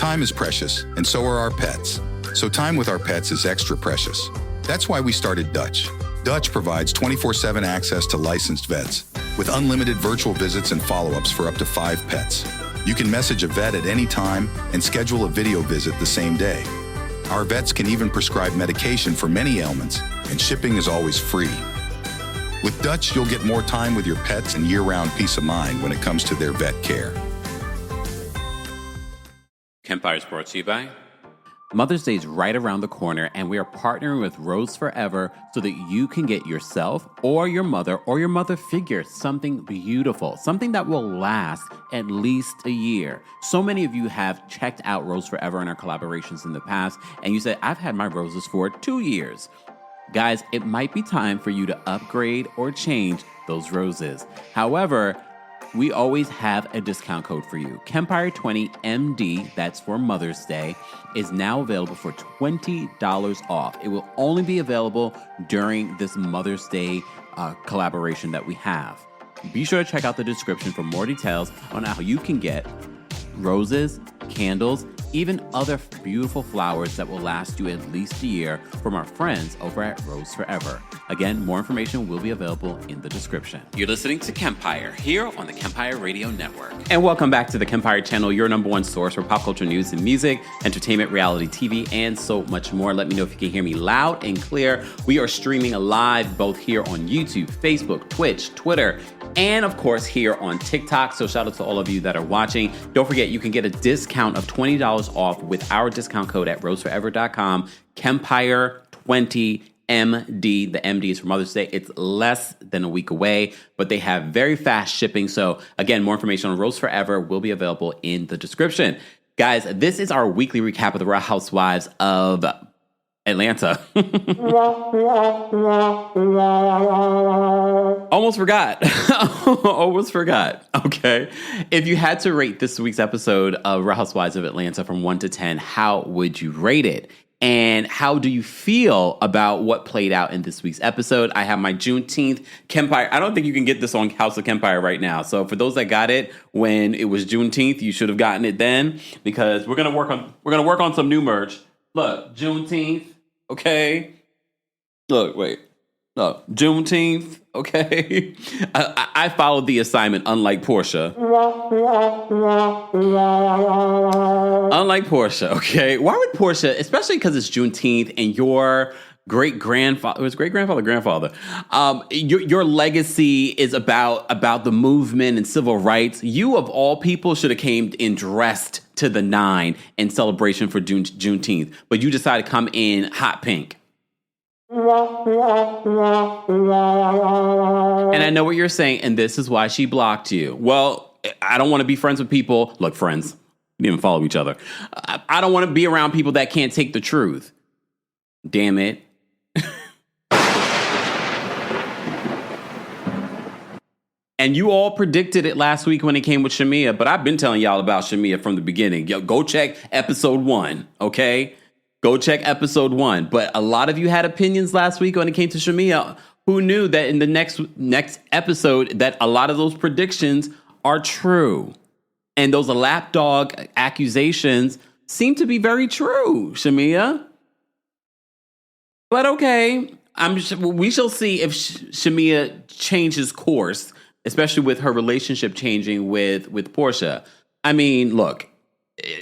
Time is precious, and so are our pets. So time with our pets is extra precious. That's why we started Dutch. Dutch provides 24/7 access to licensed vets, with unlimited virtual visits and follow-ups for up to 5 pets. You can message a vet at any time and schedule a video visit the same day. Our vets can even prescribe medication for many ailments, and shipping is always free. With Dutch, you'll get more time with your pets and year-round peace of mind when it comes to their vet care. Kempire is brought to you by Mother's Day is right around the corner, and we are partnering with Rose Forever so that you can get yourself or your mother figure something beautiful, something that will last at least a year. So many of you have checked out Rose Forever in our collaborations in the past, and you said, I've had my roses for 2 years. Guys, it might be time for you to upgrade or change those roses. However, we always have a discount code for you. Kempire 20 MD, that's for Mother's Day, is now available for $20 off. It will only be available during this Mother's Day collaboration that we have. Be sure to check out the description for more details on how you can get roses, candles, even other beautiful flowers that will last you at least a year from our friends over at Rose Forever. Again, more information will be available in the description. You're listening to Kempire here on the Kempire Radio Network. And welcome back to the Kempire channel, your number one source for pop culture news and music, entertainment, reality TV, and so much more. Let me know if you can hear me loud and clear. We are streaming live both here on YouTube, Facebook, Twitch, Twitter, and of course here on TikTok. So shout out to all of you that are watching. Don't forget, you can get a discount of $20 off with our discount code at roseforever.com, Kempire 20 MD. The MD is for Mother's Day. It's less than a week away, but they have very fast shipping. So again, more information on Rose Forever will be available in the description. Guys, this is our weekly recap of the Real Housewives of Atlanta. Almost forgot. Almost forgot. Okay. If you had to rate this week's episode of Real Housewives of Atlanta from 1 to 10, how would you rate it? And how do you feel about what played out in this week's episode? I have my Juneteenth Kempire. I don't think you can get this on House of Kempire right now. So for those that got it when it was Juneteenth, you should have gotten it then, because we're gonna work on some new merch. Look, Juneteenth, okay. Look, Juneteenth, okay. I followed the assignment, unlike Porsha. Unlike Porsha, okay. Why would Porsha, especially because it's Juneteenth and your great-grandfather, grandfather, your legacy is about the movement and civil rights. You, of all people, should have came in dressed to the nine in celebration for Juneteenth, but you decided to come in hot pink. And I know what you're saying, and this is why she blocked you. Well, I don't want to be friends with people. Look, friends, you didn't even follow each other. I don't want to be around people that can't take the truth. Damn it. And you all predicted it last week when it came with Shamia, but I've been telling y'all about Shamia from the beginning. Yo, go check episode 1, okay? Go check episode 1. But a lot of you had opinions last week when it came to Shamia. Who knew that in the next episode that a lot of those predictions are true? And those lapdog accusations seem to be very true, Shamia. But okay, we shall see if Shamia changes course, especially with her relationship changing with Porsha. I mean, look,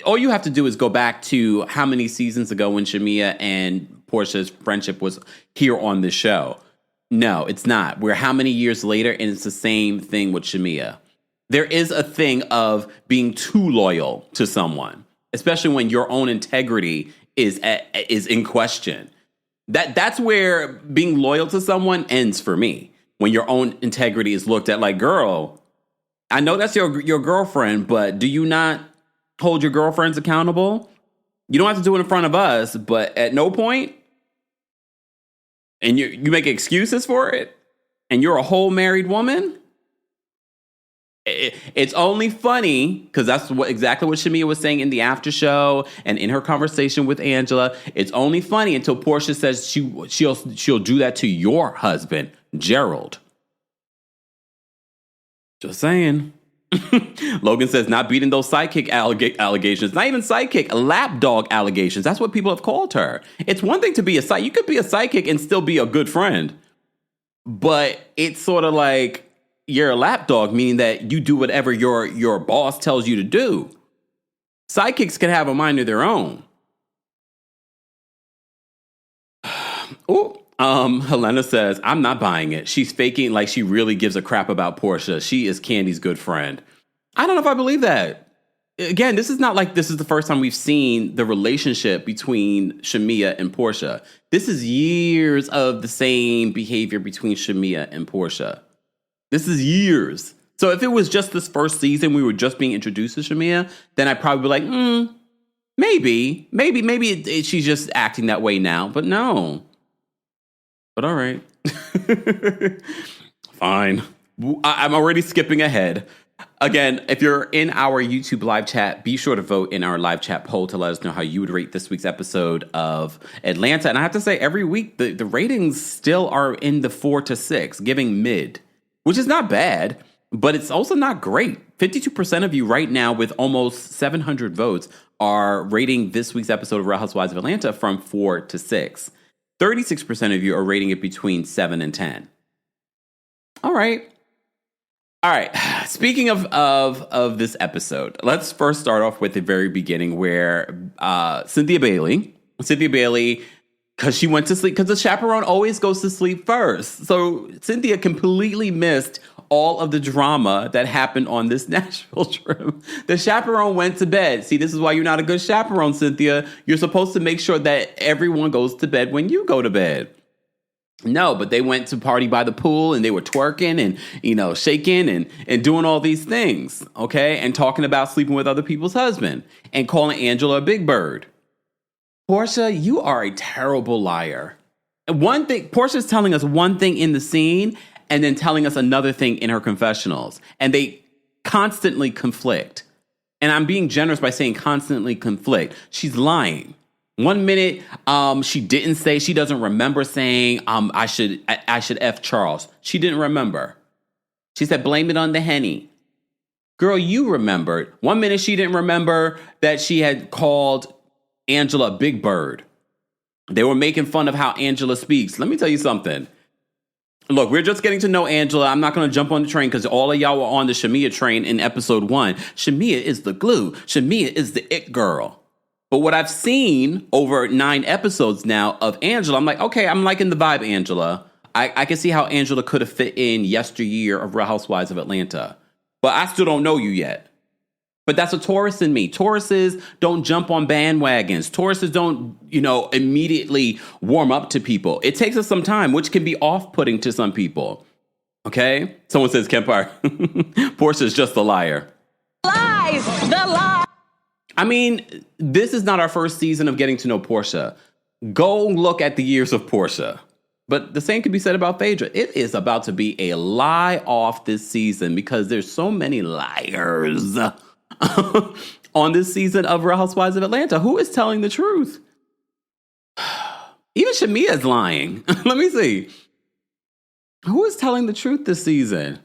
all you have to do is go back to how many seasons ago when Shamia and Porsha's friendship was here on this show. No, it's not. We're how many years later, and it's the same thing with Shamia. There is a thing of being too loyal to someone, especially when your own integrity is in question. That's where being loyal to someone ends for me. When your own integrity is looked at like, girl, I know that's your girlfriend, but do you not hold your girlfriends accountable? You don't have to do it in front of us, but at no point. And you make excuses for it, and you're a whole married woman. It's only funny because that's exactly what Shamia was saying in the after show and in her conversation with Angela. It's only funny until Porsha says she'll do that to your husband, Gerald. Just saying. Logan says, not beating those sidekick allegations. Not even sidekick, lapdog allegations. That's what people have called her. It's one thing to be a sidekick. You could be a sidekick and still be a good friend. But it's sort of like you're a lapdog, meaning that you do whatever your boss tells you to do. Sidekicks can have a mind of their own. Helena says, I'm not buying it. She's faking like she really gives a crap about Porsha. She is Candy's good friend. I don't know if I believe that. Again, this is not like this is the first time we've seen the relationship between Shamia and Porsha. This is years of the same behavior between Shamia and Porsha. This is years. So if it was just this first season, we were just being introduced to Shamia, then I'd probably be like, maybe she's just acting that way now. But no. But all right. Fine. I'm already skipping ahead. Again, if you're in our YouTube live chat, be sure to vote in our live chat poll to let us know how you would rate this week's episode of Atlanta. And I have to say, every week, the ratings still are in the 4 to 6, giving mid, which is not bad, but it's also not great. 52% of you right now with almost 700 votes are rating this week's episode of Real Housewives of Atlanta from 4 to 6. 36% of you are rating it between 7 and 10. All right. Speaking of this episode, let's first start off with the very beginning where Cynthia Bailey, because she went to sleep, because the chaperone always goes to sleep first. So Cynthia completely missed all of the drama that happened on this Nashville trip. The chaperone went to bed. See, this is why you're not a good chaperone, Cynthia. You're supposed to make sure that everyone goes to bed when you go to bed. No, but they went to party by the pool and they were twerking and, shaking and doing all these things, okay? And talking about sleeping with other people's husband and calling Angela a big bird. Porsha, you are a terrible liar. One thing, Porsha's telling us one thing in the scene and then telling us another thing in her confessionals. And they constantly conflict. And I'm being generous by saying constantly conflict. She's lying. 1 minute, she didn't say, she doesn't remember saying, I should F Charles. She didn't remember. She said, blame it on the Henny. Girl, you remembered. 1 minute, she didn't remember that she had called Angela a big bird. They were making fun of how Angela speaks. Let me tell you something. Look, we're just getting to know Angela. I'm not going to jump on the train because all of y'all were on the Shamea train in episode 1. Shamea is the glue. Shamea is the it girl. But what I've seen over 9 episodes now of Angela, I'm like, okay, I'm liking the vibe, Angela. I can see how Angela could have fit in yesteryear of Real Housewives of Atlanta. But I still don't know you yet. But that's a Taurus in me. Tauruses don't jump on bandwagons. Tauruses don't, immediately warm up to people. It takes us some time, which can be off-putting to some people. Okay? Someone says, Kempire, Porsha is just a liar. Lies! The lie! I mean, this is not our first season of getting to know Porsha. Go look at the years of Porsha. But the same can be said about Phaedra. It is about to be a lie off this season because there's so many liars on this season of Real Housewives of Atlanta. Who is telling the truth? Even Shamia is lying. Let me see. Who is telling the truth this season?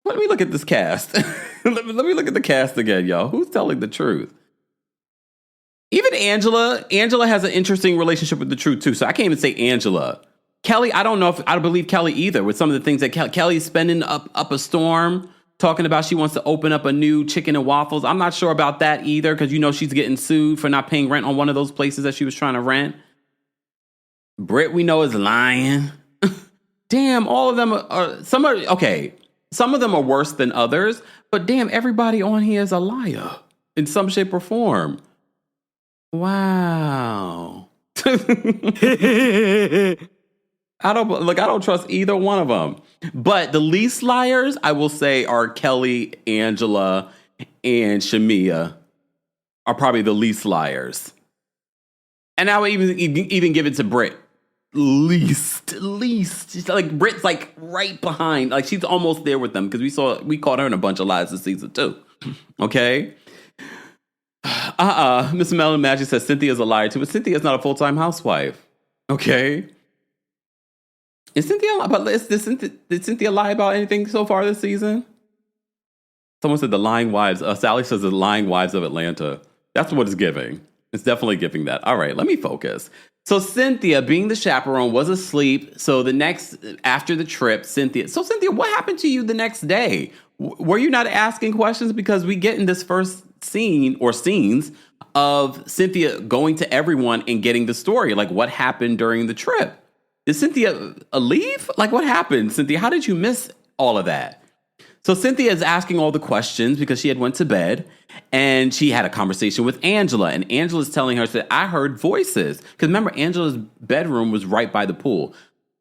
Let me look at this cast. Let me look at the cast again, y'all. Who's telling the truth? Even Angela. Angela has an interesting relationship with the truth, too. So I can't even say Angela. Kelly, I don't know if I believe Kelly either with some of the things that Kelly's spending up a storm, talking about she wants to open up a new chicken and waffles. I'm not sure about that either because, she's getting sued for not paying rent on one of those places that she was trying to rent. Brit, we know, is lying. Damn, all of them are okay. Some of them are worse than others, but damn, everybody on here is a liar in some shape or form. Wow. I don't trust either one of them. But the least liars, I will say, are Kelly, Angela, and Shamia are probably the least liars. And I would even give it to Brit. Least. Like Brit's like right behind. Like she's almost there with them because we caught her in a bunch of lies this season too. Okay. Miss Melon Magic says Cynthia's a liar too, but Cynthia's not a full-time housewife. Okay. Is Cynthia? But did Cynthia lie about anything so far this season? Someone said the lying wives. Sally says the lying wives of Atlanta. That's what it's giving. It's definitely giving that. All right, let me focus. So Cynthia, being the chaperone, was asleep. So after the trip, Cynthia, what happened to you the next day? Were you not asking questions? Because we get in this first scene or scenes of Cynthia going to everyone and getting the story. Like, what happened during the trip? Did Cynthia leave? Like, what happened, Cynthia? How did you miss all of that? So Cynthia is asking all the questions because she had went to bed and she had a conversation with Angela. And Angela's telling her that I heard voices. Because remember, Angela's bedroom was right by the pool.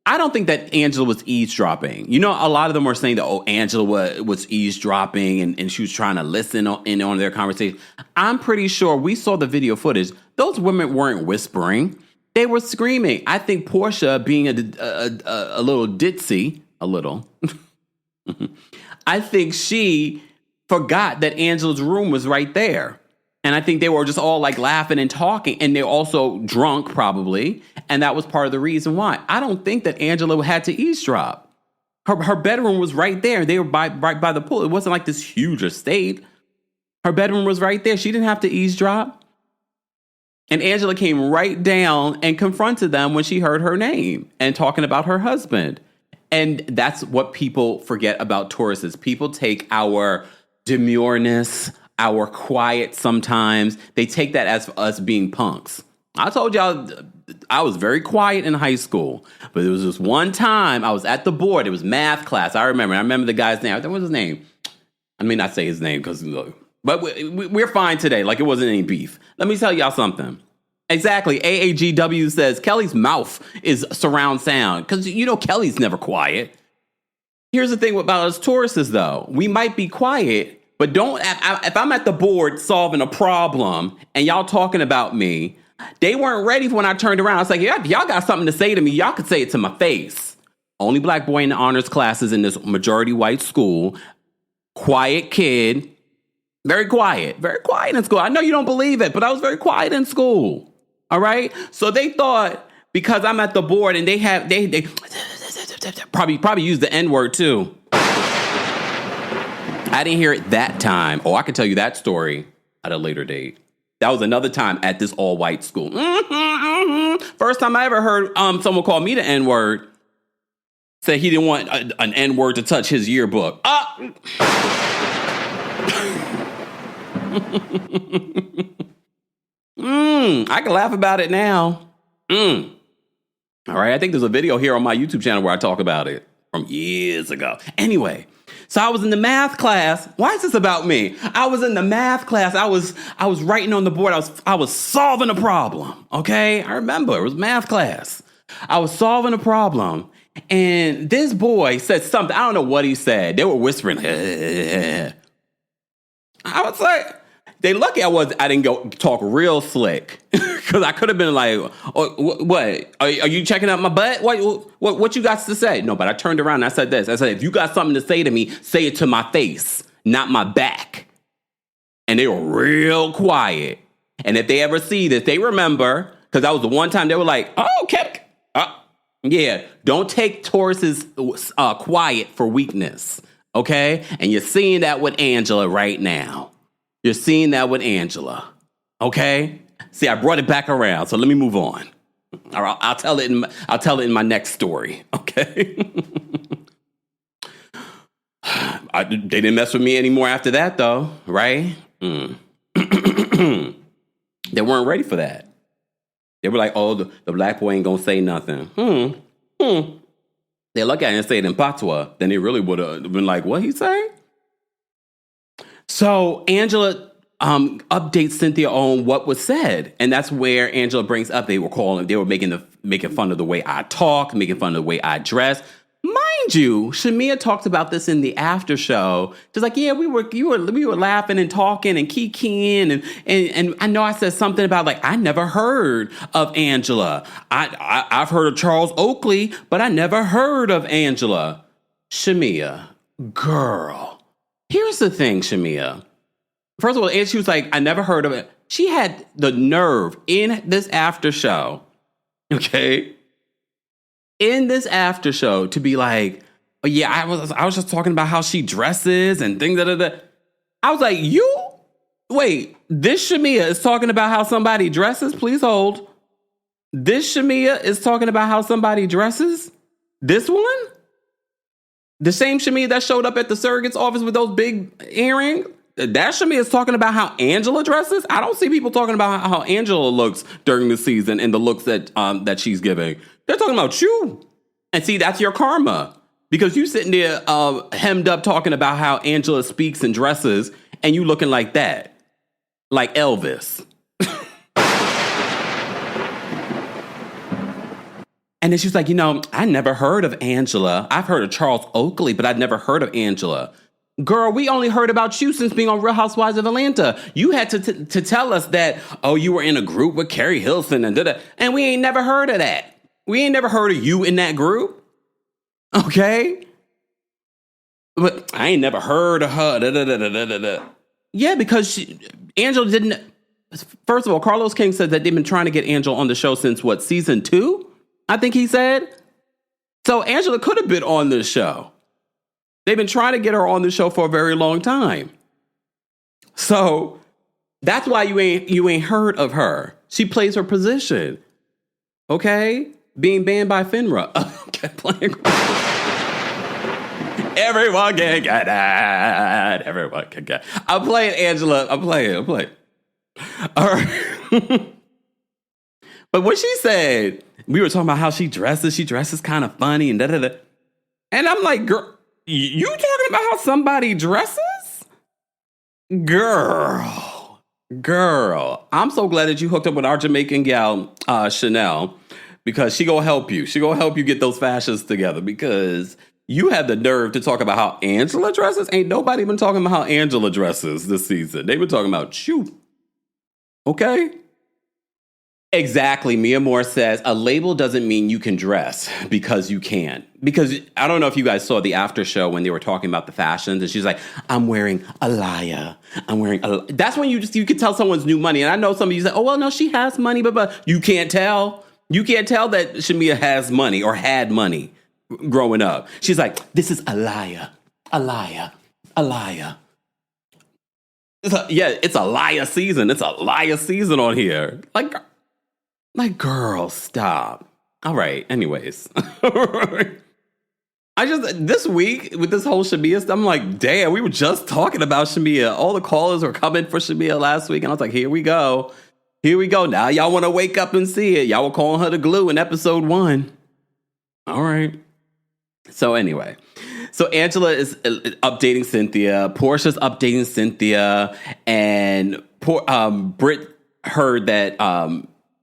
I don't think that Angela was eavesdropping. You know, a lot of them were saying that, Angela was eavesdropping and she was trying to listen in on their conversation. I'm pretty sure we saw the video footage. Those women weren't whispering. They were screaming. I think Porsha, being a little ditzy, I think she forgot that Angela's room was right there. And I think they were just all like laughing and talking. And they're also drunk probably. And that was part of the reason why. I don't think that Angela had to eavesdrop. Her bedroom was right there. They were right by the pool. It wasn't like this huge estate. Her bedroom was right there. She didn't have to eavesdrop. And Angela came right down and confronted them when she heard her name and talking about her husband. And that's what people forget about Tauruses. People take our demureness, our quiet sometimes. They take that as us being punks. I told y'all I was very quiet in high school. But there was this one time I was at the board. It was math class. I remember the guy's name. What was his name? I may not say his name but we're fine today. Like it wasn't any beef. Let me tell y'all something. Exactly. AAGW says Kelly's mouth is surround sound because, Kelly's never quiet. Here's the thing about us Tauruses, though. We might be quiet, but if I'm at the board solving a problem and y'all talking about me, they weren't ready when I turned around. I was like, yeah, if y'all got something to say to me, y'all could say it to my face. Only black boy in the honors classes in this majority white school. Quiet kid. Very quiet in school. I know you don't believe it, but I was very quiet in school. All right. So they thought because I'm at the board and they probably use the N-word too. I didn't hear it that time. I can tell you that story at a later date. That was another time at this all white school. First time I ever heard someone call me the N-word. Say he didn't want an N-word to touch his yearbook. I can laugh about it now. All right, I think there's a video here on my YouTube channel where I talk about it from years ago. Anyway, so I was in the math class. Why is this about me? I was in the math class. I was writing on the board. I was solving a problem. Okay, I remember it was math class. I was solving a problem, and this boy said something. I don't know what he said. They were whispering. I was like. They lucky I didn't go talk real slick because I could have been like, what? Are you checking out my butt? What you got to say? No, but I turned around and I said this. I said, if you got something to say to me, say it to my face, not my back. And they were real quiet. And if they ever see this, they remember, because that was the one time they were like, yeah, don't take Taurus's quiet for weakness, okay? And you're seeing that with Angela right now. You're seeing that with Angela, okay? See, I brought it back around, so let me move on. All right, I'll tell it in my next story, okay? They didn't mess with me anymore after that, though, right? They weren't ready for that. They were like, the black boy ain't gonna say nothing. They're lucky I didn't say it in patois. Then they really would have been like, what he say? So Angela updates Cynthia on what was said. And that's where Angela brings up they were making fun of the way I talk, making fun of the way I dress. Mind you, Shamia talked about this in the after show. Just like, yeah, we were laughing and talking and kikiing and I know I said something about like I never heard of Angela. I've heard of Charles Oakley, but I never heard of Angela. Shamia, girl. Here's the thing, Shamia. First of all, she was like, I never heard of it. She had the nerve in this after show, okay? In this after show to be like, oh yeah, I was just talking about how she dresses and things. I was like, wait, this Shamea is talking about how somebody dresses? Please hold. This Shamea is talking about how somebody dresses? This one? The same Shamea that showed up at the surrogate's office with those big earrings? That Shamea is talking about how Angela dresses? I don't see people talking about how Angela looks during the season and the looks that she's giving. They're talking about you. And see, that's your karma. Because you sitting there hemmed up talking about how Angela speaks and dresses, and you looking like that. Like Elvis. And then she was like, I never heard of Angela. I've heard of Charles Oakley, but I've never heard of Angela. Girl, we only heard about you since being on Real Housewives of Atlanta. You had to tell us that, you were in a group with Carrie Hilson and da-da. And we ain't never heard of that. We ain't never heard of you in that group. Okay? But I ain't never heard of her. Da, da, da, da, da, da. Yeah, because Angela didn't. First of all, Carlos King said that they've been trying to get Angela on the show since season 2? I think he said. So Angela could have been on this show. They've been trying to get her on the show for a very long time. So that's why you ain't heard of her. She plays her position. Okay? Being banned by FINRA. Okay, playing. Everyone can get that. Everyone can get. I'm playing Angela. I'm playing. All right. But what she said, we were talking about how she dresses. She dresses kind of funny and da-da-da. And I'm like, girl, you talking about how somebody dresses? Girl. I'm so glad that you hooked up with our Jamaican gal, Chanel, because she gonna help you. She gonna help you get those fashions together because you have the nerve to talk about how Angela dresses. Ain't nobody been talking about how Angela dresses this season. They've been talking about you. Okay? Exactly. Mia Moore says, a label doesn't mean you can dress because you can. Because I don't know if you guys saw the after show when they were talking about the fashions and she's like, I'm wearing Alaya. That's when you could tell someone's new money. And I know some of you say, oh, well, no, she has money, but you can't tell. You can't tell that Shamia has money or had money growing up. She's like, this is Alaya. It's Alaya season. It's Alaya season on here. Like, girl, stop. All right. Anyways. This week with this whole Shamea stuff, I'm like, damn, we were just talking about Shamea. All the callers were coming for Shamea last week. And I was like, here we go. Now y'all want to wake up and see it. Y'all were calling her the glue in episode 1. All right. So anyway, Angela is updating Cynthia. Porsha's updating Cynthia. And Brit heard that,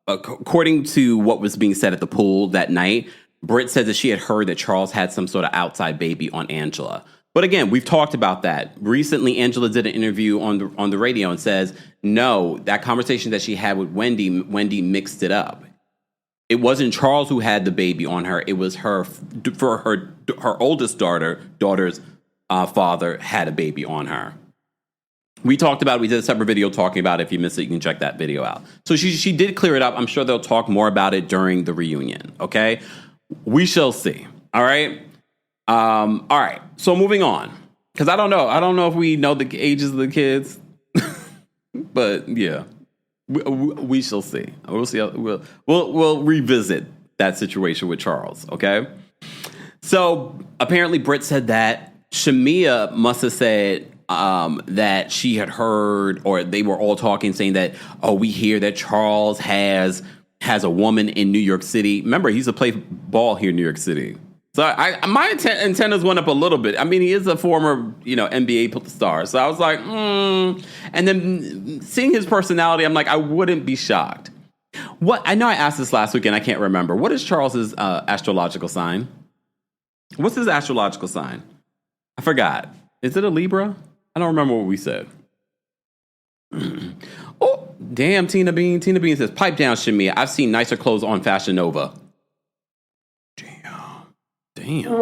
according to what was being said at the pool that night, Britt said that she had heard that Charles had some sort of outside baby on Angela. But again, we've talked about that. Recently, Angela did an interview on the radio and says, no, that conversation that she had with Wendy mixed it up. It wasn't Charles who had the baby on her. It was her oldest daughter's father had a baby on her. We talked about it. We did a separate video talking about it. If you missed it, you can check that video out. So she did clear it up. I'm sure they'll talk more about it during the reunion. Okay? We shall see. All right? All right. So moving on. Because I don't know if we know the ages of the kids. But yeah. We shall see. We'll see. We'll revisit that situation with Charles. Okay? So apparently Britt said that Shamea must have said that she had heard, or they were all talking, saying that, we hear that Charles has a woman in New York City. Remember, he used to play ball here in New York City. So my antennas went up a little bit. I mean, he is a former, NBA star. So I was like, And then seeing his personality, I'm like, I wouldn't be shocked. I know I asked this last week and I can't remember. What is Charles's astrological sign? What's his astrological sign? I forgot. Is it a Libra? I don't remember what we said. Oh, damn, Tina Bean. Tina Bean says, pipe down, Shamia. I've seen nicer clothes on Fashion Nova. Damn.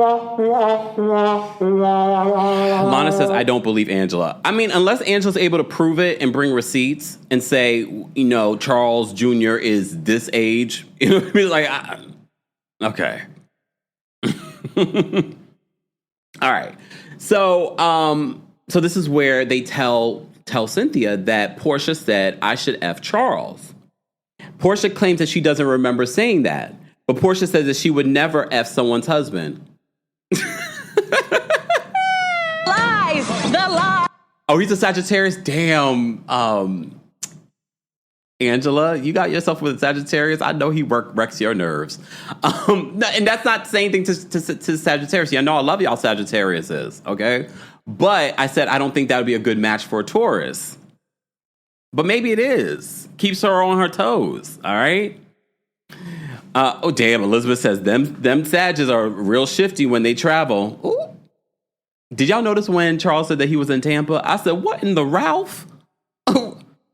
Lana says, I don't believe Angela. I mean, unless Angela's able to prove it and bring receipts and say, Charles Jr. is this age. Okay. All right. So So this is where they tell Cynthia that Porsha said, I should F Charles. Porsha claims that she doesn't remember saying that. But Porsha says that she would never F someone's husband. Lies. The lie. Oh, he's a Sagittarius? Damn. Angela, you got yourself with a Sagittarius. I know he wrecks your nerves. And that's not saying anything to Sagittarius. I know I love y'all Sagittariuses, okay? But I said I don't think that would be a good match for a Taurus. But maybe it is. Keeps her on her toes, all right? Oh, damn, Elizabeth says, them Sages are real shifty when they travel. Ooh. Did y'all notice when Charles said that he was in Tampa? I said, what in the Ralph?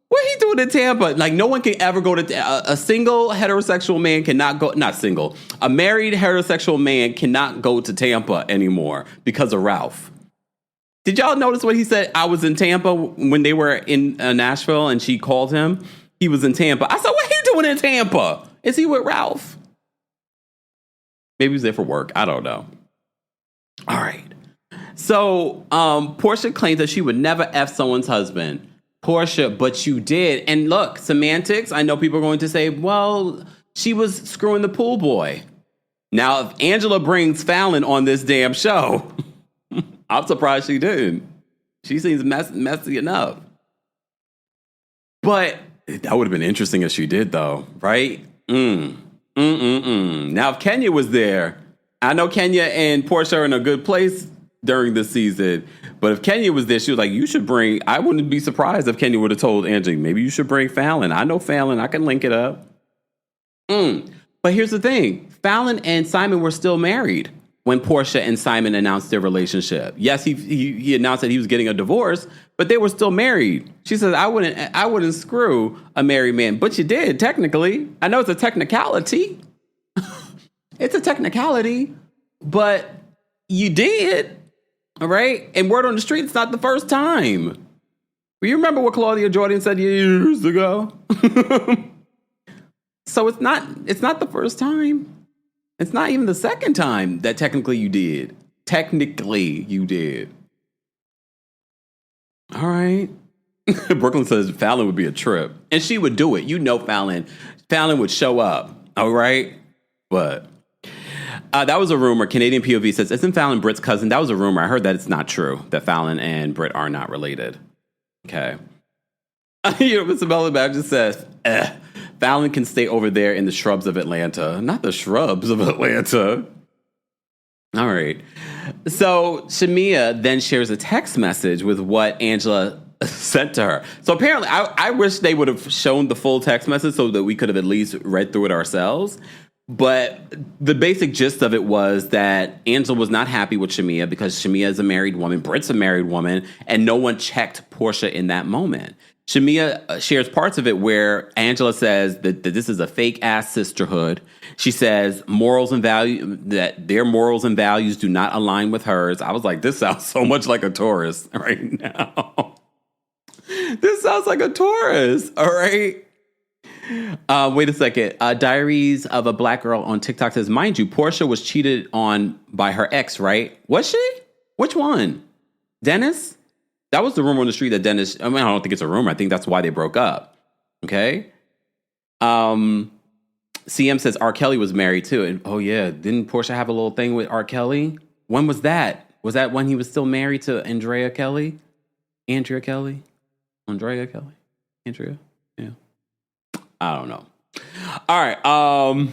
What he doing in Tampa? Like, no one can ever go to... a single heterosexual man cannot go... Not single. A married heterosexual man cannot go to Tampa anymore because of Ralph. Did y'all notice what he said? I was in Tampa when they were in Nashville and she called him. He was in Tampa. I said, what he doing in Tampa? Is he with Ralph? Maybe he was there for work. I don't know. All right. So Porsha claims that she would never F someone's husband. Porsha, but you did. And look, semantics. I know people are going to say, well, she was screwing the pool boy. Now, if Angela brings Fallon on this damn show, I'm surprised she didn't. She seems messy enough. But that would have been interesting if she did, though, right? Now, if Kenya was there, I know Kenya and Porsha are in a good place during this season. But if Kenya was there, she was like, you should bring... I wouldn't be surprised if Kenya would have told Angie, maybe you should bring Fallon. I know Fallon. I can link it up. But here's the thing. Fallon and Simon were still married when Porsha and Simon announced their relationship. Yes, he announced that he was getting a divorce, but they were still married. She says, I wouldn't screw a married man. But you did, technically. I know it's a technicality. It's a technicality. But you did. All right? And word on the street, it's not the first time. You remember what Claudia Jordan said years ago? So it's not the first time. It's not even the second time that technically you did. Technically you did. All right. Brooklyn says Fallon would be a trip. And she would do it. You know Fallon. Fallon would show up. All right? But... that was a rumor. Canadian POV says, isn't Fallon Britt's cousin? That was a rumor. I heard that it's not true, that Fallon and Britt are not related. Okay. You know, Mr. Mellenbach just says, Fallon can stay over there in the shrubs of Atlanta. Not the shrubs of Atlanta. All right. So Shamia then shares a text message with what Angela sent to her. So apparently, I wish they would have shown the full text message so that we could have at least read through it ourselves. But the basic gist of it was that Angela was not happy with Shamia because Shamia is a married woman, Britt's a married woman, and no one checked Porsha in that moment. Shamia shares parts of it where Angela says that this is a fake-ass sisterhood. She says that their morals and values do not align with hers. I was like, this sounds so much like a Taurus right now. This sounds like a Taurus, all right? Wait a second. Diaries of a Black Girl on TikTok says, mind you, Porsha was cheated on by her ex, right? Was she? Which one? Dennis? That was the rumor on the street that Dennis... I don't think it's a rumor. I think that's why they broke up. Okay? CM says R. Kelly was married too. And, oh, yeah. Didn't Porsha have a little thing with R. Kelly? When was that? Was that when he was still married to Andrea Kelly? Andrea Kelly? Andrea Kelly? Andrea? Yeah. I don't know. All right.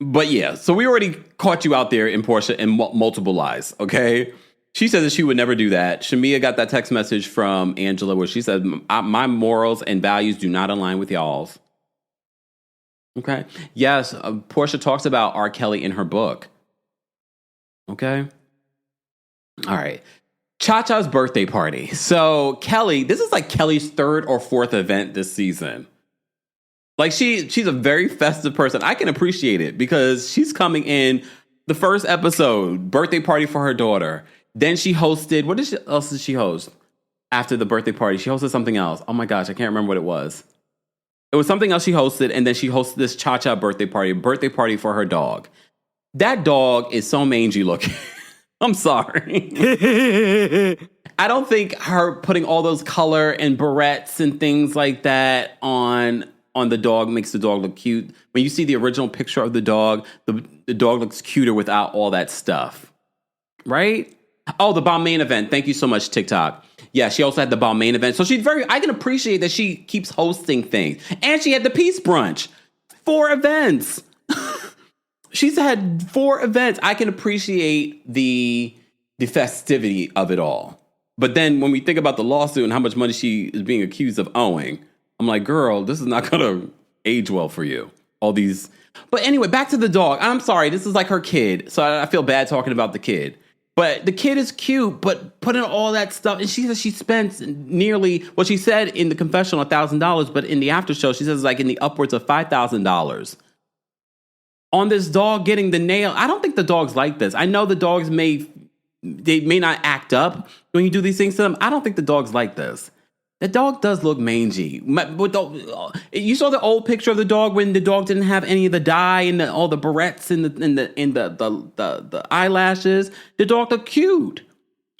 But yeah, so we already caught you out there in Porsha in multiple lies, okay? She says that she would never do that. Shamia got that text message from Angela where she said, my morals and values do not align with y'all's. Okay. Yes, Porsha talks about R. Kelly in her book. Okay. All right. Cha-Cha's birthday party. So Kelly, this is like Kelly's third or fourth event this season. Like she's a very festive person. I can appreciate it because she's coming in the first episode, birthday party for her daughter. Then she hosted, else did she host after the birthday party? She hosted something else. Oh my gosh, I can't remember what it was. It was something else she hosted, and then she hosted this Cha-Cha birthday party for her dog. That dog is so mangy looking. I'm sorry. I don't think her putting all those color and barrettes and things like that on the dog makes the dog look cute. When you see the original picture of the dog looks cuter without all that stuff. Right? Oh, the Balmain event. Thank you so much, TikTok. Yeah, she also had the Balmain event. So I can appreciate that she keeps hosting things. And she had the Peace Brunch. 4 events. She's had 4 events. I can appreciate the festivity of it all. But then when we think about the lawsuit and how much money she is being accused of owing, I'm like, girl, this is not going to age well for you. All these. But anyway, back to the dog. I'm sorry. This is like her kid. So I feel bad talking about the kid. But the kid is cute, but putting all that stuff, and she says she spent nearly, well, she said in the confessional $1,000, but in the after show, she says like in the upwards of $5,000 on this dog getting the nail. I don't think the dogs like this. I know the dogs may not act up when you do these things to them. I don't think the dogs like this. The dog does look mangy. You saw the old picture of the dog when the dog didn't have any of the dye and all the barrettes and the eyelashes. The dog looked cute.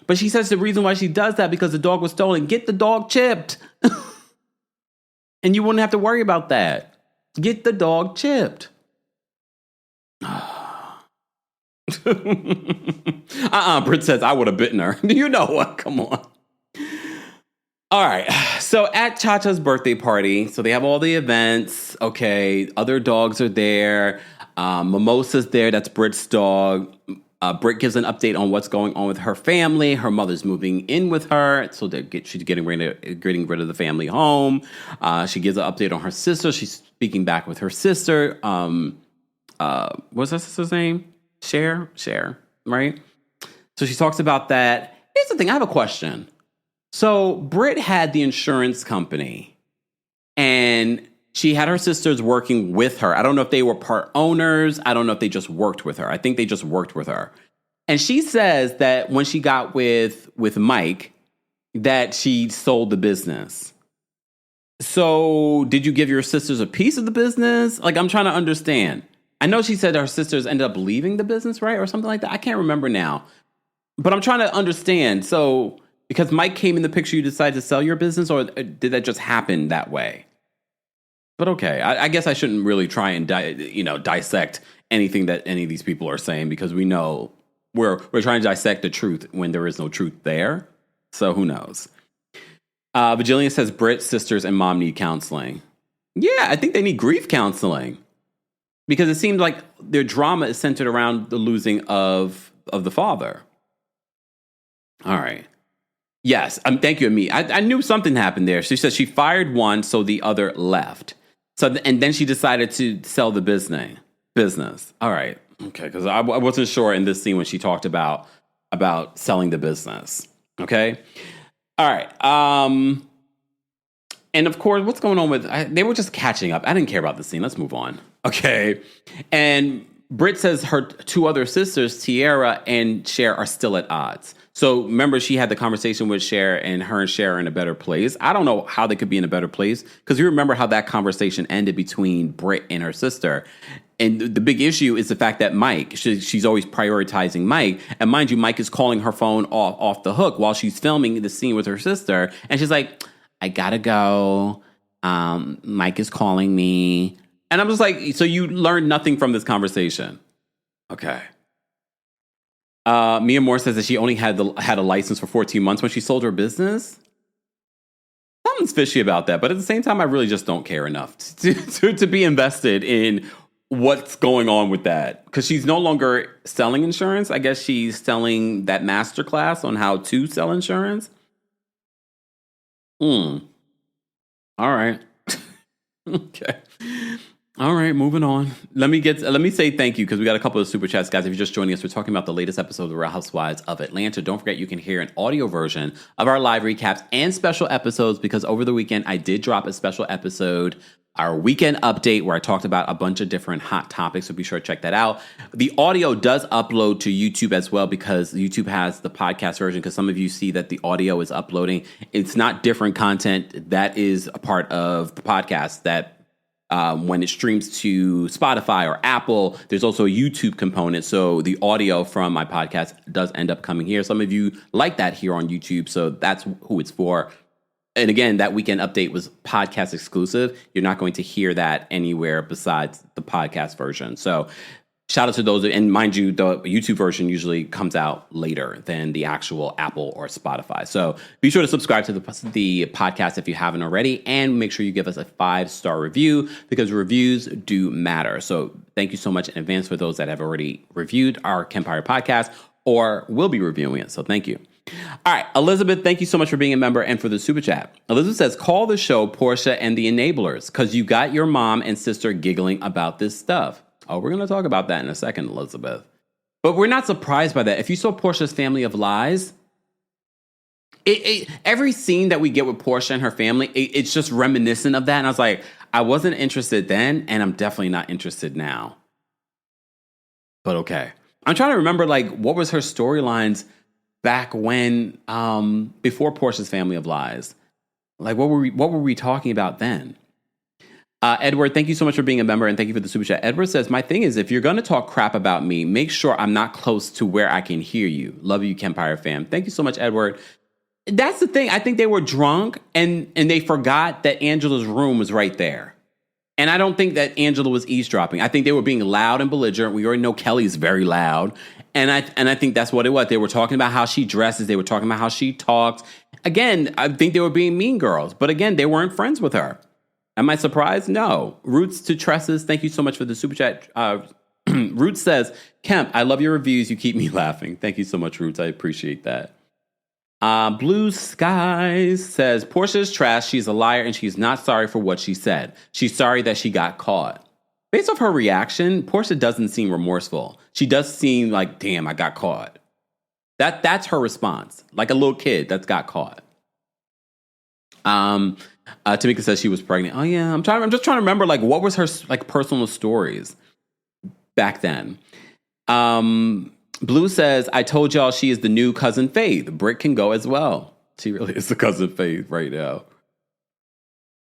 But she says the reason why she does that because the dog was stolen. Get the dog chipped. And you wouldn't have to worry about that. Get the dog chipped. Brit says I would have bitten her. You know what? Come on. All right. So at Cha-Cha's birthday party, so they have all the events. Okay. Other dogs are there. Mimosa's there. That's Brit's dog. Brit gives an update on what's going on with her family. Her mother's moving in with her. So she's getting rid of the family home. She gives an update on her sister. She's speaking back with her sister. What's her sister's name? Cher, right? So she talks about that. Here's the thing. I have a question. So Brit had the insurance company and she had her sisters working with her. I don't know if they were part owners. I don't know if they just worked with her. I think they just worked with her. And she says that when she got with Mike, that she sold the business. So did you give your sisters a piece of the business? Like, I'm trying to understand. I know she said her sisters ended up leaving the business, right? Or something like that. I can't remember now. But I'm trying to understand. So because Mike came in the picture, you decided to sell your business, or did that just happen that way? But okay, I guess I shouldn't really try and dissect anything that any of these people are saying, because we know we're trying to dissect the truth when there is no truth there. So who knows? Vigilian says Brit, sisters, and mom need counseling. Yeah, I think they need grief counseling, because it seems like their drama is centered around the losing of the father. All right. Yes. Thank you, Ami. I knew something happened there. She said she fired one, so the other left. So, and then she decided to sell the business. All right. Okay. Because I wasn't sure in this scene when she talked about selling the business. Okay. All right. And of course, what's going on with, they were just catching up. I didn't care about the scene. Let's move on. Okay. And Brit says her 2 other sisters, Tiara and Cher, are still at odds. So remember, she had the conversation with Cher, and her and Cher are in a better place. I don't know how they could be in a better place, because you remember how that conversation ended between Brit and her sister. And the big issue is the fact that Mike, she's always prioritizing Mike. And mind you, Mike is calling her phone off the hook while she's filming the scene with her sister. And she's like, I gotta go. Mike is calling me. And I'm just like, so you learned nothing from this conversation. Okay. Mia Moore says that she only had a license for 14 months when she sold her business. Something's fishy about that, but at the same time, I really just don't care enough to be invested in what's going on with that, because she's no longer selling insurance. I guess she's selling that masterclass on how to sell insurance. All right. Okay. All right, moving on. Let me say thank you, because we got a couple of super chats, guys. If you're just joining us, we're talking about the latest episode of the Real Housewives of Atlanta. Don't forget, you can hear an audio version of our live recaps and special episodes, because over the weekend I did drop a special episode, our weekend update, where I talked about a bunch of different hot topics. So be sure to check that out. The audio does upload to YouTube as well, because YouTube has the podcast version, because some of you see that the audio is uploading. It's not different content. That is a part of the podcast that when it streams to Spotify or Apple, there's also a YouTube component. So the audio from my podcast does end up coming here. Some of you like that here on YouTube, so that's who it's for. And again, that weekend update was podcast exclusive. You're not going to hear that anywhere besides the podcast version. So shout out to those. And mind you, the YouTube version usually comes out later than the actual Apple or Spotify. So be sure to subscribe to the podcast if you haven't already. And make sure you give us a 5-star review, because reviews do matter. So thank you so much in advance for those that have already reviewed our Kempire podcast or will be reviewing it. So thank you. All right, Elizabeth, thank you so much for being a member and for the super chat. Elizabeth says, call the show Porsha and the Enablers, because you got your mom and sister giggling about this stuff. Oh, we're going to talk about that in a second, Elizabeth. But we're not surprised by that. If you saw Porsha's Family of Lies, every scene that we get with Porsha and her family, it's just reminiscent of that. And I was like, I wasn't interested then, and I'm definitely not interested now. But okay. I'm trying to remember, like, what was her storylines back when, before Porsha's Family of Lies? Like, what were we talking about then? Edward, thank you so much for being a member, and thank you for the super chat. Edward says, my thing is, if you're going to talk crap about me, make sure I'm not close to where I can hear you. Love you, Kempire fam. Thank you so much, Edward. That's the thing. I think they were drunk, and they forgot that Angela's room was right there. And I don't think that Angela was eavesdropping. I think they were being loud and belligerent. We already know Kelly's very loud. And I think that's what it was. They were talking about how she dresses. They were talking about how she talks. Again, I think they were being mean girls. But again, they weren't friends with her. Am I surprised? No. Roots to Tresses, thank you so much for the super chat. Roots says, Kemp, I love your reviews. You keep me laughing. Thank you so much, Roots. I appreciate that. Blue Skies says, Portia's trash. She's a liar, and she's not sorry for what she said. She's sorry that she got caught. Based off her reaction, Porsha doesn't seem remorseful. She does seem like, damn, I got caught. That's her response. Like a little kid that's got caught. Tamika says she was pregnant. Oh yeah, I'm just trying to remember, like, what was her, like, personal stories back then. Blue says, I told y'all she is the new Cousin Faith. Brit can go as well. She really is the Cousin Faith right now.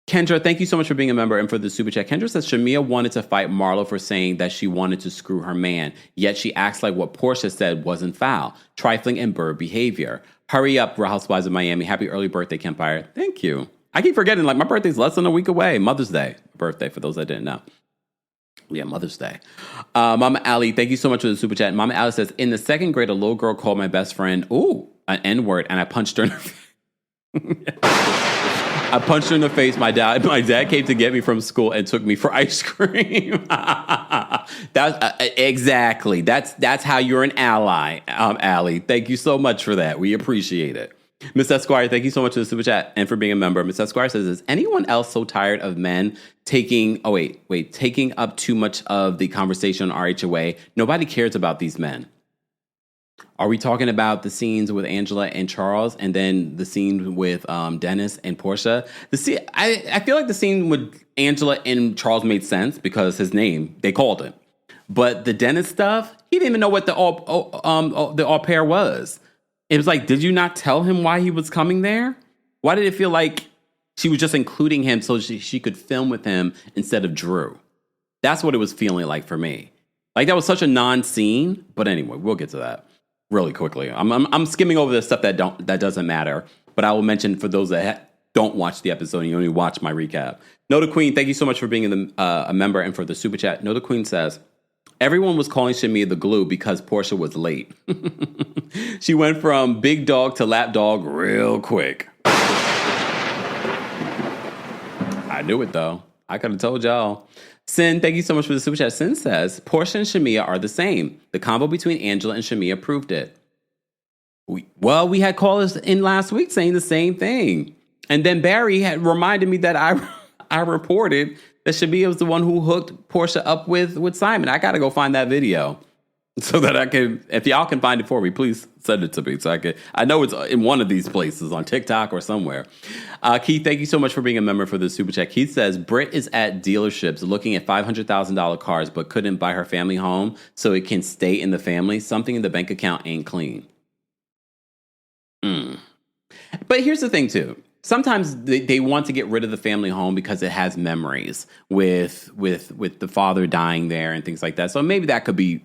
Kendra, thank you so much for being a member and for the super chat. Kendra says Shamia wanted to fight Marlo for saying that she wanted to screw her man, yet she acts like what Porsha said wasn't foul. Trifling and bird behavior. Hurry up, Real Housewives of Miami. Happy early birthday, Kempire. Thank you. I keep forgetting, like, my birthday's less than a week away. Mother's Day birthday, for those that didn't know. Yeah, Mother's Day. Mama Allie, thank you so much for the super chat. Mama Allie says, in the second grade, a little girl called my best friend, an N-word, and I punched her in the face. I punched her in the face. My dad came to get me from school and took me for ice cream. That's exactly. That's how you're an ally, Allie. Thank you so much for that. We appreciate it. Miss Esquire, thank you so much for the super chat and for being a member. Miss Esquire says, is anyone else so tired of men taking up too much of the conversation on RHOA? Nobody cares about these men. Are we talking about the scenes with Angela and Charles, and then the scene with Dennis and Porsha? I feel like the scene with Angela and Charles made sense because his name, they called him. But the Dennis stuff, he didn't even know what the au pair was. It was like, did you not tell him why he was coming there? Why did it feel like she was just including him so she could film with him instead of Drew? That's what it was feeling like for me. Like, that was such a non-scene. But anyway, we'll get to that really quickly. I'm skimming over the stuff that doesn't matter. But I will mention for those that don't watch the episode and you only watch my recap. Noda Queen, thank you so much for being a member and for the super chat. Noda Queen says, everyone was calling Shamia the glue because Porsha was late. She went from big dog to lap dog real quick. I knew it, though. I could have told y'all. Sin, thank you so much for the super chat. Sin says, Porsha and Shamia are the same. The combo between Angela and Shamia proved it. We had callers in last week saying the same thing. And then Barry had reminded me that I reported that Shamia was the one who hooked Porsha up with Simon. I got to go find that video so that I can, if y'all can find it for me, please send it to me so I know it's in one of these places on TikTok or somewhere. Keith, thank you so much for being a member for the super chat. Keith says, Brit is at dealerships looking at $500,000 cars, but couldn't buy her family home so it can stay in the family. Something in the bank account ain't clean. But here's the thing too. sometimes they want to get rid of the family home because it has memories with the father dying there and things like that. So maybe that could be,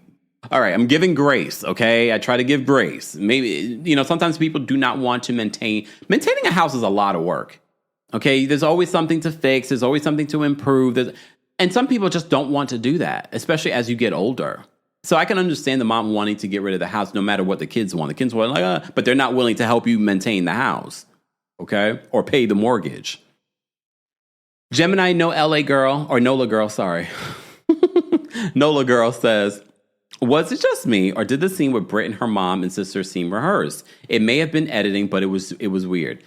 all right, I'm giving grace, okay? I try to give grace. Maybe, sometimes people do not want to maintaining a house is a lot of work, okay? There's always something to fix. There's always something to improve. And some people just don't want to do that, especially as you get older. So I can understand the mom wanting to get rid of the house no matter what the kids want. The kids want but they're not willing to help you maintain the house, okay? Or pay the mortgage. Gemini, no LA girl, or NOLA girl, sorry. NOLA girl says, was it just me, or did the scene with Britt and her mom and sister seem rehearsed? It may have been editing, but it was weird.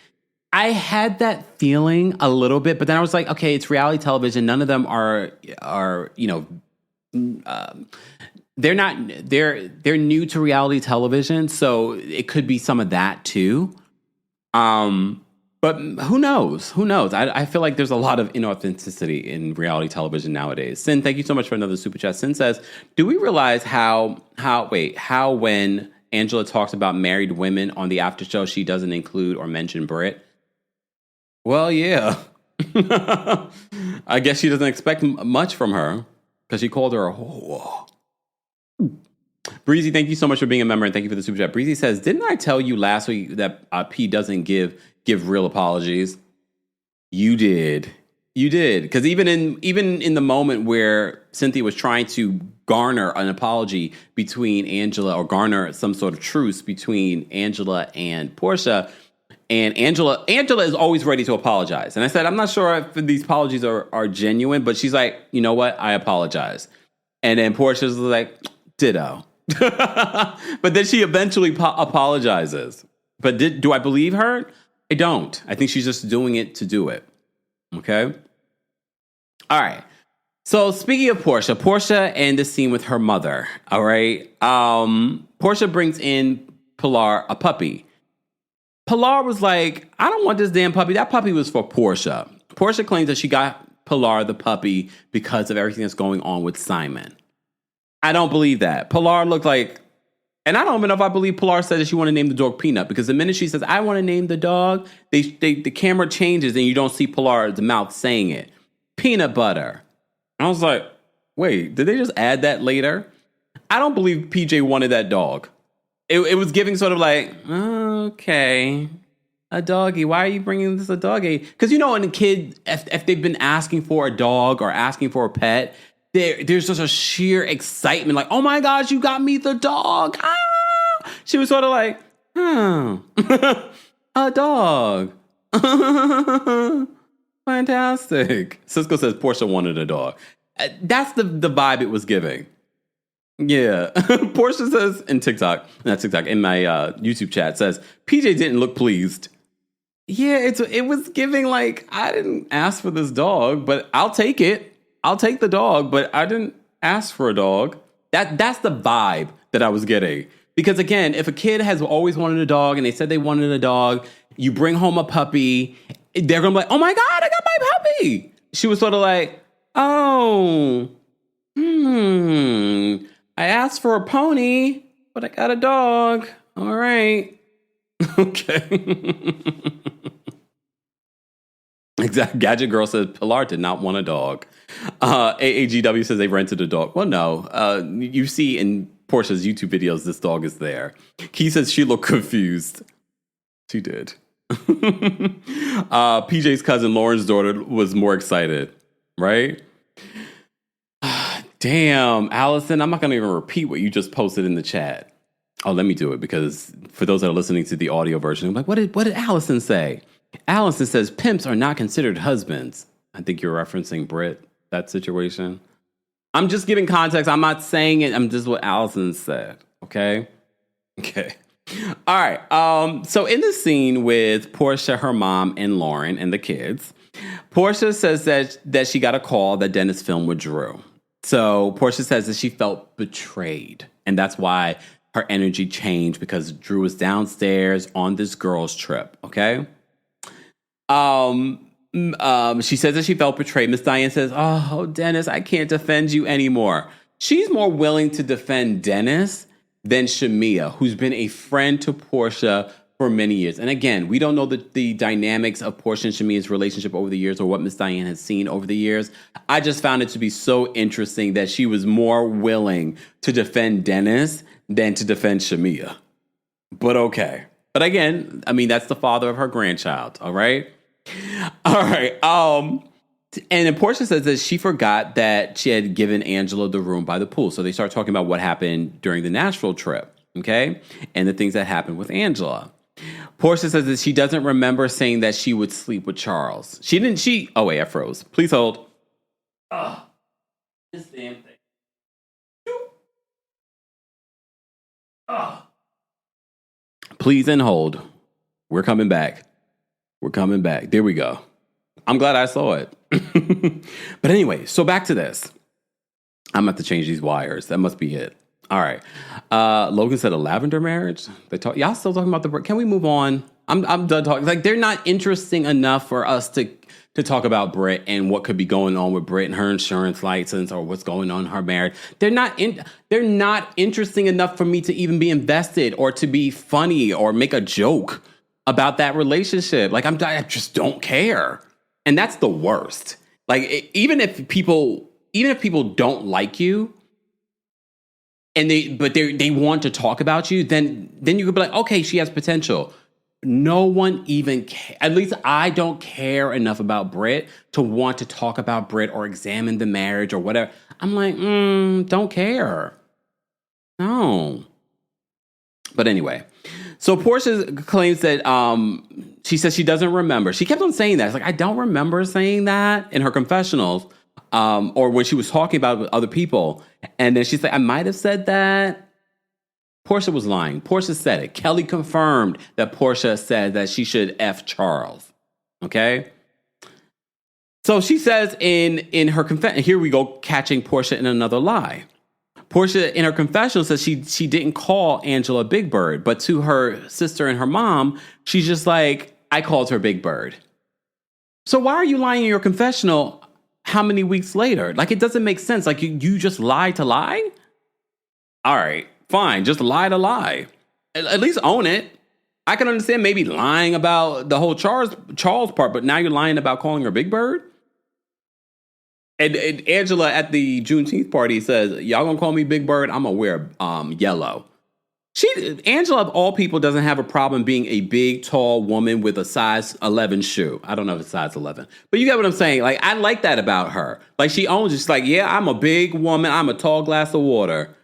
I had that feeling a little bit, but then I was like, okay, it's reality television. None of them are they're new to reality television, so it could be some of that too. But who knows? I feel like there's a lot of inauthenticity in reality television nowadays. Sin, thank you so much for another super chat. Sin says, do we realize how when Angela talks about married women on the after show, she doesn't include or mention Britt? Well, yeah. I guess she doesn't expect much from her because she called her a whore. Breezy, thank you so much for being a member, and thank you for the super chat. Breezy says, didn't I tell you last week that P doesn't give real apologies? You did. Because even in the moment where Cynthia was trying to garner an apology between Angela, or garner some sort of truce between Angela and Porsha, and Angela is always ready to apologize. And I said, I'm not sure if these apologies are genuine, but she's like, you know what? I apologize. And then Portia's like, ditto. But then she eventually apologizes. But do I believe her? I don't. I think she's just doing it to do it. Okay? All right. So speaking of Porsha and the scene with her mother, all right? Porsha brings in Pilar a puppy. Pilar was like, I don't want this damn puppy. That puppy was for Porsha. Porsha claims that she got Pilar the puppy because of everything that's going on with Simon. I don't believe that. Pilar looked like, and I don't even know if I believe Pilar said that she wanted to name the dog Peanut, because the minute she says, I want to name the dog, the camera changes and you don't see Pilar's mouth saying it. Peanut butter. I was like, wait, did they just add that later? I don't believe PJ wanted that dog. It was giving sort of like, okay, a doggy. Why are you bringing this a doggy? Because, when a kid, if they've been asking for a dog or asking for a pet, there's just a sheer excitement. Like, oh my gosh, you got me the dog. Ah! She was sort of like, a dog. Fantastic. Cisco says Porsha wanted a dog. That's the vibe it was giving. Yeah. Porsha says in my YouTube chat says, PJ didn't look pleased. Yeah, it was giving like, I didn't ask for this dog, but I'll take it. I'll take the dog, but I didn't ask for a dog. That's the vibe that I was getting. Because again, if a kid has always wanted a dog and they said they wanted a dog, you bring home a puppy, they're going to be like, oh my God, I got my puppy. She was sort of like, oh, I asked for a pony, but I got a dog. All right. Okay. Exactly. Gadget Girl says Pilar did not want a dog. AAGW says they rented a dog. Well, no. You see in Porsha's YouTube videos, this dog is there. Key says she looked confused. She did. PJ's cousin Lauren's daughter was more excited, right? Damn, Allison, I'm not going to even repeat what you just posted in the chat. Oh, let me do it, because for those that are listening to the audio version, I'm like, what did Allison say? Allison says pimps are not considered husbands. I think you're referencing Britt, that situation. I'm just giving context. I'm not saying it. I'm just what Allison said. Okay. All right. So in the scene with Porsha, her mom, and Lauren and the kids, Porsha says that she got a call that Dennis filmed with Drew. So Porsha says that she felt betrayed, and that's why her energy changed, because Drew was downstairs on this girls' trip. Okay. She says that she felt betrayed. Miss Diane says, oh, Dennis, I can't defend you anymore. She's more willing to defend Dennis than Shamea, who's been a friend to Porsha for many years. And again, we don't know the dynamics of Porsha and Shamia's relationship over the years or what Miss Diane has seen over the years. I just found it to be so interesting that she was more willing to defend Dennis than to defend Shamia. But okay. But again, I mean, that's the father of her grandchild. All right. All right. And then Porsha says that she forgot that she had given Angela the room by the pool. So they start talking about what happened during the Nashville trip. Okay. And the things that happened with Angela. Porsha says that she doesn't remember saying that she would sleep with Charles. Oh wait, I froze. Please hold. This damn thing. Please and hold. We're coming back. There we go. I'm glad I saw it. But anyway, so back to this. I'm about to change these wires. That must be it. All right. Logan said a lavender marriage. Y'all still talking about the... Can we move on? I'm done talking. Like, they're not interesting enough for us to talk about Brit and what could be going on with Brit and her insurance license or what's going on in her marriage. They're not interesting enough for me to even be invested or to be funny or make a joke about that relationship. Like, I just don't care. And that's the worst. Like, even if people don't like you and they want to talk about you, then you could be like, okay, she has potential. No one even at least I don't care enough about Brit to want to talk about Brit or examine the marriage or whatever. I'm like, don't care. No. But anyway, so Porsha claims that she says she doesn't remember. She kept on saying that. It's like, I don't remember saying that in her confessionals or when she was talking about other people. And then she's like, I might have said that. Porsha was lying. Porsha said it. Kelly confirmed that Porsha said that she should F Charles. Okay? So she says in her confession, here we go, catching Porsha in another lie. Porsha, in her confessional, says she didn't call Angela Big Bird, but to her sister and her mom, she's just like, I called her Big Bird. So why are you lying in your confessional how many weeks later? Like, it doesn't make sense. Like, you just lied to lie? All right. Fine, just lie to lie. At least own it. I can understand maybe lying about the whole Charles part, but now you're lying about calling her Big Bird? And Angela at the Juneteenth party says, y'all gonna call me Big Bird? I'm gonna wear yellow. Angela, of all people, doesn't have a problem being a big, tall woman with a size 11 shoe. I don't know if it's size 11. But you get what I'm saying? Like, I like that about her. Like, she owns it. She's like, yeah, I'm a big woman. I'm a tall glass of water.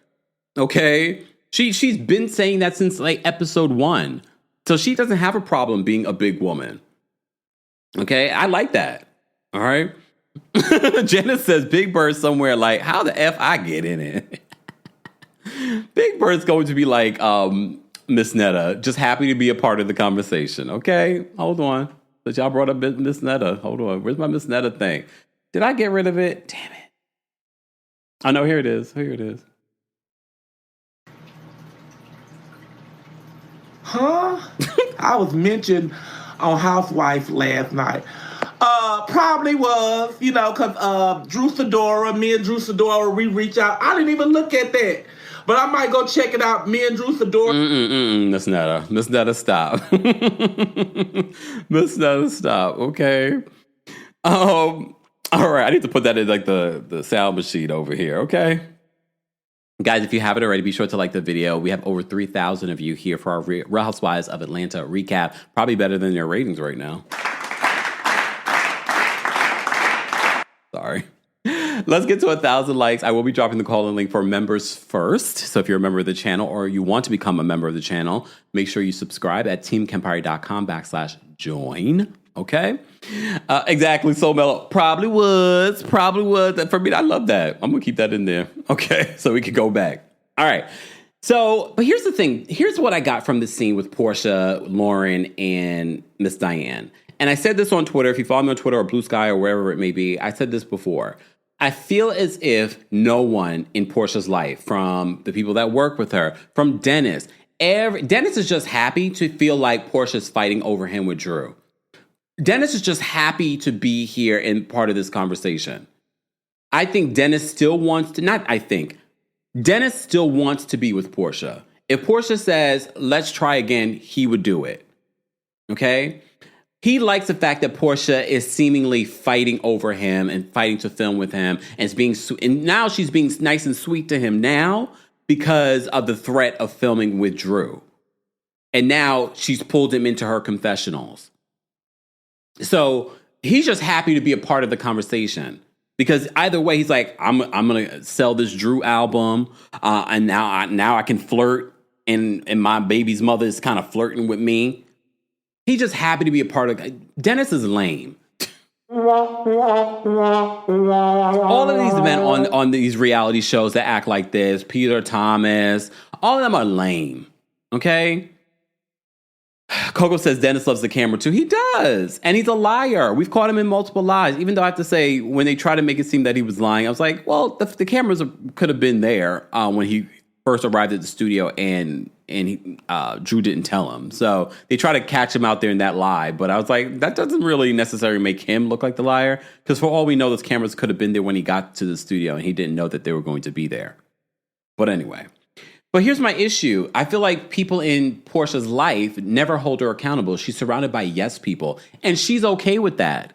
Okay, she's been saying that since like episode 1, so she doesn't have a problem being a big woman. Okay, I like that. All right. Janice says Big Bird somewhere like, how the F I get in it? Big Bird's going to be like Miss Netta, just happy to be a part of the conversation. Okay, hold on. But y'all brought up Miss Netta. Hold on, where's my Miss Netta thing? Did I get rid of it? Damn it. Oh no, here it is. Huh? I was mentioned on Housewives last night. Probably was, because Drew Sidora, me and Drew Sidora, we reach out. I didn't even look at that. But I might go check it out. Me and Drew Sidora. Miss Netta, stop. Miss Netta, stop. Okay. All right. I need to put that in like the sound machine over here. Okay. Guys, if you haven't already, be sure to like the video. We have over 3,000 of you here for our Real Housewives of Atlanta recap. Probably better than your ratings right now. Sorry. Let's get to 1,000 likes. I will be dropping the call-in link for members first. So if you're a member of the channel or you want to become a member of the channel, make sure you subscribe at teamkempire.com/join. Okay? Exactly. So Mellow probably was. And for me, I love that. I'm going to keep that in there. Okay. So we can go back. All right. So, but here's the thing. Here's what I got from the scene with Porsha, Lauren, and Miss Diane. And I said this on Twitter. If you follow me on Twitter or Blue Sky or wherever it may be, I said this before. I feel as if no one in Porsha's life, from the people that work with her, from Dennis, Dennis is just happy to feel like Porsha's fighting over him with Drew. Dennis is just happy to be here and part of this conversation. I think Dennis still wants to, Dennis still wants to be with Porsha. If Porsha says, let's try again, he would do it. Okay? He likes the fact that Porsha is seemingly fighting over him and fighting to film with him, and now she's being nice and sweet to him now because of the threat of filming with Drew. And now she's pulled him into her confessionals. So he's just happy to be a part of the conversation because either way, he's like, I'm gonna sell this Drew album, and now I can flirt, and my baby's mother is kind of flirting with me. He's just happy to be a part of. Dennis is lame. All of these men on these reality shows that act like this, Peter Thomas, all of them are lame. Okay? Coco says Dennis loves the camera too. He does. And he's a liar. We've caught him in multiple lies. Even though I have to say, when they try to make it seem that he was lying, I was like, well, the cameras could have been there when he first arrived at the studio and Drew didn't tell him. So they try to catch him out there in that lie. But I was like, that doesn't really necessarily make him look like the liar. Because for all we know, those cameras could have been there when he got to the studio and he didn't know that they were going to be there. But anyway. But here's my issue. I feel like people in Porsha's life never hold her accountable. She's surrounded by yes people. And she's okay with that.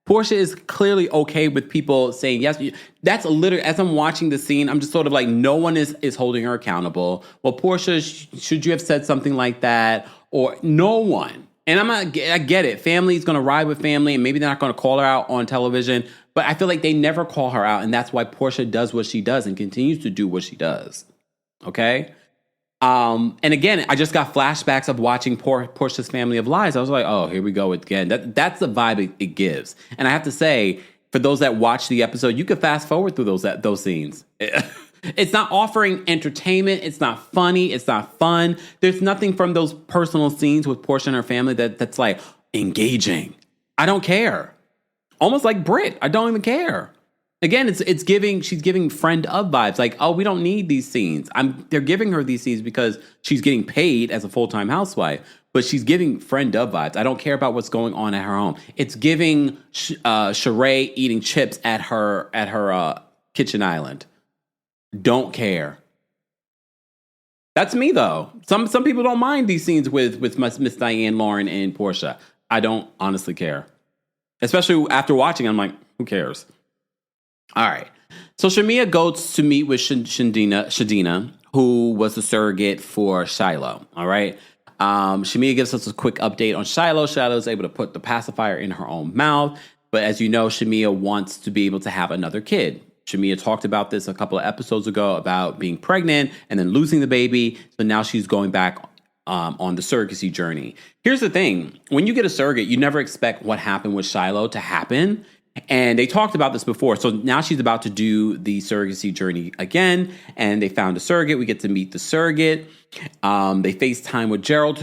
Porsha is clearly okay with people saying yes. That's literally, as I'm watching the scene, I'm just sort of like, no one is holding her accountable. Well, Porsha, should you have said something like that? Or no one. And I get it. Family is going to ride with family, and maybe they're not going to call her out on television. But I feel like they never call her out, and that's why Porsha does what she does and continues to do what she does. Okay? And again, I just got flashbacks of watching Porsha's Family of Lies. I was like, oh, here we go again. That's the vibe it gives. And I have to say, for those that watch the episode, you could fast forward through those scenes. It's not offering entertainment. It's not funny. It's not fun. There's nothing from those personal scenes with Porsha and her family that's like engaging. I don't care. Almost like Brit. I don't even care. Again, she's giving friend of vibes. Like, oh, we don't need these scenes. They're giving her these scenes because she's getting paid as a full-time housewife, but she's giving friend of vibes. I don't care about what's going on at her home. It's giving Sheree eating chips at her kitchen island. Don't care. That's me though. Some people don't mind these scenes with Miss Diane, Lauren, and Porsha. I don't honestly care. Especially after watching, I'm like, who cares? All right. So Shamia goes to meet with Shadina, who was the surrogate for Shiloh. All right. Shamia gives us a quick update on Shiloh. Shiloh is able to put the pacifier in her own mouth. But as you know, Shamia wants to be able to have another kid. Shamia talked about this a couple of episodes ago about being pregnant and then losing the baby. So now she's going back on the surrogacy journey. Here's the thing. When you get a surrogate, you never expect what happened with Shiloh to happen. And they talked about this before. So now she's about to do the surrogacy journey again. And they found a surrogate. We get to meet the surrogate. They FaceTime with Gerald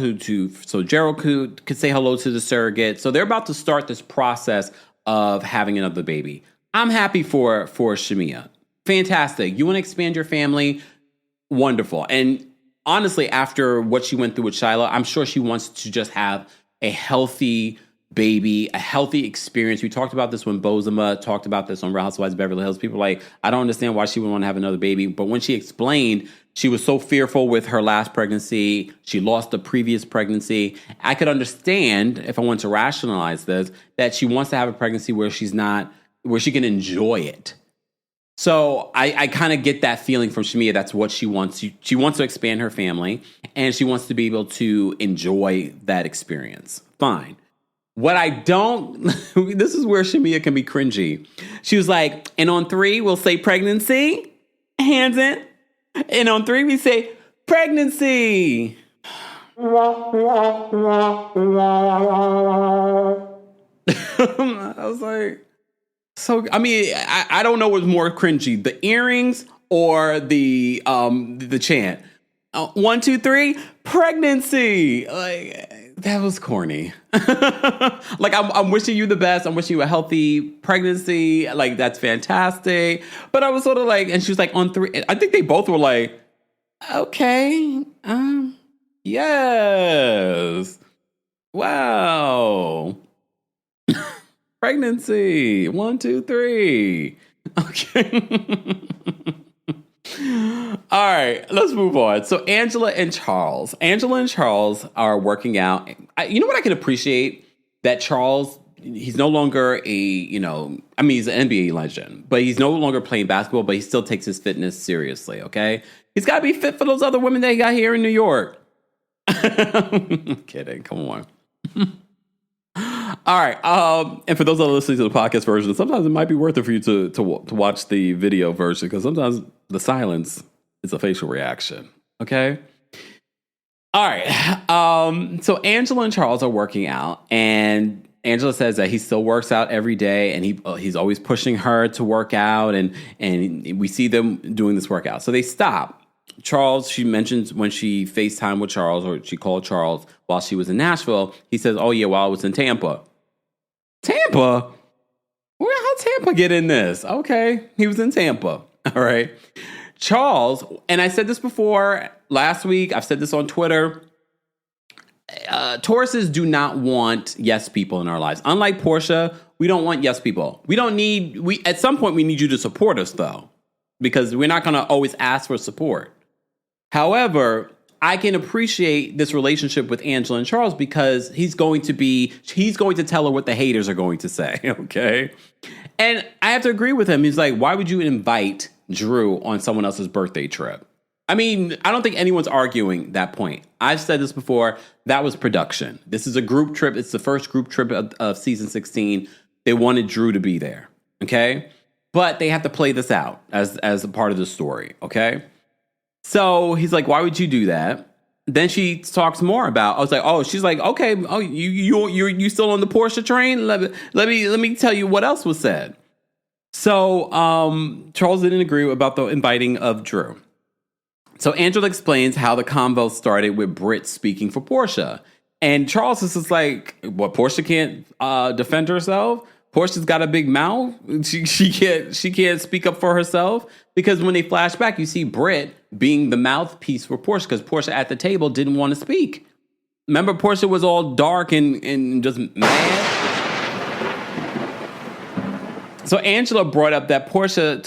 so Gerald could say hello to the surrogate. So they're about to start this process of having another baby. I'm happy for Shamia. Fantastic. You want to expand your family? Wonderful. And honestly, after what she went through with Shiloh, I'm sure she wants to just have a healthy baby, a healthy experience. We talked about this when Bozema talked about this on Real Housewives of Beverly Hills. People were like, I don't understand why she would want to have another baby. But when she explained, she was so fearful with her last pregnancy. She lost the previous pregnancy. I could understand, if I want to rationalize this, that she wants to have a pregnancy where she can enjoy it. So I kind of get that feeling from Shamia. That's what she wants. She wants to expand her family, and she wants to be able to enjoy that experience. Fine. What I don't, this is where Shamia can be cringy. She was like, and on 3, we'll say pregnancy, hands in. And on 3, we say pregnancy. I was like, so, I mean, I don't know what's more cringy, the earrings or the chant. 1, 2, 3, pregnancy. Like, that was corny. Like, I'm wishing you the best. I'm wishing you a healthy pregnancy. Like, that's fantastic. But I was sort of like, and she was like, on 3. I think they both were like, okay, yes, wow, pregnancy. 1, 2, 3. Okay. All right, let's move on. So Angela and Charles are working out. You know what I can appreciate? That Charles, he's no longer he's an NBA legend, but he's no longer playing basketball, but he still takes his fitness seriously, okay? He's got to be fit for those other women that he got here in New York. I'm kidding, come on. All right, and for those that are listening to the podcast version, sometimes it might be worth it for you to watch the video version, because sometimes the silence is a facial reaction, okay? All right, so Angela and Charles are working out, and Angela says that he still works out every day, and he's always pushing her to work out, and we see them doing this workout. So they stop. Charles, she mentions when she FaceTimed with Charles, or she called Charles while she was in Nashville, he says, oh yeah, while I was in Tampa. Tampa? Well, how'd Tampa get in this? Okay, he was in Tampa. All right. Charles, and I said this before last week, I've said this on Twitter, Tauruses do not want yes people in our lives. Unlike Porsha, we don't want yes people. At some point we need you to support us though, because we're not going to always ask for support. However, I can appreciate this relationship with Angela and Charles because he's going to tell her what the haters are going to say, okay? And I have to agree with him. He's like, why would you invite Drew on someone else's birthday trip? I mean, I don't think anyone's arguing that point. I've said this before. That was production. This is a group trip. It's the first group trip of season 16. They wanted Drew to be there, okay? But they have to play this out as a part of the story, okay? So he's like, why would you do that? Then she talks more about, I was like, oh, she's like, okay, oh, you still on the Porsha train? Let me tell you what else was said. So Charles didn't agree about the inviting of Drew. So Angela explains how the convo started with Brit speaking for Porsha. And Charles is just like, what, Porsha can't defend herself? Porsha's got a big mouth. She can't speak up for herself. Because when they flash back, you see Britt being the mouthpiece for Porsha, because Porsha at the table didn't want to speak. Remember, Porsha was all dark and just mad. So Angela brought up that Porsha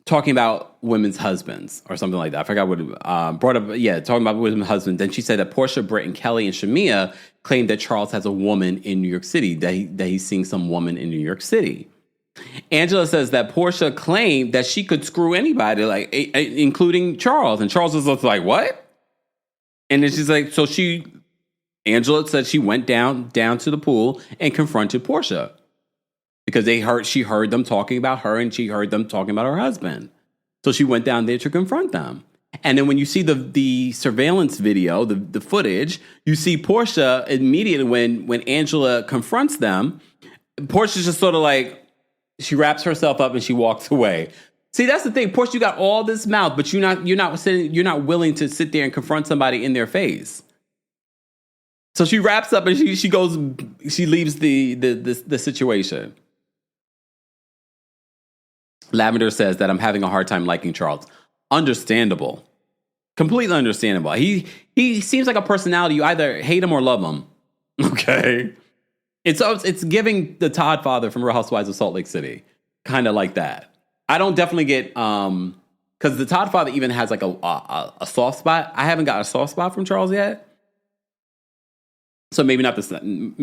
talking about women's husbands or something like that. I forgot what brought up. Yeah, talking about women's husbands. Then she said that Porsha, Britt, and Kelly and Shamia claimed that Charles has a woman in New York City, that he's seeing some woman in New York City. Angela says that Porsha claimed that she could screw anybody, like including Charles. And Charles was like, what? And then she's like, Angela said she went down to the pool and confronted Porsha because she heard them talking about her and she heard them talking about her husband. So she went down there to confront them. And then when you see the surveillance video, the footage, you see Porsha immediately when Angela confronts them, Portia's just sort of like, she wraps herself up and she walks away. See, that's the thing. Porsha, you got all this mouth, but you're not willing to sit there and confront somebody in their face. So she wraps up and she leaves the situation. Lavender says that I'm having a hard time liking Charles. Understandable. Completely understandable. He seems like a personality. You either hate him or love him. Okay. It's giving the Todd father from Real Housewives of Salt Lake City. Kind of like that. I don't definitely get, because the Todd father even has like a soft spot. I haven't got a soft spot from Charles yet. So maybe not the same.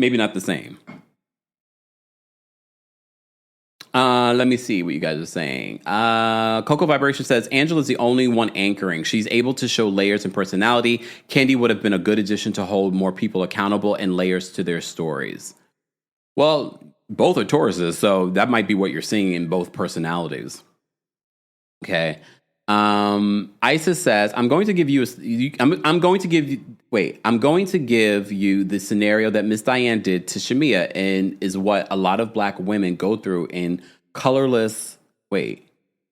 Let me see what you guys are saying. Coco Vibration says, Angela's the only one anchoring. She's able to show layers and personality. Candy would have been a good addition to hold more people accountable and layers to their stories. Well, both are Tauruses, so that might be what you're seeing in both personalities. Okay. Isis says, I'm going to give you the scenario that Miss Diane did to Shamia and is what a lot of black women go through in colorless.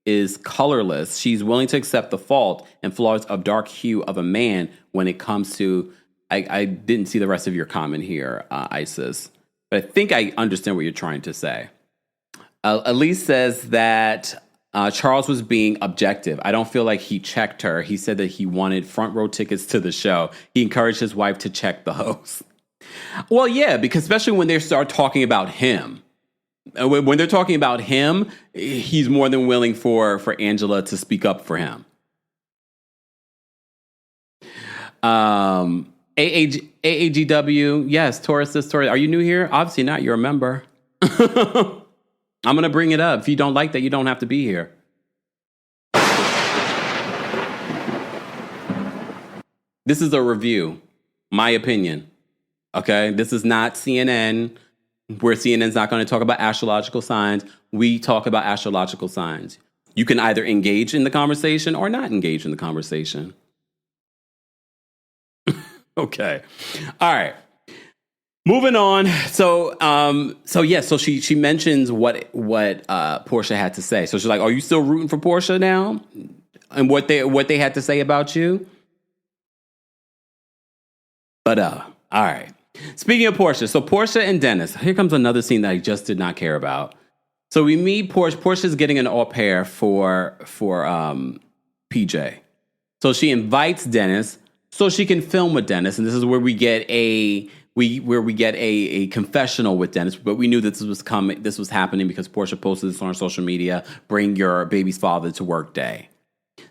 She's willing to accept the fault and flaws of dark hue of a man when it comes to, I didn't see the rest of your comment here, Isis, but I think I understand what you're trying to say. Elise says that Charles was being objective. I don't feel like he checked her. He said that he wanted front row tickets to the show. He encouraged his wife to check the host. Well, yeah, because especially when they start talking about him. When they're talking about him, he's more than willing for Angela to speak up for him. AAGW, yes, Taurus this Taurus. Are you new here? Obviously not. You're a member. I'm going to bring it up. If you don't like that, you don't have to be here. This is a review, my opinion. Okay, this is not CNN, where CNN's not going to talk about astrological signs. We talk about astrological signs. You can either engage in the conversation or not engage in the conversation. Okay. All right. Moving on. So she mentions what Porsha had to say. So she's like, "Are you still rooting for Porsha now?" And what they had to say about you? But all right. Speaking of Porsha, so Porsha and Dennis. Here comes another scene that I just did not care about. So we meet Porsha. Portia's getting an au pair for PJ. So she invites Dennis so she can film with Dennis, and this is where we get a confessional with Dennis. But we knew that this was happening because Porsha posted this on her social media. Bring your baby's father to work day.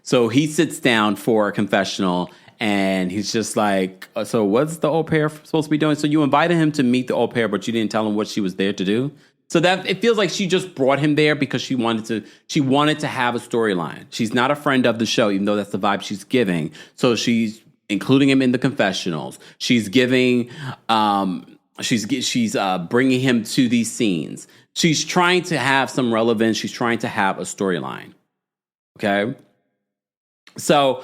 So he sits down for a confessional. And he's just like, "So what's the au pair supposed to be doing?" So you invited him to meet the au pair, but you didn't tell him what she was there to do. So that it feels like she just brought him there because she wanted to have a storyline. She's not a friend of the show, even though that's the vibe she's giving. So she's including him in the confessionals. She's giving, she's bringing him to these scenes. She's trying to have some relevance. She's trying to have a storyline. Okay, so.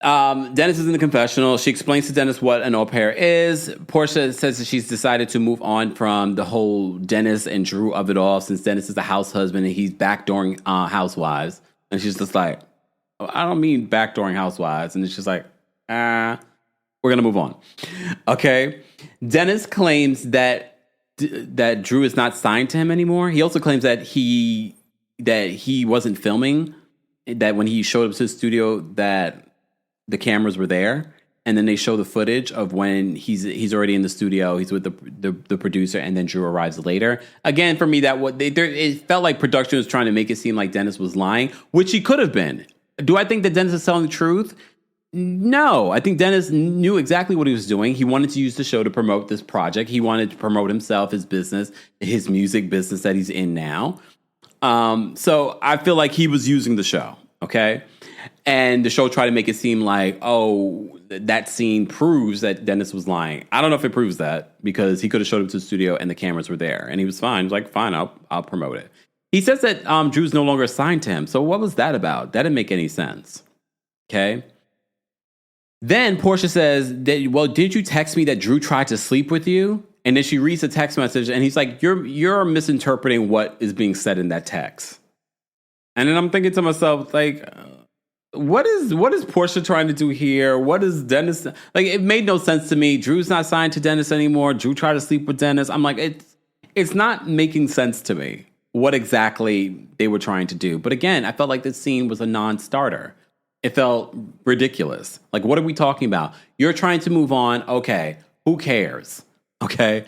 Dennis is in the confessional. She explains to Dennis what an au pair is. Porsha says that she's decided to move on from the whole Dennis and Drew of it all, since Dennis is a house husband and he's backdooring Housewives. And she's just like, "I don't mean backdooring Housewives." And it's just like, we're going to move on. Okay. Dennis claims that Drew is not signed to him anymore. He also claims that he wasn't filming, that when he showed up to the studio that the cameras were there, and then they show the footage of when he's already in the studio. He's with the producer, and then Drew arrives later. Again, for me, it felt like production was trying to make it seem like Dennis was lying, which he could have been. Do I think that Dennis is telling the truth? No, I think Dennis knew exactly what he was doing. He wanted to use the show to promote this project. He wanted to promote himself, his business, his music business that he's in now. So I feel like he was using the show. Okay. And the show tried to make it seem like, oh, that scene proves that Dennis was lying. I don't know if it proves that, because he could have showed up to the studio and the cameras were there and he was fine. He was like, "Fine, I'll promote it." He says that Drew's no longer assigned to him. So what was that about? That didn't make any sense. Okay. Then Porsha says, "Well, did you text me that Drew tried to sleep with you?" And then she reads the text message and he's like, you're misinterpreting what is being said in that text. And then I'm thinking to myself, like, what is Porsha trying to do here? What is Dennis? Like, it made no sense to me. Drew's not signed to Dennis anymore. Drew tried to sleep with Dennis. I'm like, it's not making sense to me what exactly they were trying to do. But again, I felt like this scene was a non-starter. It felt ridiculous. Like, what are we talking about? You're trying to move on. Okay, who cares? Okay.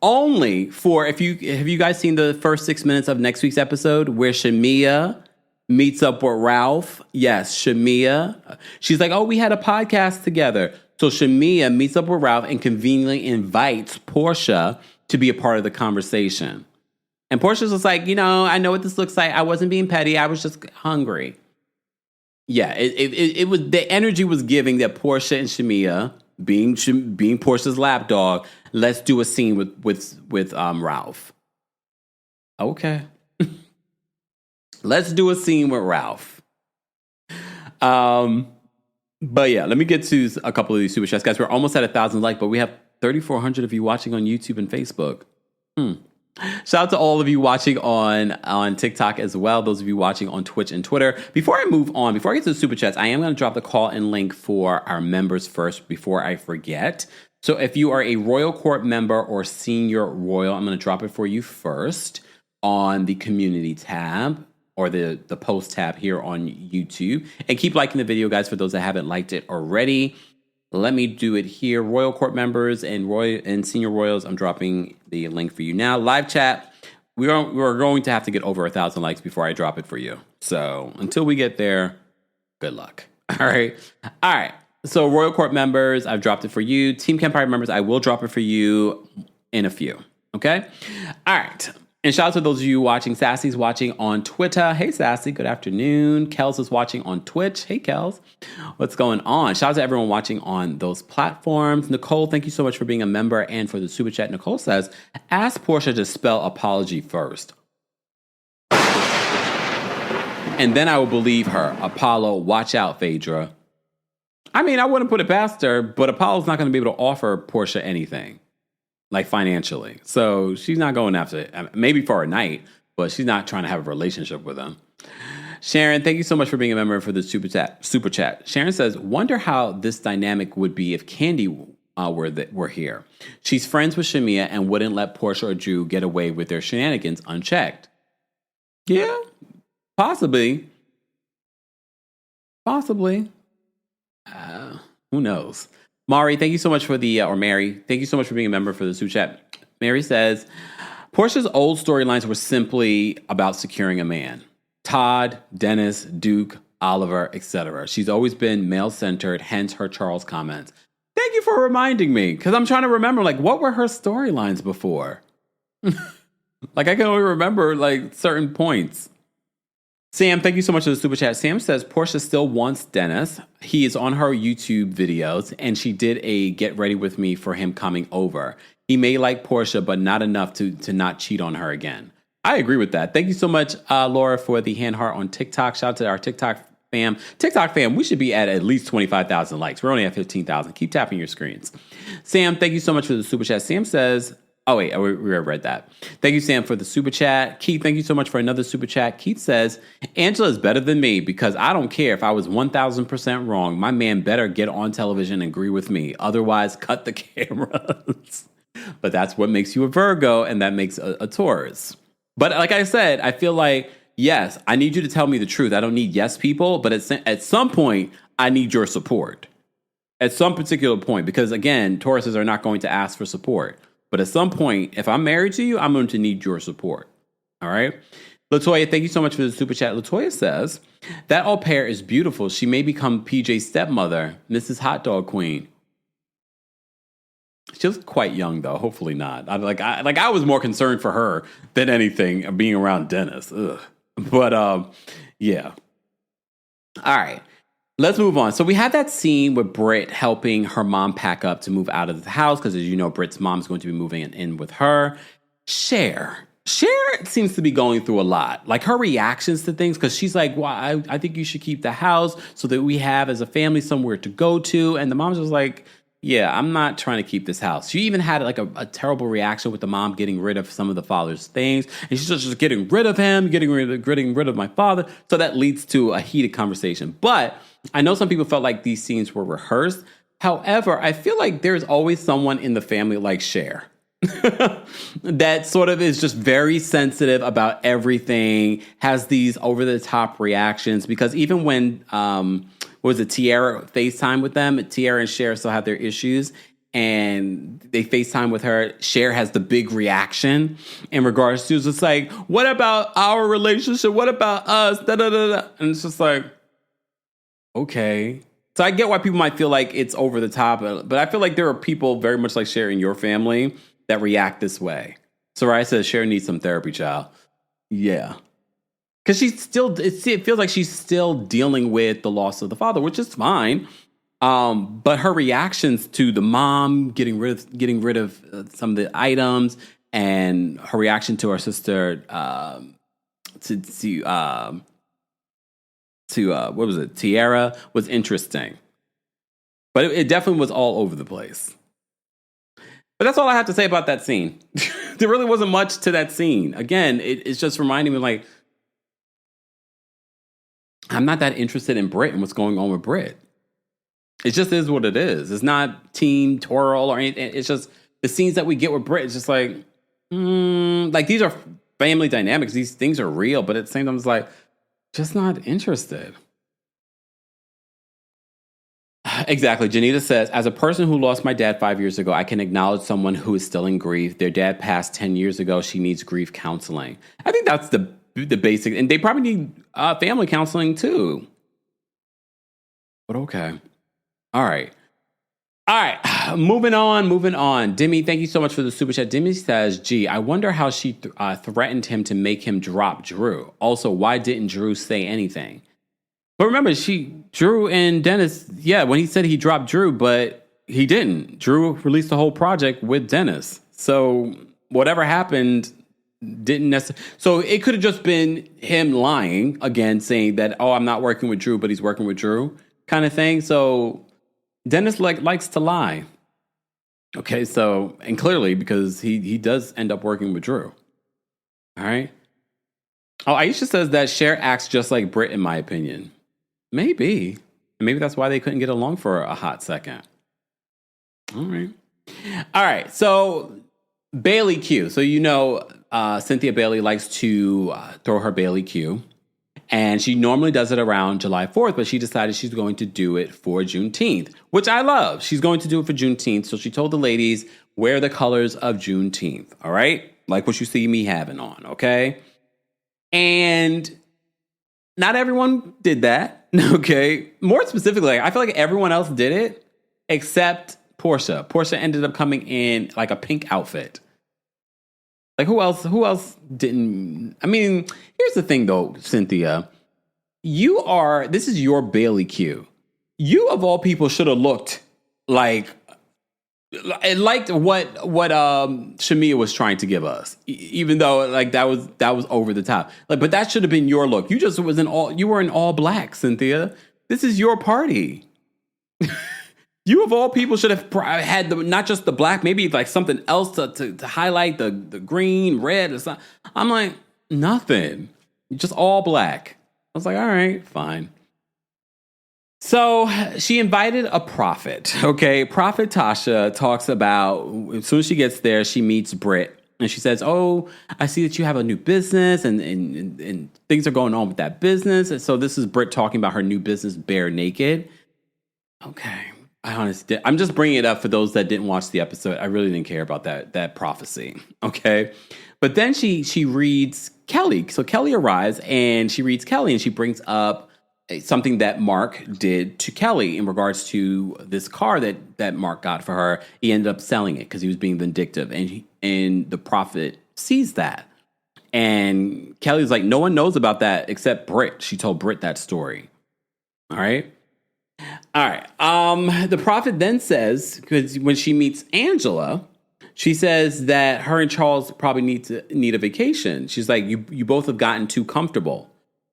Only for, have you guys seen the first 6 minutes of next week's episode where Shamea meets up with Ralph? Yes, Shamea. She's like, "Oh, we had a podcast together." So Shamea meets up with Ralph and conveniently invites Porsha to be a part of the conversation. And Porsha's just like, "I know what this looks like. I wasn't being petty. I was just hungry." Yeah, it was, the energy was giving that Porsha and Shamea, being Porsha's lapdog, let's do a scene with Ralph. Okay. Let's do a scene with Ralph. But yeah, let me get to a couple of these super chats, guys. We're almost at 1,000 likes, but we have 3,400 of you watching on YouTube and Facebook. Shout out to all of you watching on TikTok as well. Those of you watching on Twitch and Twitter. Before I move on, before I get to the super chats, I am going to drop the call-in link for our members first before I forget. So if you are a Royal Court member or Senior Royal, I'm going to drop it for you first on the Community tab, or the post tab here on YouTube. And keep liking the video, guys, for those that haven't liked it already. Let me do it here. Royal Court members and Senior Royals, I'm dropping the link for you now. Live chat, we are going to have to get over 1,000 likes before I drop it for you. So until we get there, good luck. All right. So Royal Court members, I've dropped it for you. Team Kempire members, I will drop it for you in a few. Okay. All right. And shout out to those of you watching. Sassy's watching on Twitter. Hey, Sassy. Good afternoon. Kels is watching on Twitch. Hey, Kels. What's going on? Shout out to everyone watching on those platforms. Nicole, thank you so much for being a member and for the super chat. Nicole says, ask Porsha to spell apology first. And then I will believe her. Apollo, watch out, Phaedra. I mean, I wouldn't put it past her, but Apollo's not going to be able to offer Porsha anything. Like financially. So she's not going after it. Maybe for a night, but she's not trying to have a relationship with him. Sharon, thank you so much for being a member for the super chat. Sharon says, wonder how this dynamic would be if Candy were here. She's friends with Shamia and wouldn't let Porsha or Drew get away with their shenanigans unchecked. Yeah, possibly. Who knows? Mari, thank you so much for or Mary, thank you so much for being a member for the super chat. Mary says, Porsha's old storylines were simply about securing a man. Todd, Dennis, Duke, Oliver, etc. She's always been male-centered, hence her Charles comments. Thank you for reminding me, because I'm trying to remember, like, what were her storylines before? Like, I can only remember, like, certain points. Sam, thank you so much for the super chat. Sam says Porsha still wants Dennis. He is on her YouTube videos, and she did a get ready with me for him coming over. He may like Porsha, but not enough to not cheat on her again. I agree with that. Thank you so much, Laura, for the hand heart on TikTok. Shout out to our TikTok fam. TikTok fam, we should be at least 25,000 likes. We're only at 15,000. Keep tapping your screens. Sam, thank you so much for the super chat. Sam says... Oh, wait, we read that. Thank you, Sam, for the super chat. Keith, thank you so much for another super chat. Keith says, Angela is better than me because I don't care if I was 1,000% wrong. My man better get on television and agree with me. Otherwise, cut the cameras. But that's what makes you a Virgo, and that makes a Taurus. But like I said, I feel like, yes, I need you to tell me the truth. I don't need yes people, but at some point, I need your support. At some particular point, because again, Tauruses are not going to ask for support. But at some point, if I'm married to you, I'm going to need your support. All right? Latoya, thank you so much for the super chat. Latoya says, that au pair is beautiful. She may become PJ's stepmother, Mrs. Hot Dog Queen. She was quite young, though. Hopefully not. I was more concerned for her than anything being around Dennis. Ugh. But, yeah. All right. Let's move on. So we had that scene with Britt helping her mom pack up to move out of the house because, as you know, Britt's mom's going to be moving in with her. Cher seems to be going through a lot. Like her reactions to things, because she's like, well, I think you should keep the house so that we have, as a family, somewhere to go to. And the mom's just like, yeah, I'm not trying to keep this house. She even had like a terrible reaction with the mom getting rid of some of the father's things. And she's just getting rid of him, getting rid of my father. So that leads to a heated conversation. But I know some people felt like these scenes were rehearsed. However, I feel like there's always someone in the family like Cher that sort of is just very sensitive about everything, has these over-the-top reactions. Because even when, Tiara FaceTime with them, Tiara and Cher still have their issues, and they FaceTime with her. Cher has the big reaction in regards to, it's like, what about our relationship? What about us? Da, da, da, da. And it's just like, okay. So I get why people might feel like it's over the top, but I feel like there are people very much like Cher in your family that react this way. Soraya says Cher needs some therapy, child. Yeah. Because it feels like she's still dealing with the loss of the father, which is fine. But her reactions to the mom getting rid of some of the items, and her reaction to her sister what was it? Tiara was interesting. But it definitely was all over the place. But that's all I have to say about that scene. There really wasn't much to that scene. Again, it's just reminding me, like, I'm not that interested in Brit and what's going on with Brit. It just is what it is. It's not team twirl or anything. It's just the scenes that we get with Brit. It's just like, like these are family dynamics. These things are real, but at the same time, it's like, just not interested. Exactly. Janita says, as a person who lost my dad 5 years ago, I can acknowledge someone who is still in grief. Their dad passed 10 years ago. She needs grief counseling. I think that's the basic. And they probably need family counseling too. But okay. All right. Moving on. Demi, thank you so much for the super chat. Demi says, gee, I wonder how she threatened him to make him drop Drew. Also, why didn't Drew say anything? But remember, Drew and Dennis, when he said he dropped Drew, but he didn't. Drew released the whole project with Dennis. So whatever happened didn't necessarily. So it could have just been him lying again, saying that, oh, I'm not working with Drew, but he's working with Drew kind of thing. So Dennis likes to lie. Okay, so, and clearly because he does end up working with Drew. All right. Oh, Aisha says that Cher acts just like Brit, in my opinion. Maybe that's why they couldn't get along for a hot second. All right. So Bailey Q. So Cynthia Bailey likes to throw her Bailey Q. And she normally does it around July 4th, but she decided she's going to do it for Juneteenth, which I love. She's going to do it for Juneteenth. So she told the ladies, wear the colors of Juneteenth. All right. Like what you see me having on. Okay. And not everyone did that. Okay. More specifically, I feel like everyone else did it except Porsha. Porsha ended up coming in like a pink outfit. Like who else didn't? I mean, here's the thing though, Cynthia. This is your Bailey Q. You of all people should have looked like what Shamia was trying to give us, even though like that was over the top. Like, but that should have been your look. You were in all black, Cynthia. This is your party. You of all people should have had not just the black, maybe like something else to highlight the green, red, or something. I'm like, nothing. Just all black. I was like, all right, fine. So she invited a prophet. Okay, Prophet Tasha talks about, as soon as she gets there, she meets Britt. And she says, oh, I see that you have a new business and things are going on with that business. And so this is Britt talking about her new business, Bare Naked. Okay. I'm just bringing it up for those that didn't watch the episode. I really didn't care about that prophecy. Okay. But then she reads Kelly. So Kelly arrives and she reads Kelly and she brings up something that Mark did to Kelly in regards to this car that Mark got for her. He ended up selling it because he was being vindictive. And the prophet sees that. And Kelly's like, no one knows about that except Britt. She told Britt that story. All right. The prophet then says, because when she meets Angela, she says that her and Charles probably need a vacation. She's like, you both have gotten too comfortable,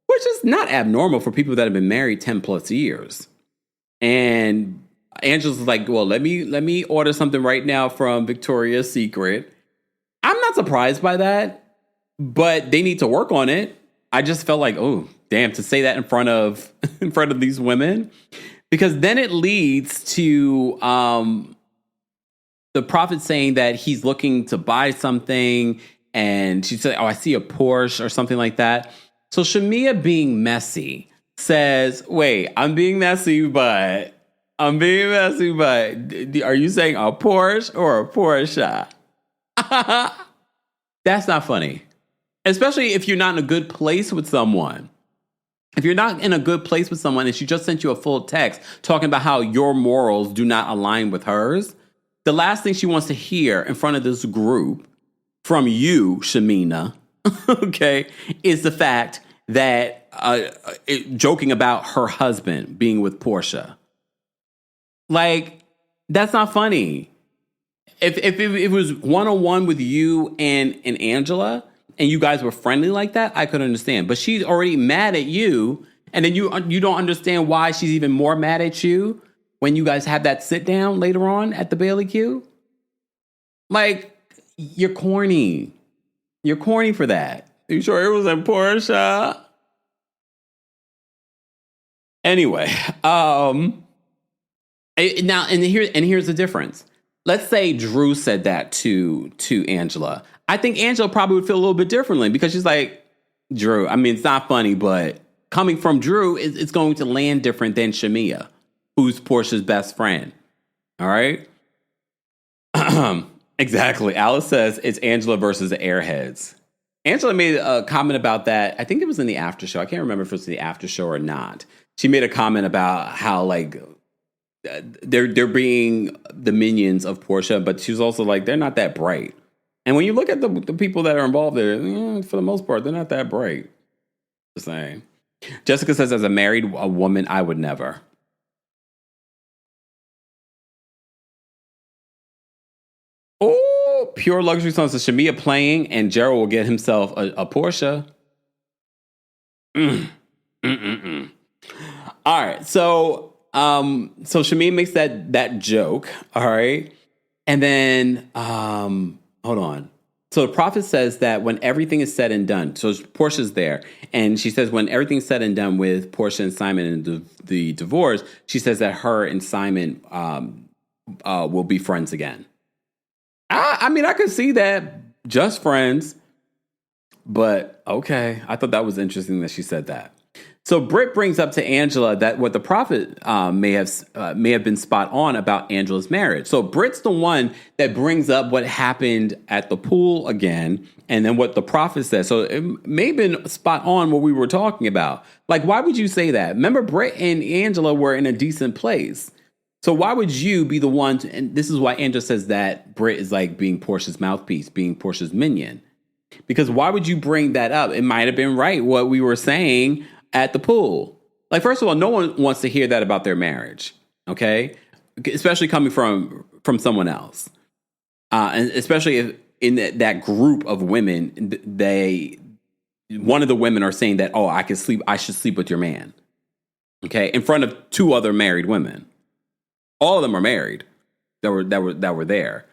which is not abnormal for people that have been married 10 plus years. And Angela's like, well, let me order something right now from Victoria's Secret. I'm not surprised by that, but they need to work on it. I just felt like, oh, damn, to say that in front of these women. Because then it leads to the prophet saying that he's looking to buy something. And she said, oh, I see a Porsche or something like that. So Shamia, being messy, says, wait, I'm being messy, but are you saying a Porsche or a Porsche? That's not funny. Especially if you're not in a good place with someone. If you're not in a good place with someone and she just sent you a full text talking about how your morals do not align with hers, the last thing she wants to hear in front of this group from you, Shamina, okay, is the fact that joking about her husband being with Porsha. Like, that's not funny. If it was one-on-one with you and Angela, and you guys were friendly like that, I could understand. But she's already mad at you, and then you don't understand why she's even more mad at you when you guys have that sit down later on at the Bailey Q. Like, you're corny. You're corny for that. Are you sure it was in Porsche? Anyway, here's the difference. Let's say Drew said that to Angela. I think Angela probably would feel a little bit differently because she's like, Drew, I mean, it's not funny, but coming from Drew, it's going to land different than Shamia. who's Porsha's best friend. All right. Exactly. Alice says it's Angela versus the Airheads. Angela made a comment about that. I think it was in the after show. I can't remember if it was the after show or not. She made a comment about how like they're being the minions of Porsha, but she was also like, they're not that bright. And when you look at the people that are involved there, for the most part, they're not that bright. Just saying. Jessica says, as a married woman, I would never. Oh, Pure Luxury Song says Shamia playing and Gerald will get himself a Porsche. All right, so Shamia makes that joke. All right, and then hold on. So the prophet says that when everything is said and done, so Portia's there, and she says when everything's said and done with Porsha and Simon and the divorce, she says that her and Simon will be friends again. I mean, I could see that, just friends, but okay. I thought that was interesting that she said that. So Britt brings up to Angela that what the prophet may have been spot on about Angela's marriage. So Britt's the one that brings up what happened at the pool again, and then what the prophet says. So it may have been spot on what we were talking about. Like, why would you say that? Remember, Britt and Angela were in a decent place. So why would you be the one to, and this is why Angela says that Britt is like being Portia's mouthpiece, being Portia's minion. Because why would you bring that up? It might have been right what we were saying at the pool. Like, first of all, no one wants to hear that about their marriage, okay? Especially coming from someone else. And especially if in that group of women, one of the women are saying that, oh, I should sleep with your man, okay? In front of two other married women. All of them are married that were there.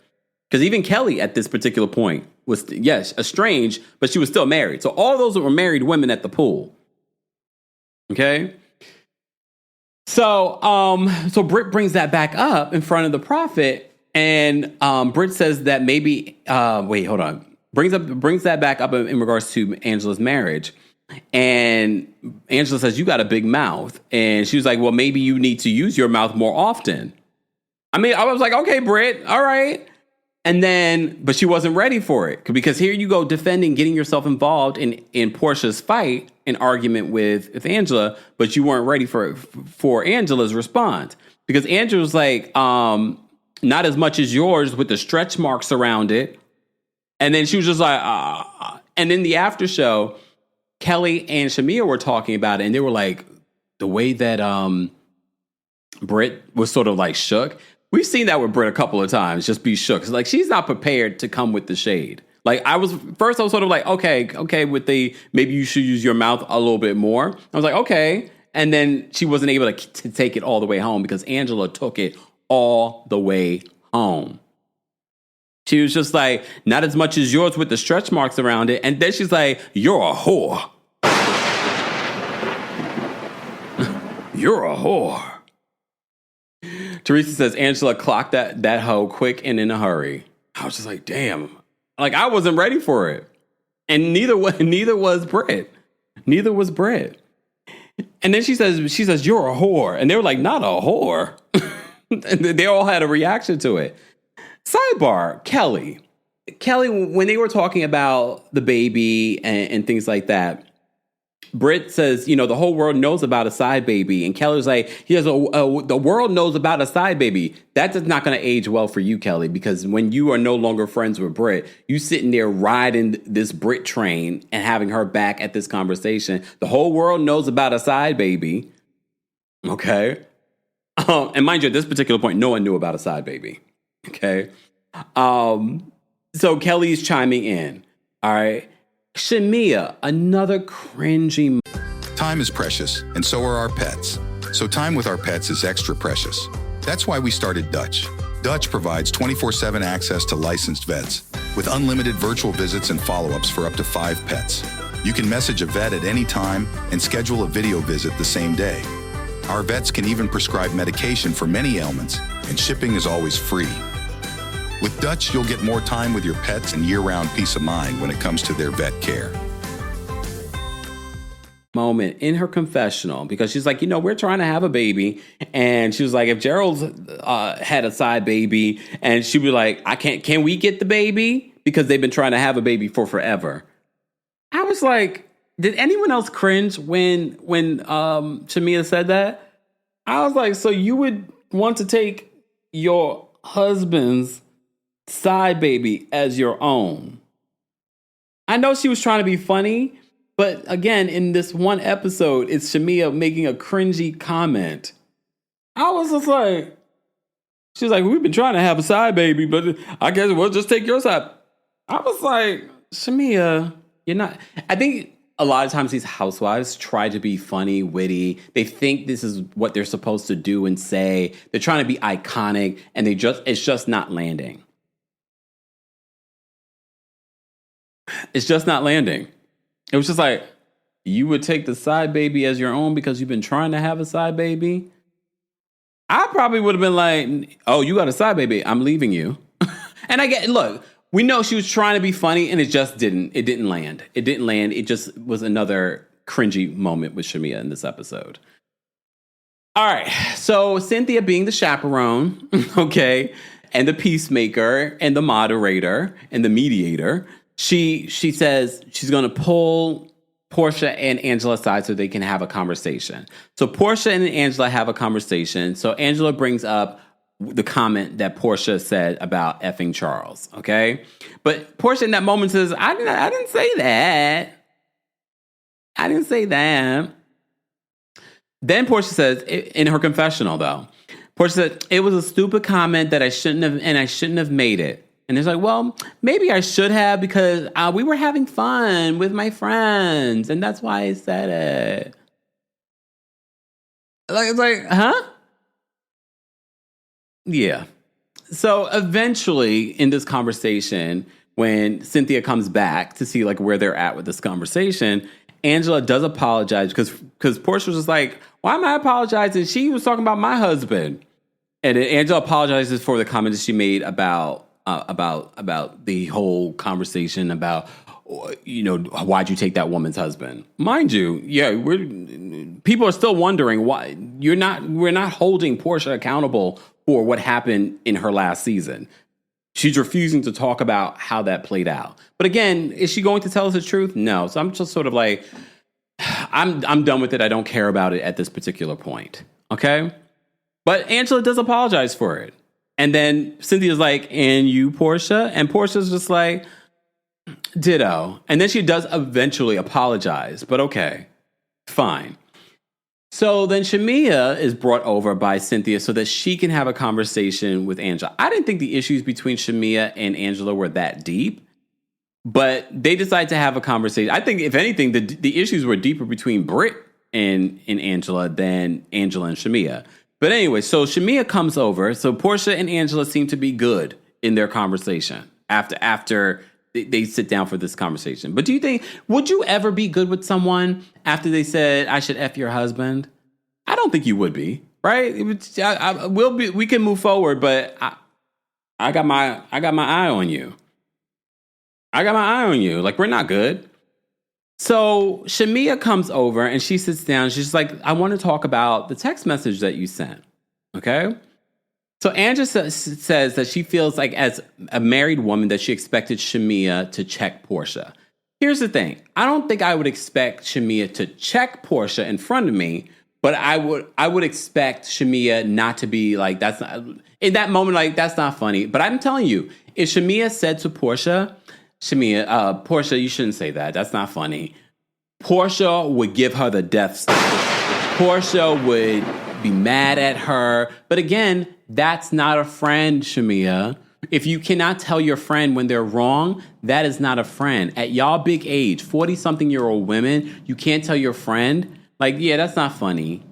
Because even Kelly at this particular point was, yes, estranged, but she was still married. So all those were married women at the pool. Okay. So Britt brings that back up in front of the prophet, and Britt says that maybe brings that back up in regards to Angela's marriage. And Angela says, you got a big mouth. And she was like, well, maybe you need to use your mouth more often. I mean, I was like, okay, Britt, all right. And then, but she wasn't ready for it, because here you go defending, getting yourself involved in Portia's fight, an argument with Angela, but you weren't ready for Angela's response, because Angela was like, not as much as yours, with the stretch marks around it. And then she was just like, and in the after show, Kelly and Shamia were talking about it, and they were like, the way that Britt was sort of like shook. We've seen that with Britt a couple of times, just be shook. Like, she's not prepared to come with the shade. Like, I was sort of like, okay, with maybe you should use your mouth a little bit more. I was like, okay. And then she wasn't able to take it all the way home, because Angela took it all the way home. She was just like, not as much as yours, with the stretch marks around it. And then she's like, you're a whore. You're a whore. Teresa says Angela clocked that hoe quick and in a hurry. I was just like, damn. Like, I wasn't ready for it. And neither was Britt. Neither was Britt. And then she says, you're a whore. And they were like, not a whore. And they all had a reaction to it. Sidebar, Kelly, when they were talking about the baby and things like that, Britt says, the whole world knows about a side baby. And Kelly's like, the world knows about a side baby. That is not going to age well for you, Kelly, because when you are no longer friends with Britt, you sitting there riding this Britt train and having her back at this conversation. The whole world knows about a side baby. Okay. And mind you, at this particular point, no one knew about a side baby. Okay. So Kelly's chiming in. All right. Shamea, another cringy. Time is precious, and so are our pets. So time with our pets is extra precious. That's why we started Dutch. Dutch provides 24/7 access to licensed vets, with unlimited virtual visits and follow-ups for up to 5 pets. You can message a vet at any time and schedule a video visit the same day. Our vets can even prescribe medication for many ailments, and shipping is always free. With Dutch, you'll get more time with your pets and year-round peace of mind when it comes to their vet care. moment in her confessional, because she's like, we're trying to have a baby. And she was like, if Gerald's had a side baby, and she was like, can we get the baby? Because they've been trying to have a baby for forever. I was like, did anyone else cringe when Shamea said that? I was like, so you would want to take your husband's side baby as your own? I know she was trying to be funny, but again, in this one episode, it's Shamea making a cringy comment. I was just like, she's like, we've been trying to have a side baby, but I guess we'll just take your side. I was like, Shamea, you're not. I think a lot of times these housewives try to be funny, witty. They think this is what they're supposed to do and say. They're trying to be iconic, and it's just not landing. It's just not landing. It was just like, you would take the side baby as your own because you've been trying to have a side baby? I probably would have been like, oh, you got a side baby, I'm leaving you. And look, we know she was trying to be funny, and it didn't land. It didn't land. It just was another cringy moment with Shamea in this episode. All right, so Cynthia being the chaperone, okay, and the peacemaker and the moderator and the mediator, she says she's going to pull Porsha and Angela aside so they can have a conversation. So Porsha and Angela have a conversation. So Angela brings up the comment that Porsha said about effing Charles, okay? But Porsha in that moment says, I didn't say that. I didn't say that. Then Porsha says, in her confessional though, Porsha said, it was a stupid comment that I shouldn't have made it. And it's like, well, maybe I should have, because we were having fun with my friends, and that's why I said it. It's like, huh? Yeah. So eventually in this conversation, when Cynthia comes back to see like where they're at with this conversation, Angela does apologize because Porsha was just like, why am I apologizing? She was talking about my husband. And then Angela apologizes for the comment that she made about the whole conversation about, why'd you take that woman's husband? Mind you, yeah, people are still wondering why we're not holding Porsha accountable for what happened in her last season. She's refusing to talk about how that played out. But again, is she going to tell us the truth? No. So I'm just sort of like, I'm done with it. I don't care about it at this particular point. Okay? But Angela does apologize for it. And then Cynthia's like, and you, Porsha? And Portia's just like, ditto. And then she does eventually apologize. But okay, fine. So then Shamea is brought over by Cynthia so that she can have a conversation with Angela. I didn't think the issues between Shamea and Angela were that deep, but they decided to have a conversation. I think, if anything, the issues were deeper between Britt and Angela than Angela and Shamea. But anyway, so Shamea comes over. So Porsha and Angela seem to be good in their conversation after they sit down for this conversation. But do you think, would you ever be good with someone after they said, I should F your husband? I don't think you would be, right? We can move forward, but I got my eye on you. I got my eye on you. Like, we're not good. So Shamea comes over and she sits down. She's like, I want to talk about the text message that you sent. Okay. So Angela says that she feels like, as a married woman, that she expected Shamea to check Porsha. Here's the thing. I don't think I would expect Shamea to check Porsha in front of me, but I would expect Shamea not to be like, that's not, in that moment, like, that's not funny. But I'm telling you, if Shamea said to Porsha, Porsha, you shouldn't say that. That's not funny. Porsha would give her the death sentence. Porsha would be mad at her. But again, that's not a friend, Shamea. If you cannot tell your friend when they're wrong, that is not a friend. At y'all big age, 40-something-year-old women, you can't tell your friend. Like, yeah, that's not funny.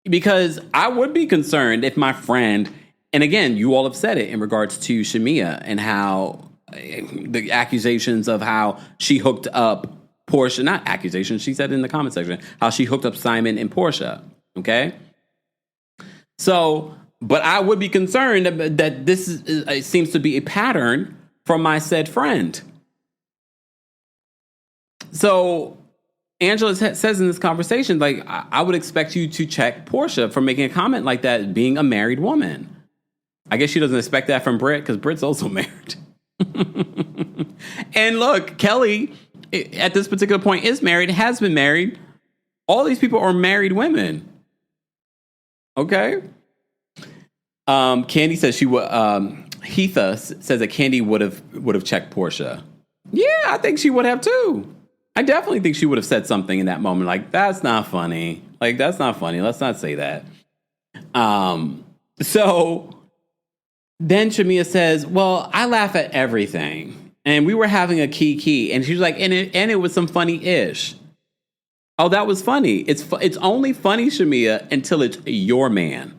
Because I would be concerned if my friend, and again, you all have said it in regards to Shamea and how the accusations of how she hooked up Porsha, not accusations, she said in the comment section, how she hooked up Simon and Porsha, okay? So, but I would be concerned that this it seems to be a pattern from my said friend. So, Angela says in this conversation, like, I would expect you to check Porsha for making a comment like that, being a married woman. I guess she doesn't expect that from Britt, because Britt's also married. And look, Kelly, at this particular point, is married, has been married. All these people are married women. Okay? Candy says she would. Heatha says that Candy would have checked Porsha. Yeah, I think she would have too. I definitely think she would have said something in that moment, like, "That's not funny. Like, that's not funny. Let's not say that." So then Shamia says, "Well, I laugh at everything, and we were having a kiki," and she was like, "And it was some funny-ish." Oh, that was funny. It's only funny, Shamia, until it's your man.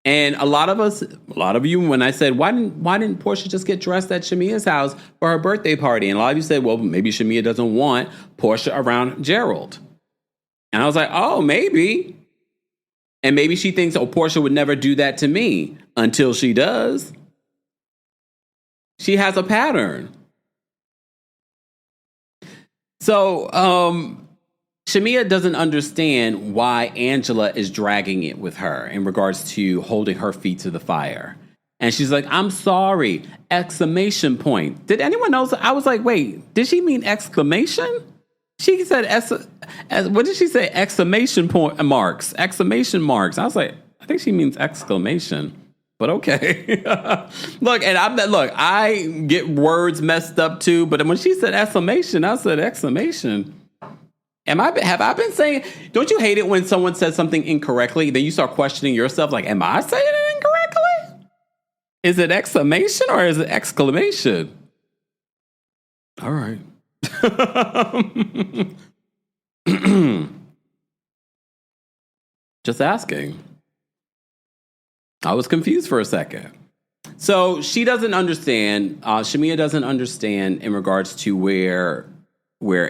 And a lot of you, when I said, why didn't Porsha just get dressed at Shamia's house for her birthday party? And a lot of you said, well, maybe Shamia doesn't want Porsha around Gerald. And I was like, oh, maybe. And maybe she thinks, oh, Porsha would never do that to me, until she does. She has a pattern. So, Shamia doesn't understand why Angela is dragging it with her in regards to holding her feet to the fire. And she's like, I'm sorry, exclamation point. Did anyone else? I was like, wait, did she mean exclamation? She said, what did she say? Exclamation point marks, exclamation marks. I was like, I think she means exclamation, but okay. I get words messed up too. But when she said exclamation, I said exclamation. Have I been saying, don't you hate it when someone says something incorrectly, then you start questioning yourself, like, am I saying it incorrectly? Is it exclamation or is it exclamation? All right. Just asking. I was confused for a second. So she doesn't understand, Shamia doesn't understand in regards to where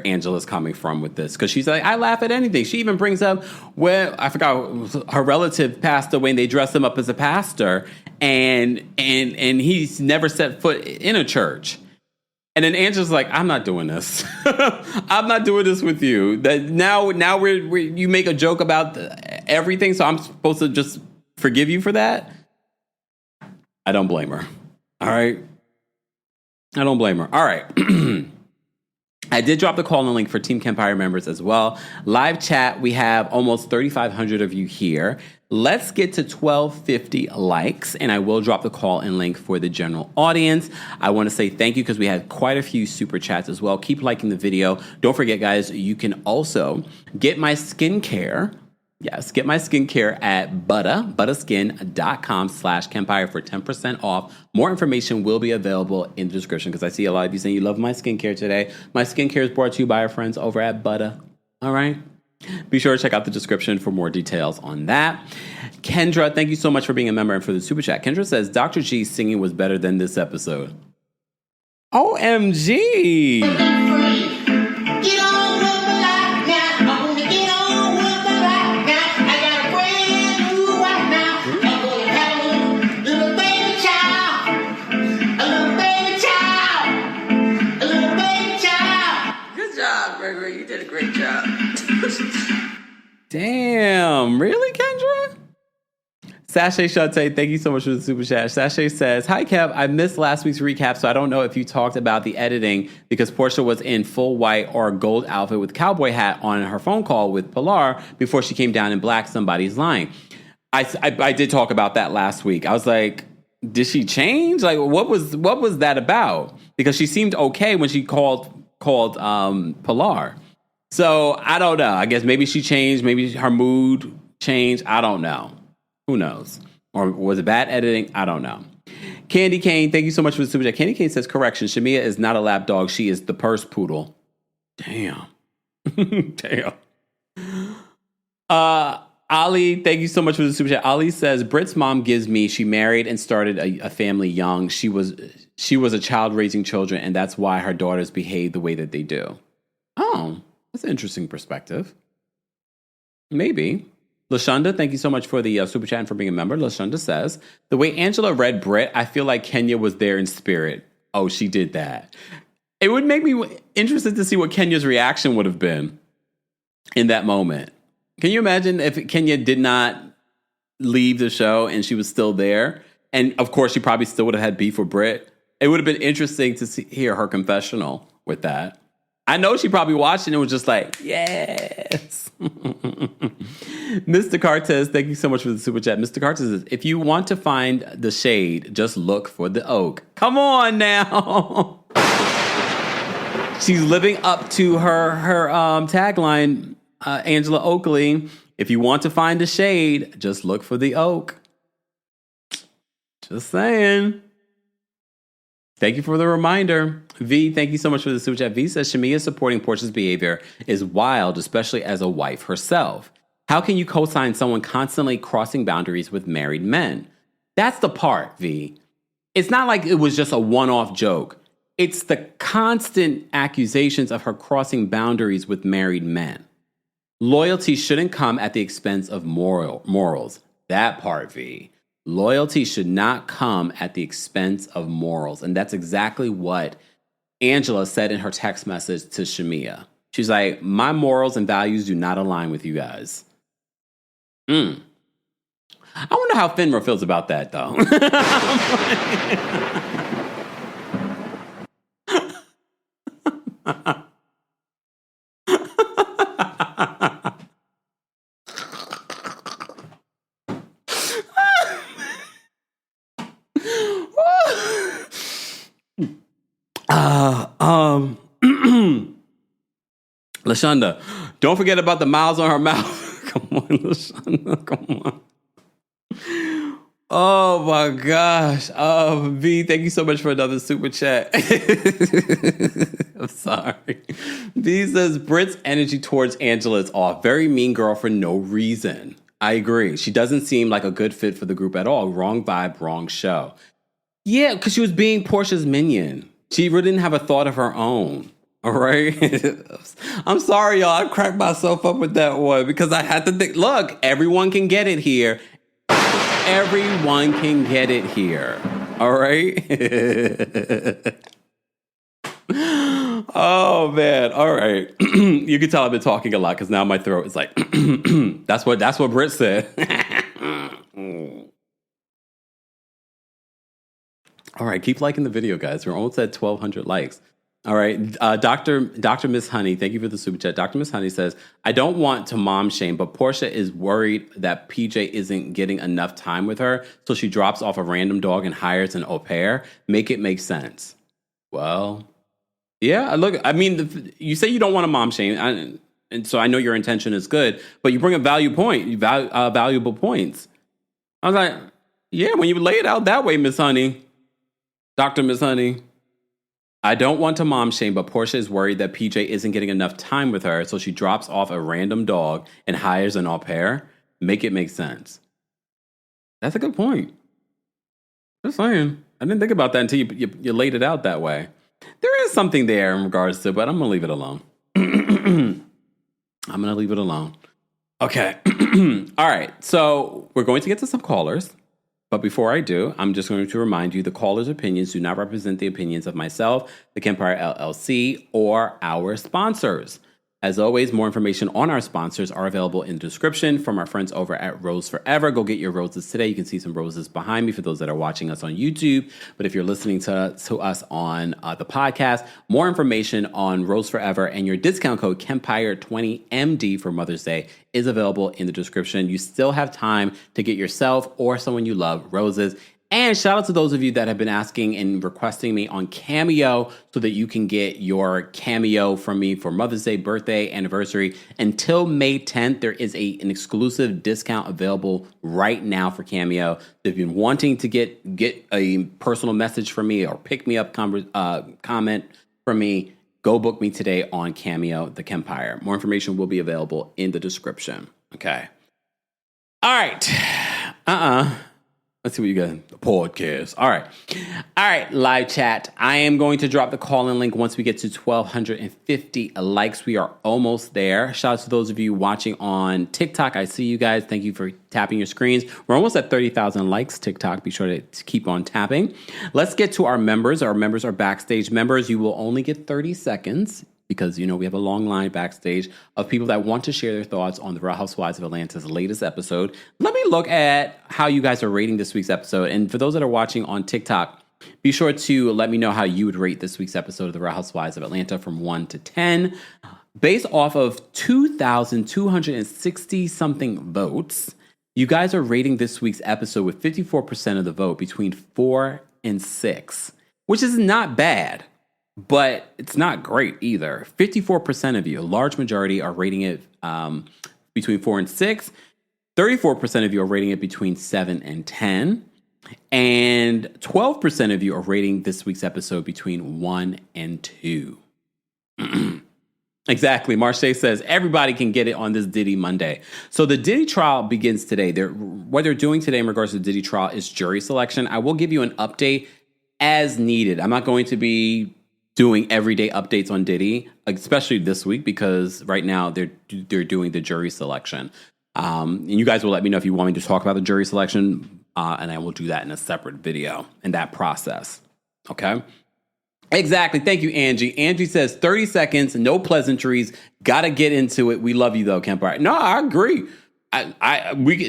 Angela's coming from with this. Because she's like, I laugh at anything. She even brings up where, I forgot, her relative passed away and they dressed him up as a pastor. And he's never set foot in a church. And then Angela's like, I'm not doing this. I'm not doing this with you. That now you make a joke about everything, so I'm supposed to just forgive you for that? I don't blame her. All right? I don't blame her. All right. I did drop the call-in link for Team Kempire members as well. Live chat, we have almost 3,500 of you here. Let's get to 1,250 likes, and I will drop the call-in link for the general audience. I want to say thank you because we had quite a few super chats as well. Keep liking the video. Don't forget, guys, you can also get my skincare. Yes, get my skincare at butterskin.com/Kempire for 10% off. More information will be available in the description because I see a lot of you saying you love my skincare today. My skincare is brought to you by our friends over at Butter. All right? Be sure to check out the description for more details on that. Kendra, thank you so much for being a member and for the super chat. Kendra says, Dr. G's singing was better than this episode. OMG! Get on with the life now. I want to get on with the life now. I got a brand new wife now. I'm going to have a little baby child. A little baby child. A little baby child. Good job, Gregory. You did a great job. Damn, really, Kendra? Sashay Shante, thank you so much for the super chat. Sashay says, hi, Kev. I missed last week's recap, so I don't know if you talked about the editing because Porsha was in full white or gold outfit with cowboy hat on her phone call with Pilar before she came down in black. Somebody's lying. I did talk about that last week. I was like, did she change? Like, what was that about? Because she seemed okay when she called Pilar. So I don't know. I guess maybe she changed. Maybe her mood changed. I don't know. Who knows? Or was it bad editing? I don't know. Candy Cane, thank you so much for the super chat. Candy Cane says, correction, Shamia is not a lap dog. She is the purse poodle. Damn. Damn. Ali, thank you so much for the super chat. Ali says, Britt's mom gives me, she married and started a family young. She was a child raising children, and that's why her daughters behave the way that they do. Oh, that's an interesting perspective. Maybe. Lashonda, thank you so much for the super chat and for being a member. Lashonda says, the way Angela read Britt, I feel like Kenya was there in spirit. Oh, she did that. It would make me interested to see what Kenya's reaction would have been. in that moment. Can you imagine if Kenya did not leave the show and she was still there? And of course, she probably still would have had beef with Britt. It would have been interesting to hear her confessional with that. I know she probably watched it and was just like, yes. Mr. Cartez, thank you so much for the super chat. Mr. Cartez says, if you want to find the shade, just look for the oak. Come on now. She's living up to her tagline, Angela Oakley. If you want to find the shade, just look for the oak. Just saying. Thank you for the reminder. V, thank you so much for the super chat. V says, Shamia supporting Porsha's behavior is wild, especially as a wife herself. How can you co-sign someone constantly crossing boundaries with married men? That's the part, V. It's not like it was just a one-off joke. It's the constant accusations of her crossing boundaries with married men. Loyalty shouldn't come at the expense of morals. That part, V. Loyalty should not come at the expense of morals. And that's exactly what Angela said in her text message to Shamia. She's like, my morals and values do not align with you guys. I wonder how VENMO feels about that, though. Lashonda, don't forget about the miles on her mouth. Come on, Lashonda, come on. Oh my gosh. V, thank you so much for another super chat. I'm sorry. V says, Britt's energy towards Angela is off. Very mean girl for no reason. I agree. She doesn't seem like a good fit for the group at all. Wrong vibe, wrong show. Yeah, because she was being Porsha's minion. She really didn't have a thought of her own. All right. I'm sorry, y'all. I cracked myself up with that one because I had to think, look, everyone can get it here. Everyone can get it here. All right. Oh, man. All right. You can tell I've been talking a lot because now my throat is like, that's what Britt said. All right. Keep liking the video, guys. We're almost at 1,200 likes. All right. Dr. Miss Honey, thank you for the super chat. Dr. Miss Honey says, I don't want to mom shame, but Porsha is worried that PJ isn't getting enough time with her, so she drops off a random dog and hires an au pair. Make it make sense. Well, yeah, look, I mean, you say you don't want to mom shame, and so I know your intention is good, but you bring a valuable points. I was like, yeah, when you lay it out that way, Miss Honey, Dr. Miss Honey, I don't want to mom shame, but Porsha is worried that PJ isn't getting enough time with her, so she drops off a random dog and hires an au pair. Make it make sense. That's a good point. Just saying. I didn't think about that until you laid it out that way. There is something there in regards to, but I'm going to leave it alone. I'm going to leave it alone. Okay. All right. So we're going to get to some callers. But before I do, I'm just going to remind you the callers' opinions do not represent the opinions of myself, TheKempire LLC, or our sponsors. As always, more information on our sponsors are available in the description from our friends over at Rose Forever. Go get your roses today. You can see some roses behind me for those that are watching us on YouTube. But if you're listening to us on the podcast, more information on Rose Forever and your discount code Kempire20MD for Mother's Day is available in the description. You still have time to get yourself or someone you love roses. And shout out to those of you that have been asking and requesting me on CAMEO so that you can get your CAMEO from me for Mother's Day, birthday, anniversary. Until May 10th, there is an exclusive discount available right now for CAMEO. If you've been wanting to get a personal message from me or pick me up comment from me, go book me today on CAMEO, TheKempire. More information will be available in the description. Okay. All right. Let's see what you got. The podcast. All right, live chat. I am going to drop the call-in link once we get to 1,250 likes. We are almost there. Shout out to those of you watching on TikTok. I see you guys. Thank you for tapping your screens. We're almost at 30,000 likes. TikTok, be sure to keep on tapping. Let's get to our members. Our members are backstage members. You will only get 30 seconds because, we have a long line backstage of people that want to share their thoughts on the Real Housewives of Atlanta's latest episode. Let me look at how you guys are rating this week's episode. And for those that are watching on TikTok, be sure to let me know how you would rate this week's episode of the Real Housewives of Atlanta from 1 to 10. Based off of 2,260 something votes, you guys are rating this week's episode with 54% of the vote between 4 and 6, which is not bad, but it's not great either. 54% of you, a large majority, are rating it between 4 and 6. 34% of you are rating it between 7 and 10. And 12% of you are rating this week's episode between 1 and 2. Exactly. Marche says everybody can get it on this Diddy Monday. So the Diddy trial begins today. What they're doing today in regards to the Diddy trial is jury selection. I will give you an update as needed. I'm not going to be doing everyday updates on Diddy, especially this week, because right now they're doing the jury selection. And you guys will let me know if you want me to talk about the jury selection, and I will do that in a separate video in that process. Okay? Exactly. Thank you, Angie. Angie says 30 seconds, no pleasantries. Got to get into it. We love you, though, Kempire. No, I agree.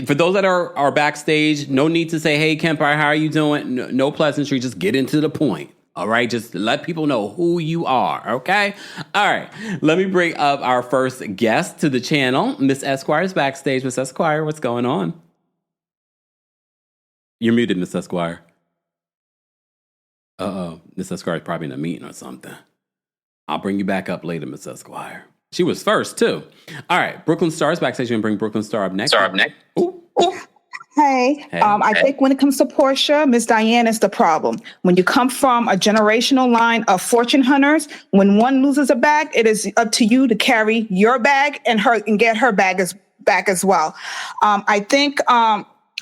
For those that are backstage, no need to say, hey, Kempire, how are you doing? No pleasantries. Just get into the point. All right. Just let people know who you are. Okay. All right. Let me bring up our first guest to the channel. Miss Esquire is backstage. Miss Esquire, what's going on? You're muted, Miss Esquire. Miss Esquire is probably in a meeting or something. I'll bring you back up later, Miss Esquire. She was first, too. All right, Brooklyn Star is backstage. You're going to bring Brooklyn Star up next. Ooh. Hey. I think when it comes to Porsha, Miss Diane is the problem. When you come from a generational line of fortune hunters, when one loses a bag, it is up to you to carry your bag and get her bag back as well. I think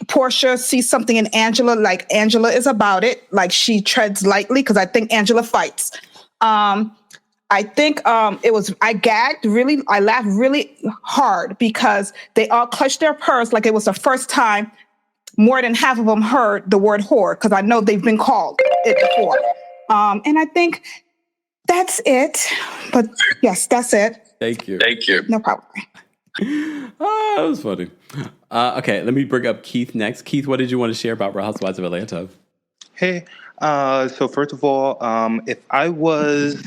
Porsha sees something in Angela, like Angela is about it, like she treads lightly, because I think Angela fights. I think I gagged really, I laughed really hard because they all clutched their purse like it was the first time more than half of them heard the word whore, because I know they've been called it before. And I think that's it. But yes, that's it. Thank you. No problem. Oh, that was funny. Okay, let me bring up Keith next. Keith, what did you want to share about Real Housewives of Atlanta? Hey, so first of all, if I was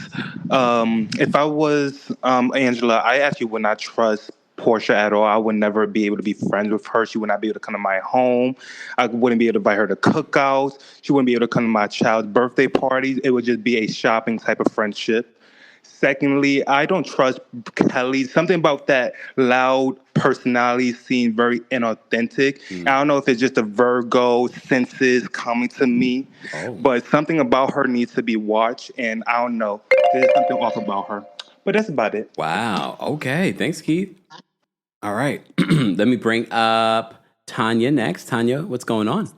Angela, I actually would not trust Porsha at all. I would never be able to be friends with her. She would not be able to come to my home. I wouldn't be able to invite her to cookouts. She wouldn't be able to come to my child's birthday parties. It would just be a shopping type of friendship. Secondly, I don't trust Kelly. Something about that loud personality seemed very inauthentic. I don't know if it's just a Virgo senses coming to me, but something about her needs to be watched, and I don't know. There's something off about her. But that's about it. Wow. Okay. Thanks, Keith. All right. Let me bring up Tanya next. Tanya, what's going on?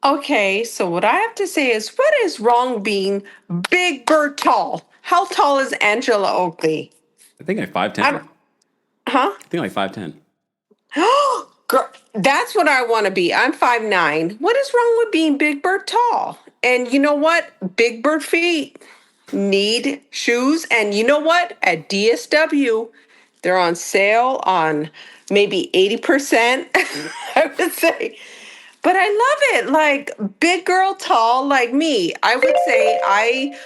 Okay, so what I have to say is, what is wrong being big bird tall? How tall is Angela Oakley? I think like 5'10". Huh? I think like 5'10". Girl, that's what I want to be. I'm 5'9". What is wrong with being big bird tall? And you know what? Big bird feet need shoes. And you know what? At DSW, they're on sale on maybe 80%, I would say. But I love it. Like big girl tall like me. I would say I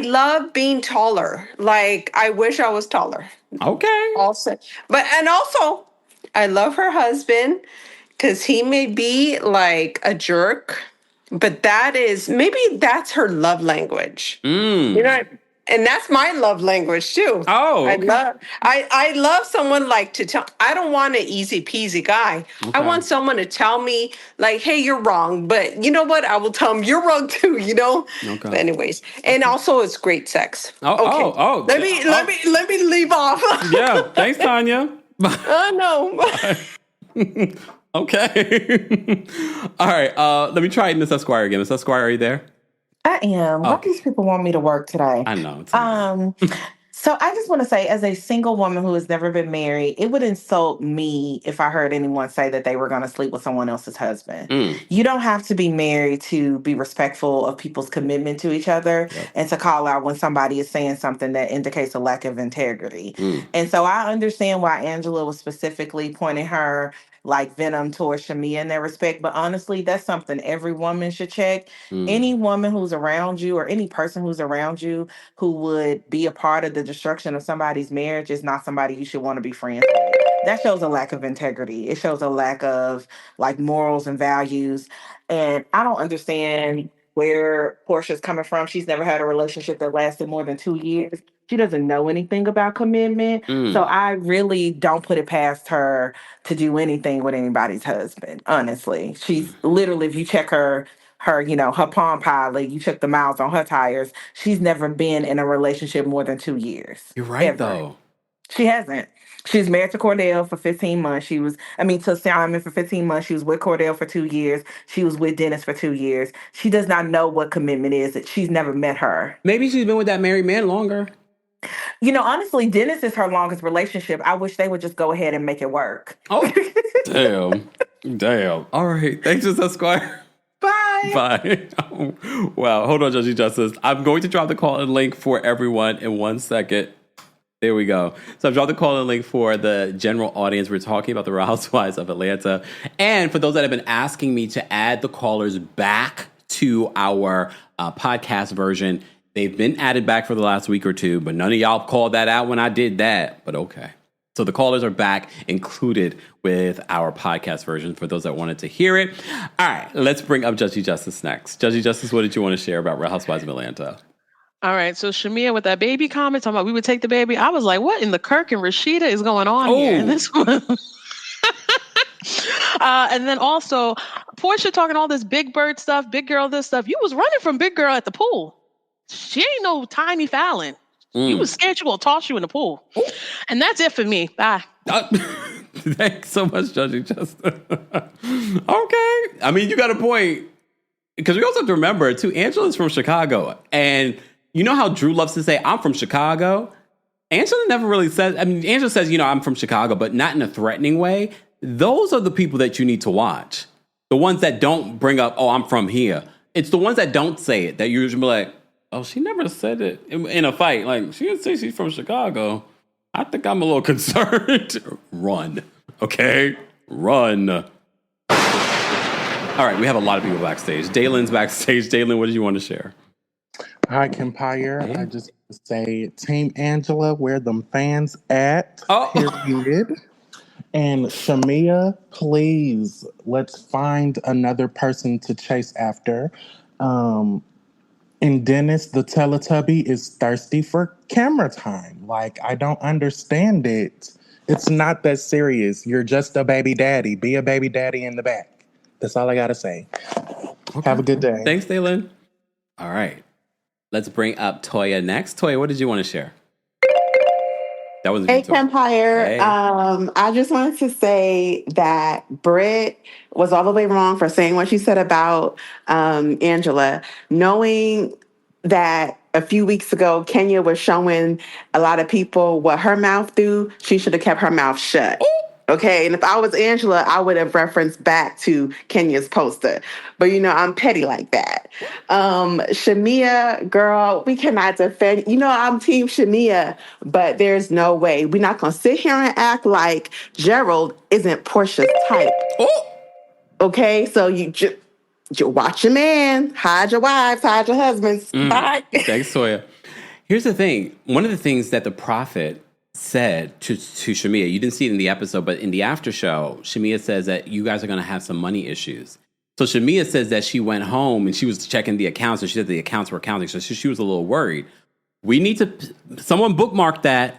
love being taller. Like I wish I was taller. Okay. Also, and also I love her husband because he may be like a jerk, but maybe that's her love language. You know, and that's my love language too. Oh, okay. I love someone like to tell. I don't want an easy peasy guy. Okay. I want someone to tell me like, "Hey, you're wrong," but you know what? I will tell him you're wrong too. You know. Okay. But anyways, and also it's great sex. Oh. Let me leave off. Yeah. Thanks, Tanya. Oh no. Okay. All right. Let me try Miss Esquire again. Miss Esquire, are you there? I am. Why do these people want me to work today? I know. So I just want to say, as a single woman who has never been married, it would insult me if I heard anyone say that they were going to sleep with someone else's husband. You don't have to be married to be respectful of people's commitment to each other and to call out when somebody is saying something that indicates a lack of integrity. And so I understand why Angela was specifically pointing her like venom towards Shamia in that respect. But honestly, that's something every woman should check. Any woman who's around you or any person who's around you who would be a part of the destruction of somebody's marriage is not somebody you should want to be friends with. That shows a lack of integrity. It shows a lack of like morals and values. And I don't understand where Portia's coming from. She's never had a relationship that lasted more than 2 years. She doesn't know anything about commitment. So I really don't put it past her to do anything with anybody's husband. Honestly, she's literally, if you check her, her Palm Pilot, you check the miles on her tires, she's never been in a relationship more than 2 years. You're right, ever. though. She hasn't. She's married to Cordell for 15 months. To Simon for 15 months. She was with Cordell for 2 years. She was with Dennis for 2 years. She does not know what commitment is. She's never met her. Maybe she's been with that married man longer. Honestly, Dennis is her longest relationship. I wish they would just go ahead and make it work. Oh, damn. All right. Thanks, Esquire. Bye. Bye. Wow. Hold on, Judgy Justice. I'm going to drop the call-in link for everyone in 1 second. There we go. So I've dropped the call-in link for the general audience. We're talking about the Real Housewives of Atlanta. And for those that have been asking me to add the callers back to our podcast version, they've been added back for the last week or two, but none of y'all called that out when I did that. But okay. So the callers are back, included with our podcast version for those that wanted to hear it. All right, let's bring up Judgy Justice next. Judgy Justice, what did you want to share about Real Housewives of Atlanta? All right, so Shamia with that baby comment, talking about we would take the baby. I was like, what in the Kirk and Rashida is going on here? And this one. And then also, Porsha talking all this Big Bird stuff, Big Girl this stuff. You was running from Big Girl at the pool. She ain't no Tiny Fallon. You was scared she gonna toss you in the pool. And that's it for me. Bye. Thanks so much, Judgy Justice. Okay. I mean, you got a point. Because we also have to remember, too, Angela's from Chicago. And you know how Drew loves to say, I'm from Chicago? Angela never really says, Angela says, I'm from Chicago, but not in a threatening way. Those are the people that you need to watch. The ones that don't bring up, oh, I'm from here. It's the ones that don't say it that you're usually like, oh, she never said it in a fight. Like, she didn't say she's from Chicago. I think I'm a little concerned. Run. Okay? Run. All right, we have a lot of people backstage. Dalen's backstage. Dalen, what did you want to share? Hi, Kempire. I just want to say, Team Angela, where them fans at? Period. And Shamia, please, let's find another person to chase after. And Dennis, the Teletubby, is thirsty for camera time. Like, I don't understand it. It's not that serious. You're just a baby daddy. Be a baby daddy in the back. That's all I got to say. Okay. Have a good day. Thanks, Dalen. All right. Let's bring up Toya next. Toya, what did you want to share? That was Hey, Kempire. Hey. I just wanted to say that Britt was all the way wrong for saying what she said about Angela. Knowing that a few weeks ago, Kenya was showing a lot of people what her mouth do, she should have kept her mouth shut. Okay, and if I was Angela, I would have referenced back to Kenya's poster. But, I'm petty like that. Shamia, girl, we cannot defend. I'm Team Shamia, but there's no way. We're not going to sit here and act like Gerald isn't Portia's type. Okay, so you watch your man, hide your wives, hide your husbands. Bye. Thanks, Toya. Here's the thing. One of the things that the prophet said to Shamia, you didn't see it in the episode, but in the after show, Shamia says that you guys are going to have some money issues. So Shamia says that she went home and she was checking the accounts, and she said the accounts were counting, so she was a little worried. We need to, someone bookmark that.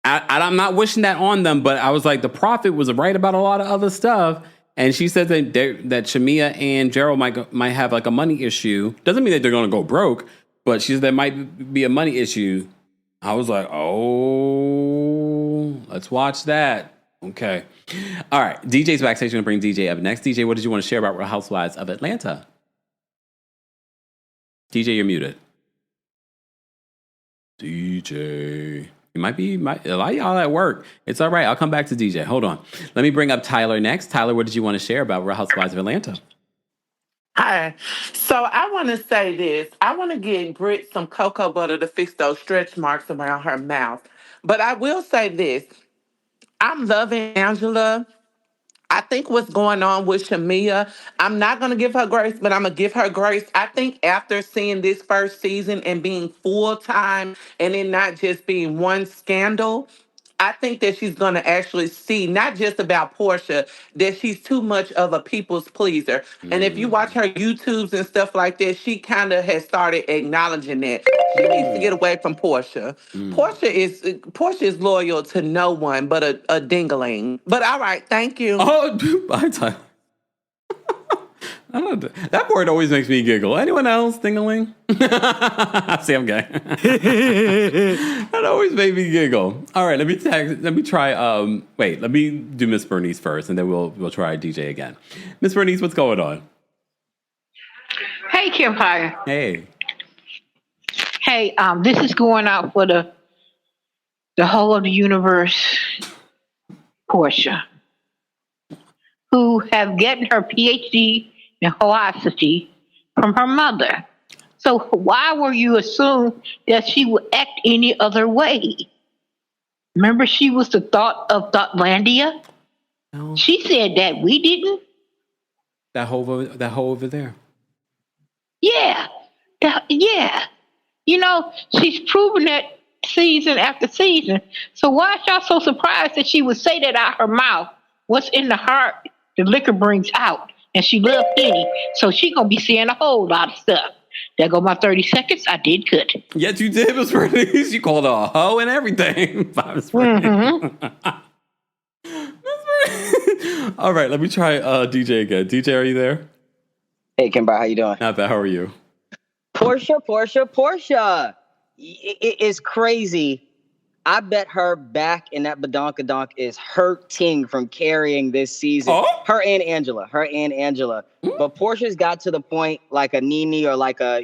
I'm not wishing that on them, but I was like, the prophet was right about a lot of other stuff, and she said that Shamia and Gerald might have like a money issue. Doesn't mean that they're going to go broke, but she said there might be a money issue. I was like, oh, let's watch that. Okay. All right. DJ's backstage. Going to bring DJ up next. DJ, what did you want to share about Real Housewives of Atlanta? DJ, you're muted. DJ. It might be a lot of y'all at work. It's all right. I'll come back to DJ. Hold on. Let me bring up Tyler next. Tyler, what did you want to share about Real Housewives of Atlanta? Hi. So I want to say this. I want to get Brit some cocoa butter to fix those stretch marks around her mouth. But I will say this. I'm loving Angela. I think what's going on with Shamia, I'm not going to give her grace, but I'm going to give her grace. I think after seeing this first season and being full time and it not just being one scandal, I think that she's going to actually see not just about Porsha, that she's too much of a people's pleaser. And if you watch her YouTubes and stuff like that, she kind of has started acknowledging that. She needs to get away from Porsha. Porsha is loyal to no one but a dingaling. But all right, thank you. Oh, bye, Tyler. I don't know. That word always makes me giggle. Anyone else? Ding-a-ling? See, I'm gay. That always made me giggle. All right, let me try. Let me do Miss Bernice first, and then we'll try DJ again. Miss Bernice, what's going on? Hey, Kempire. Hey. Hey, this is going out for the whole of the universe, Porsha, who have gotten her PhD in philosophy from her mother. So why were you assume that she would act any other way? Remember, she was the thought of Thoughtlandia. No. She said that, we didn't. That hole over there. Yeah, yeah. You know, she's proven that season after season. So why is y'all so surprised that she would say that out her mouth? What's in the heart, the liquor brings out. And she loved Henny, so she gonna be saying a whole lot of stuff. There go my 30 seconds. I did good. Yes, you did, Miss Bernice. You called her a hoe and everything. Miss Bernice. All right, let me try DJ again. DJ, are you there? Hey, Kempire, how you doing? Not bad. How are you? Porsha. It's crazy. I bet her back in that badonkadonk is hurting from carrying this season. Oh? Her and Angela. Mm-hmm. But Portia's got to the point like a Nene or like a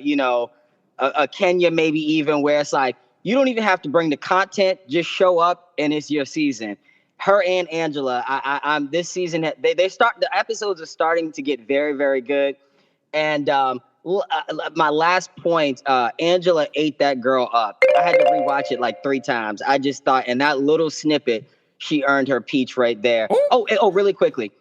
Kenya maybe even where it's like, you don't even have to bring the content, just show up and it's your season. Her and Angela, I'm this season, the episodes are starting to get very, very good. And my last point, Angela ate that girl up. I had to rewatch it like 3 times. I just thought, in that little snippet, she earned her peach right there. Oh, really quickly.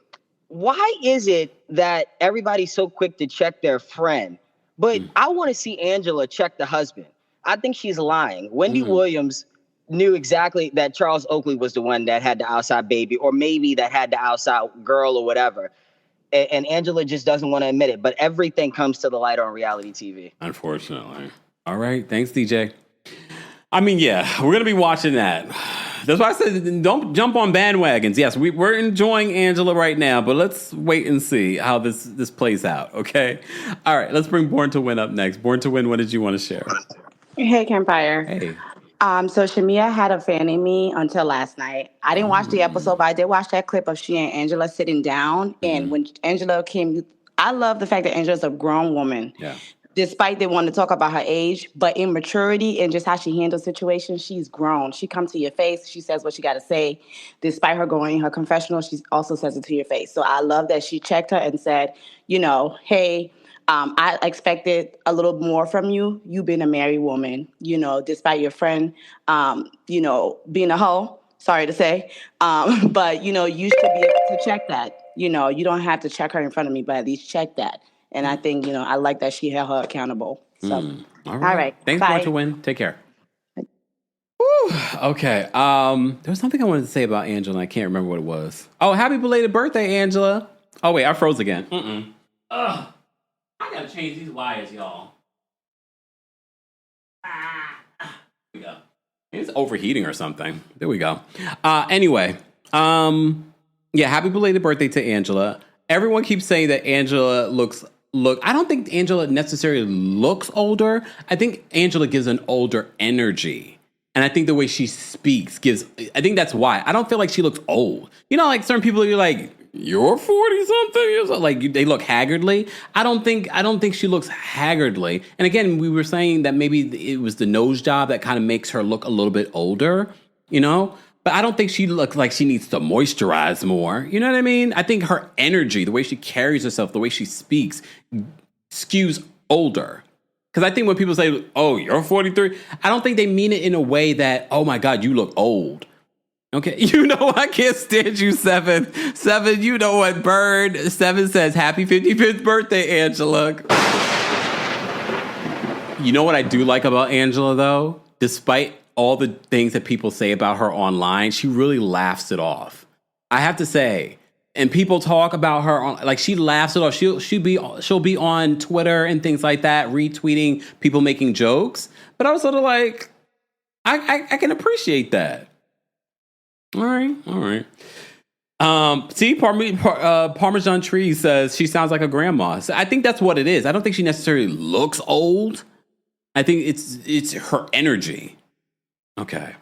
Why is it that everybody's so quick to check their friend? But I want to see Angela check the husband. I think she's lying. Wendy Williams knew exactly that Charles Oakley was the one that had the outside baby, or maybe that had the outside girl or whatever. And Angela just doesn't want to admit it. But everything comes to the light on reality TV. Unfortunately. All right. Thanks, DJ. I mean, yeah, we're going to be watching that. That's why I said don't jump on bandwagons. Yes, we're enjoying Angela right now, but let's wait and see how this plays out, okay? All right, let's bring Born to Win up next. Born to Win, what did you want to share? Hey, Kempire. Hey. So Shamia had a fan in me until last night. I didn't watch the episode, but I did watch that clip of she and Angela sitting down. And when Angela came, I love the fact that Angela's a grown woman. Yeah. Despite they want to talk about her age, but in maturity and just how she handles situations, she's grown. She comes to your face. She says what she got to say. Despite her going in her confessional, she also says it to your face. So I love that she checked her and said, hey, I expected a little more from you. You've been a married woman, despite your friend, being a hoe, sorry to say. But, you should be able to check that. You don't have to check her in front of me, but at least check that. And I think, I like that she held her accountable. So, all right. Thanks, Bye. Born to Win. Take care. Whew. Okay. There was something I wanted to say about Angela, and I can't remember what it was. Oh, happy belated birthday, Angela. Oh, wait, I froze again. Ugh. I gotta change these wires, y'all. Here we go. It's overheating or something. There we go. Anyway, happy belated birthday to Angela. Everyone keeps saying that Angela I don't think Angela necessarily looks older. I think Angela gives an older energy. And I think the way she speaks I think that's why. I don't feel like she looks old. Like certain people, you're like, you're 40 something years old. Like they look haggardly. I don't think she looks haggardly. And again, we were saying that maybe it was the nose job that kind of makes her look a little bit older, you know? But I don't think she looks like she needs to moisturize more. You know what I mean? I think her energy, the way she carries herself, the way she speaks, skews older. Because I think when people say, oh, you're 43, I don't think they mean it in a way that, oh my God, you look old. Okay, you know I can't stand you, Seven. Seven, you know what, Bird. Seven says, happy 55th birthday, Angela. You know what I do like about Angela, though? Despite all the things that people say about her online, she really laughs it off. I have to say, and people talk about her on, like, she laughs it off. She'll be on Twitter and things like that, retweeting people making jokes. But I was sort of like, I can appreciate that. All right. See, Parmesan Tree says she sounds like a grandma. So I think that's what it is. I don't think she necessarily looks old. I think it's her energy. Okay.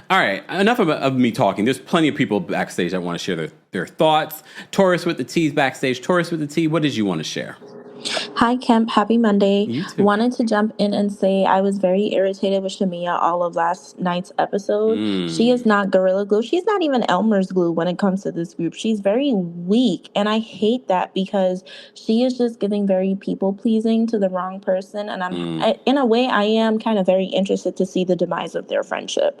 All right. Enough of me talking. There's plenty of people backstage that want to share their thoughts. Taurus with the T's backstage. Taurus with the T, what did you want to share? Hi, Kemp. Happy Monday. You too. Wanted to jump in and say I was very irritated with Shamia all of last night's episode. She is not Gorilla Glue. She's not even Elmer's glue when it comes to this group. She's very weak. And I hate that because she is just giving very people-pleasing to the wrong person. And in a way, I am kind of very interested to see the demise of their friendship.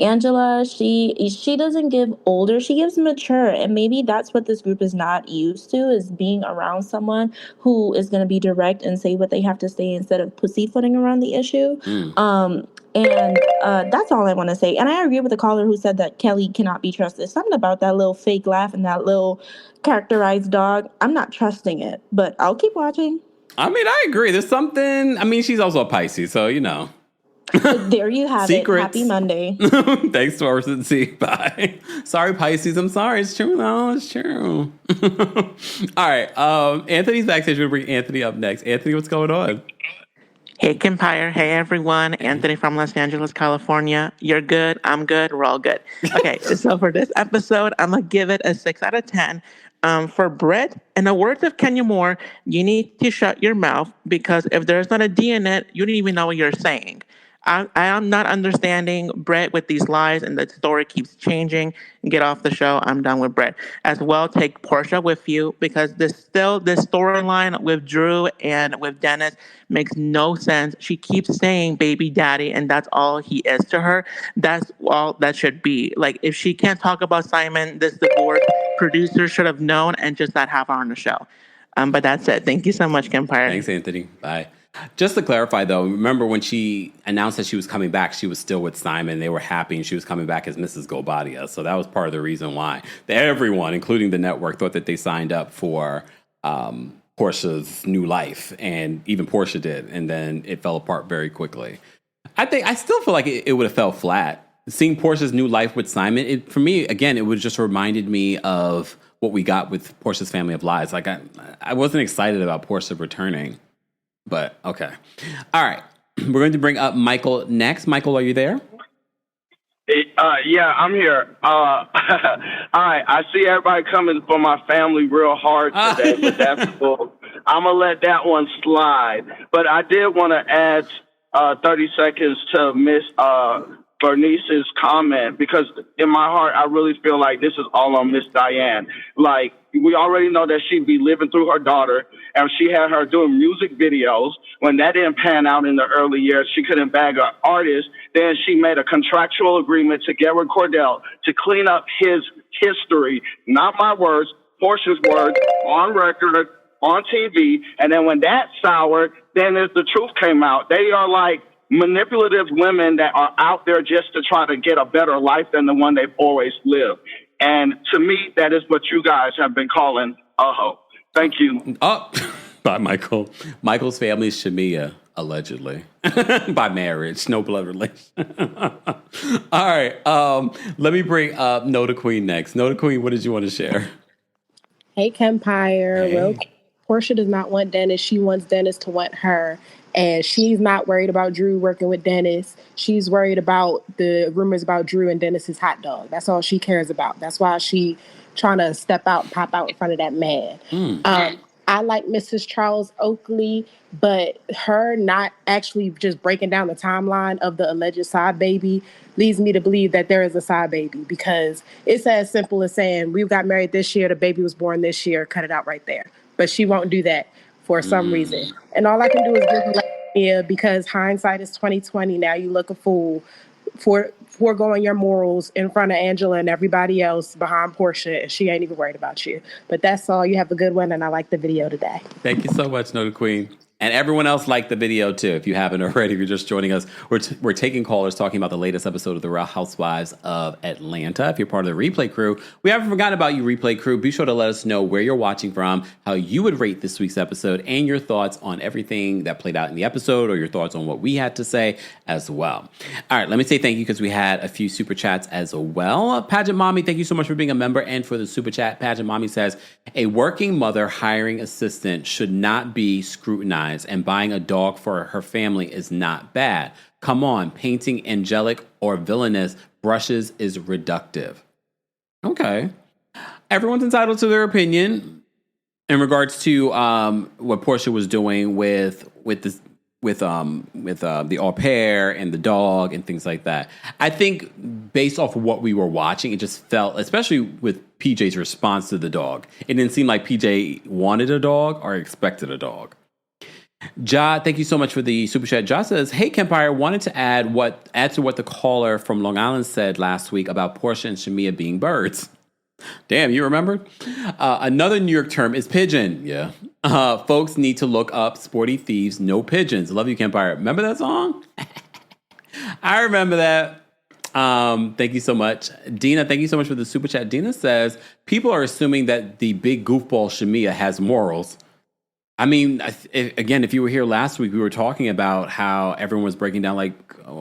Angela, she doesn't give older, she gives mature, and maybe that's what this group is not used to, is being around someone who is going to be direct and say what they have to say instead of pussyfooting around the issue. And that's all I want to say. And I agree with the caller who said that Kelly cannot be trusted. Something about that little fake laugh and that little characterized dog, I'm not trusting it, but I'll keep watching. I mean, I agree. There's something, I mean, she's also a Pisces, so, you know. There you have Secrets. it. Happy Monday. Thanks, Taurus and T. Bye. Sorry, Pisces. I'm sorry. It's true. No, it's true. All right. Anthony's backstage. We'll bring Anthony up next. Anthony, what's going on? Hey, Kempire. Hey, everyone. Anthony from Los Angeles, California. You're good. I'm good. We're all good. Okay, so for this episode, I'm going to give it a 6 out of 10. For Britt, in the words of Kenya Moore, you need to shut your mouth because if there's not a D in it, you don't even know what you're saying. I am not understanding Brett with these lies, and the story keeps changing. Get off the show. I'm done with Brett. As well, take Porsha with you because this storyline with Drew and with Dennis makes no sense. She keeps saying baby daddy, and that's all he is to her. That's all that should be. Like, if she can't talk about Simon, this divorce, producers should have known and just not have her on the show. But that's it. Thank you so much, Kempire. Thanks, Anthony. Bye. Just to clarify, though, remember when she announced that she was coming back, she was still with Simon. They were happy, and she was coming back as Mrs. Gobadia. So that was part of the reason why everyone, including the network, thought that they signed up for Porsha's new life, and even Porsha did. And then it fell apart very quickly. I still feel like it would have fell flat. Seeing Porsha's new life with Simon, for me, again, it would just reminded me of what we got with Porsha's Family of Lies. Like, I wasn't excited about Porsha returning. But, okay. All right. We're going to bring up Michael next. Michael, are you there? Yeah, I'm here. All right. I see everybody coming for my family real hard today, but that's cool. I'm going to let that one slide. But I did want to add 30 seconds to Miss Bernice's comment, because in my heart, I really feel like this is all on Miss Diane. Like, we already know that she'd be living through her daughter, and she had her doing music videos. When that didn't pan out in the early years, she couldn't bag an artist. Then she made a contractual agreement to get with Cordell to clean up his history. Not my words, Porsha's words, on record, on TV. And then when that soured, then as the truth came out, they are like manipulative women that are out there just to try to get a better life than the one they've always lived. And to me, that is what you guys have been calling a hoe. Thank you. Oh, by Michael. Michael's family is Shamia, allegedly. By marriage, no blood relation. All right. Let me bring up Nota Queen next. Nota Queen, what did you want to share? Hey, Kempire. Hey. Porsha does not want Dennis. She wants Dennis to want her. And she's not worried about Drew working with Dennis. She's worried about the rumors about Drew and Dennis's hot dog. That's all she cares about. That's why she trying to step out and pop out in front of that man. I like Mrs. Charles Oakley, but her not actually just breaking down the timeline of the alleged side baby leads me to believe that there is a side baby, because it's as simple as saying, we got married this year, the baby was born this year, cut it out right there. But she won't do that for some reason. And all I can do is give her idea, because hindsight is 2020. Now you look a fool for foregoing your morals in front of Angela and everybody else behind Porsha, and she ain't even worried about you. But that's all. You have a good one, and I like the video today. Thank you so much, Noted Queen. And everyone else liked the video, too. If you haven't already, if you're just joining us, we're taking callers talking about the latest episode of The Real Housewives of Atlanta. If you're part of the replay crew, we haven't forgotten about you, replay crew. Be sure to let us know where you're watching from, how you would rate this week's episode, and your thoughts on everything that played out in the episode, or your thoughts on what we had to say as well. All right, let me say thank you, because we had a few super chats as well. Pageant Mommy, thank you so much for being a member and for the super chat. Pageant Mommy says, a working mother hiring assistant should not be scrutinized, and buying a dog for her family is not bad. Come on, painting angelic or villainous brushes is reductive. Okay. Everyone's entitled to their opinion in regards to what Porsha was doing with the au pair and the dog and things like that. I think based off of what we were watching, it just felt, especially with PJ's response to the dog, it didn't seem like PJ wanted a dog or expected a dog. Ja, thank you so much for the super chat. Ja says, hey, Kempire, wanted to add to what the caller from Long Island said last week about Porsha and Shamia being birds. Damn, you remember? Another New York term is pigeon. Yeah. Folks need to look up Sporty Thieves, No Pigeons. Love you, Kempire. Remember that song? I remember that. Thank you so much. Dina, thank you so much for the super chat. Dina says, people are assuming that the big goofball Shamia has morals. I mean, again, if you were here last week, we were talking about how everyone was breaking down, like,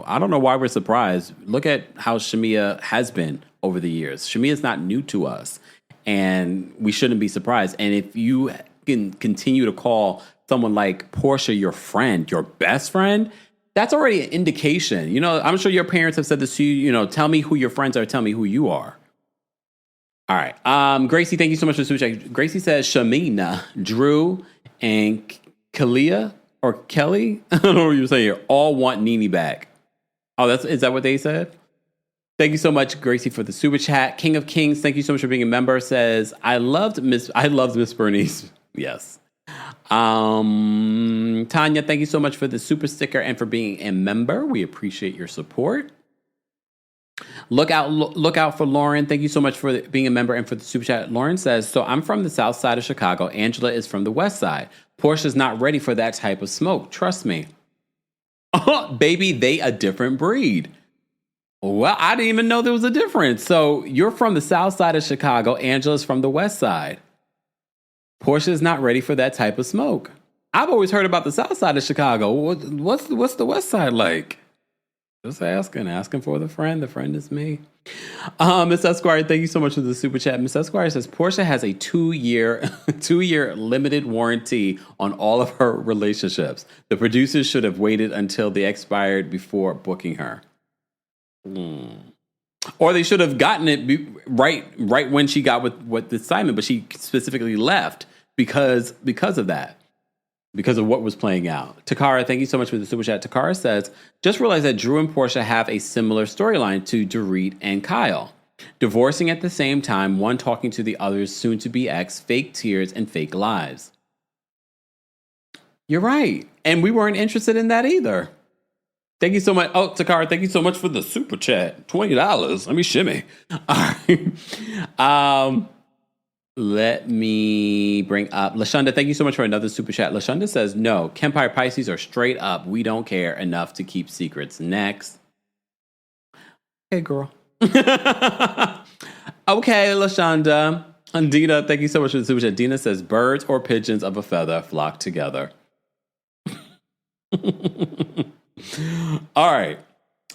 I don't know why we're surprised. Look at how Shamia has been over the years. Shamia is not new to us, and we shouldn't be surprised. And if you can continue to call someone like Porsha your friend, your best friend, that's already an indication. You know, I'm sure your parents have said this to you, you know, tell me who your friends are, tell me who you are. All right. Gracie, thank you so much for the super chat. Gracie says, Shamina, Drew, and Kalia or Kelly, I don't know what you're saying here, all want Nene back. Oh, is that what they said? Thank you so much, Gracie, for the super chat. King of Kings, thank you so much for being a member. Says, I loved Miss Bernice. Yes. Tanya, thank you so much for the super sticker and for being a member. We appreciate your support. Look out for Lauren. Thank you so much for being a member and for the super chat. Lauren says, so I'm from the south side of Chicago. Angela is from the west side. Portia's not ready for that type of smoke. Trust me. Baby, they a different breed. Well, I didn't even know there was a difference. So you're from the south side of Chicago. Angela's from the west side. Portia's not ready for that type of smoke. I've always heard about the south side of Chicago. What's the west side like? Just asking for the friend. The friend is me. Miss Esquire, thank you so much for the super chat. Miss Esquire says, Porsha has a 2-year limited warranty on all of her relationships. The producers should have waited until they expired before booking her. Or they should have gotten it right when she got with the assignment, but she specifically left because of that. Because of what was playing out. Takara, thank you so much for the super chat. Takara says, just realized that Drew and Porsha have a similar storyline to Dorit and Kyle. Divorcing at the same time, one talking to the other's soon-to-be ex, fake tears and fake lives. You're right. And we weren't interested in that either. Thank you so much. Oh, Takara, thank you so much for the super chat. $20. Let me shimmy. All right. Let me bring up Lashonda. Thank you so much for another super chat. Lashonda says, no, Kempire Pisces are straight up. We don't care enough to keep secrets. Next. Hey, girl. Okay, Lashonda. And Dina, thank you so much for the super chat. Dina says, birds or pigeons of a feather flock together. All right.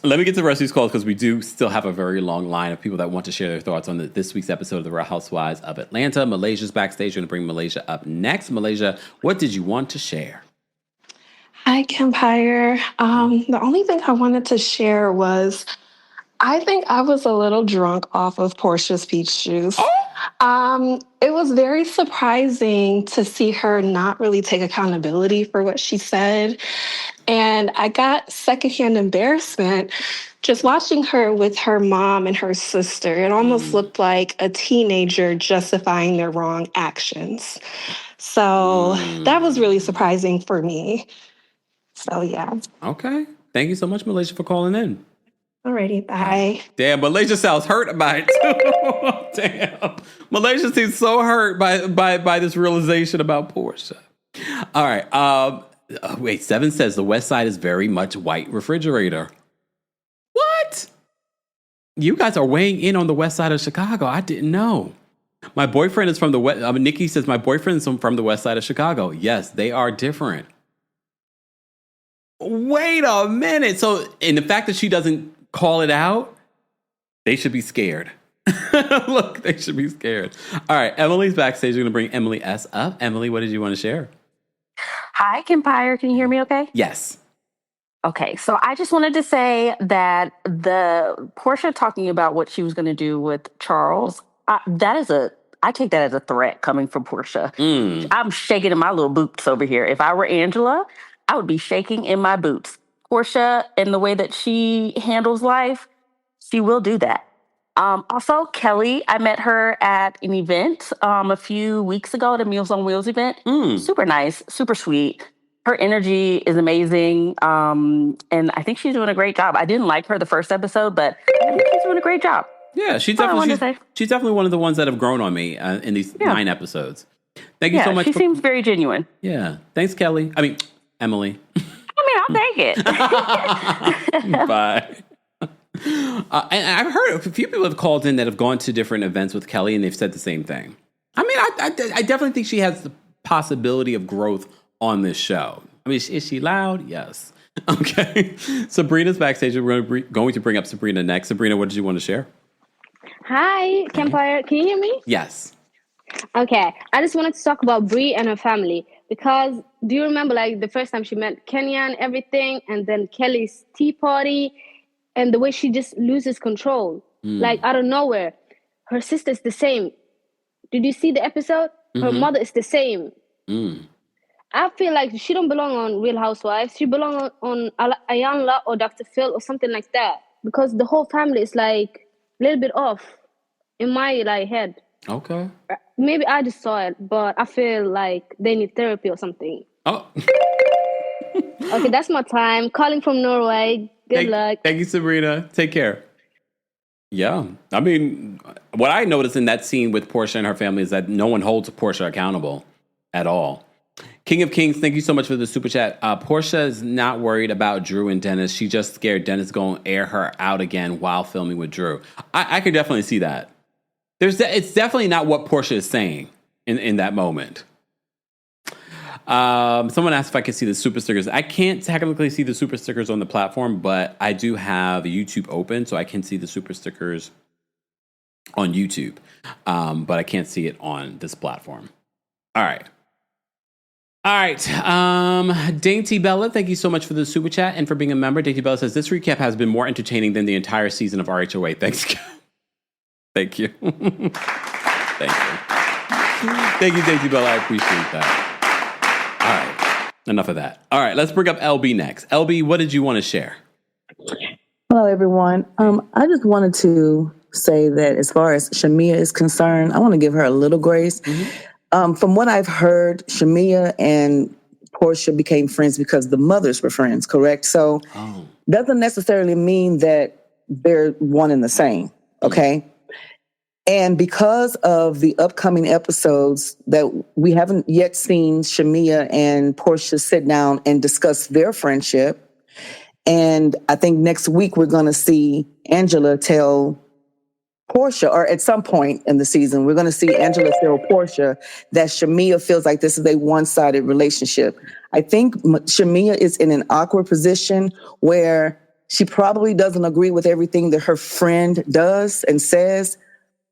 Let me get to the rest of these calls because we do still have a very long line of people that want to share their thoughts on this week's episode of The Real Housewives of Atlanta. Malaysia's backstage. We're going to bring Malaysia up next. Malaysia, what did you want to share? Hi, Kempire. The only thing I wanted to share was I think I was a little drunk off of Portia's peach juice. It was very surprising to see her not really take accountability for what she said. And I got secondhand embarrassment just watching her with her mom and her sister. It almost looked like a teenager justifying their wrong actions. So that was really surprising for me. So, yeah. Okay. Thank you so much, Malaysia, for calling in. Alrighty, bye. Damn, Malaysia sounds hurt by it too. Damn. Malaysia seems so hurt by this realization about Porsha. All right. Wait, 7 says the West Side is very much white refrigerator. What? You guys are weighing in on the West Side of Chicago. I didn't know. My boyfriend is from the West. Nikki says my boyfriend is from the West Side of Chicago. Yes, they are different. Wait a minute. So, and the fact that she doesn't call it out, they should be scared. Look, they should be scared. All right, Emily's backstage. We're going to bring Emily S. up. Emily, what did you want to share? Hi, Kempire. Can you hear me okay? Yes. Okay, so I just wanted to say that the Porsha talking about what she was going to do with Charles, I take that as a threat coming from Porsha. I'm shaking in my little boots over here. If I were Angela, I would be shaking in my boots. Porsha, in the way that she handles life, she will do that. Also, Kelly, I met her at an event a few weeks ago at a Meals on Wheels event. Super nice, super sweet. Her energy is amazing, and I think she's doing a great job. I didn't like her the first episode, but I think she's doing a great job. Yeah, she's definitely one of the ones that have grown on me in these 9 episodes. Thank you so much. She seems very genuine. Yeah, thanks, Kelly. Emily. I'll take it. Bye. And I've heard a few people have called in that have gone to different events with Kelly, and they've said the same thing. I mean, I definitely think she has the possibility of growth on this show. I mean, is she loud? Yes. Okay. Sabrina's backstage. We're going to bring up Sabrina next. Sabrina, what did you want to share? Hi, Kempire. Can you hear me? Yes. Okay. I just wanted to talk about Brit and her family because do you remember like the first time she met Kenya and everything, and then Kelly's tea party, and the way she just loses control, like out of nowhere. Her sister's the same. Did you see the episode? Her mother is the same. I feel like she don't belong on Real Housewives. She belong on Ayanla or Dr. Phil or something like that, because the whole family is like a little bit off in my head. Okay. Maybe I just saw it, but I feel like they need therapy or something. Oh. Okay, that's my time. Calling from Norway. Good luck. Thank you, Sabrina. Take care. Yeah. I mean, what I noticed in that scene with Porsha and her family is that no one holds Porsha accountable at all. King of Kings, thank you so much for the super chat. Porsha is not worried about Drew and Dennis. She just scared Dennis going to air her out again while filming with Drew. I could definitely see that. It's definitely not what Porsha is saying in that moment. Someone asked if I could see the super stickers. I can't technically see the super stickers on the platform, but I do have YouTube open, so I can see the super stickers on YouTube. But I can't see it on this platform. All right. Dainty Bella, thank you so much for the super chat and for being a member. Dainty Bella says, this recap has been more entertaining than the entire season of RHOA. Thanks. Thank you. Thank you. Thank you, Dainty Bella. I appreciate that. All right. Enough of that. All right. Let's bring up LB next. LB, what did you want to share? Hello, everyone. I just wanted to say that as far as Shamia is concerned, I want to give her a little grace. From what I've heard, Shamia and Porsha became friends because the mothers were friends, correct? So doesn't necessarily mean that they're one and the same, okay? And because of the upcoming episodes that we haven't yet seen Shamia and Porsha sit down and discuss their friendship, and I think next week we're going to see Angela tell Porsha, or at some point in the season, we're going to see Angela tell Porsha that Shamia feels like this is a one-sided relationship. I think Shamia is in an awkward position where she probably doesn't agree with everything that her friend does and says,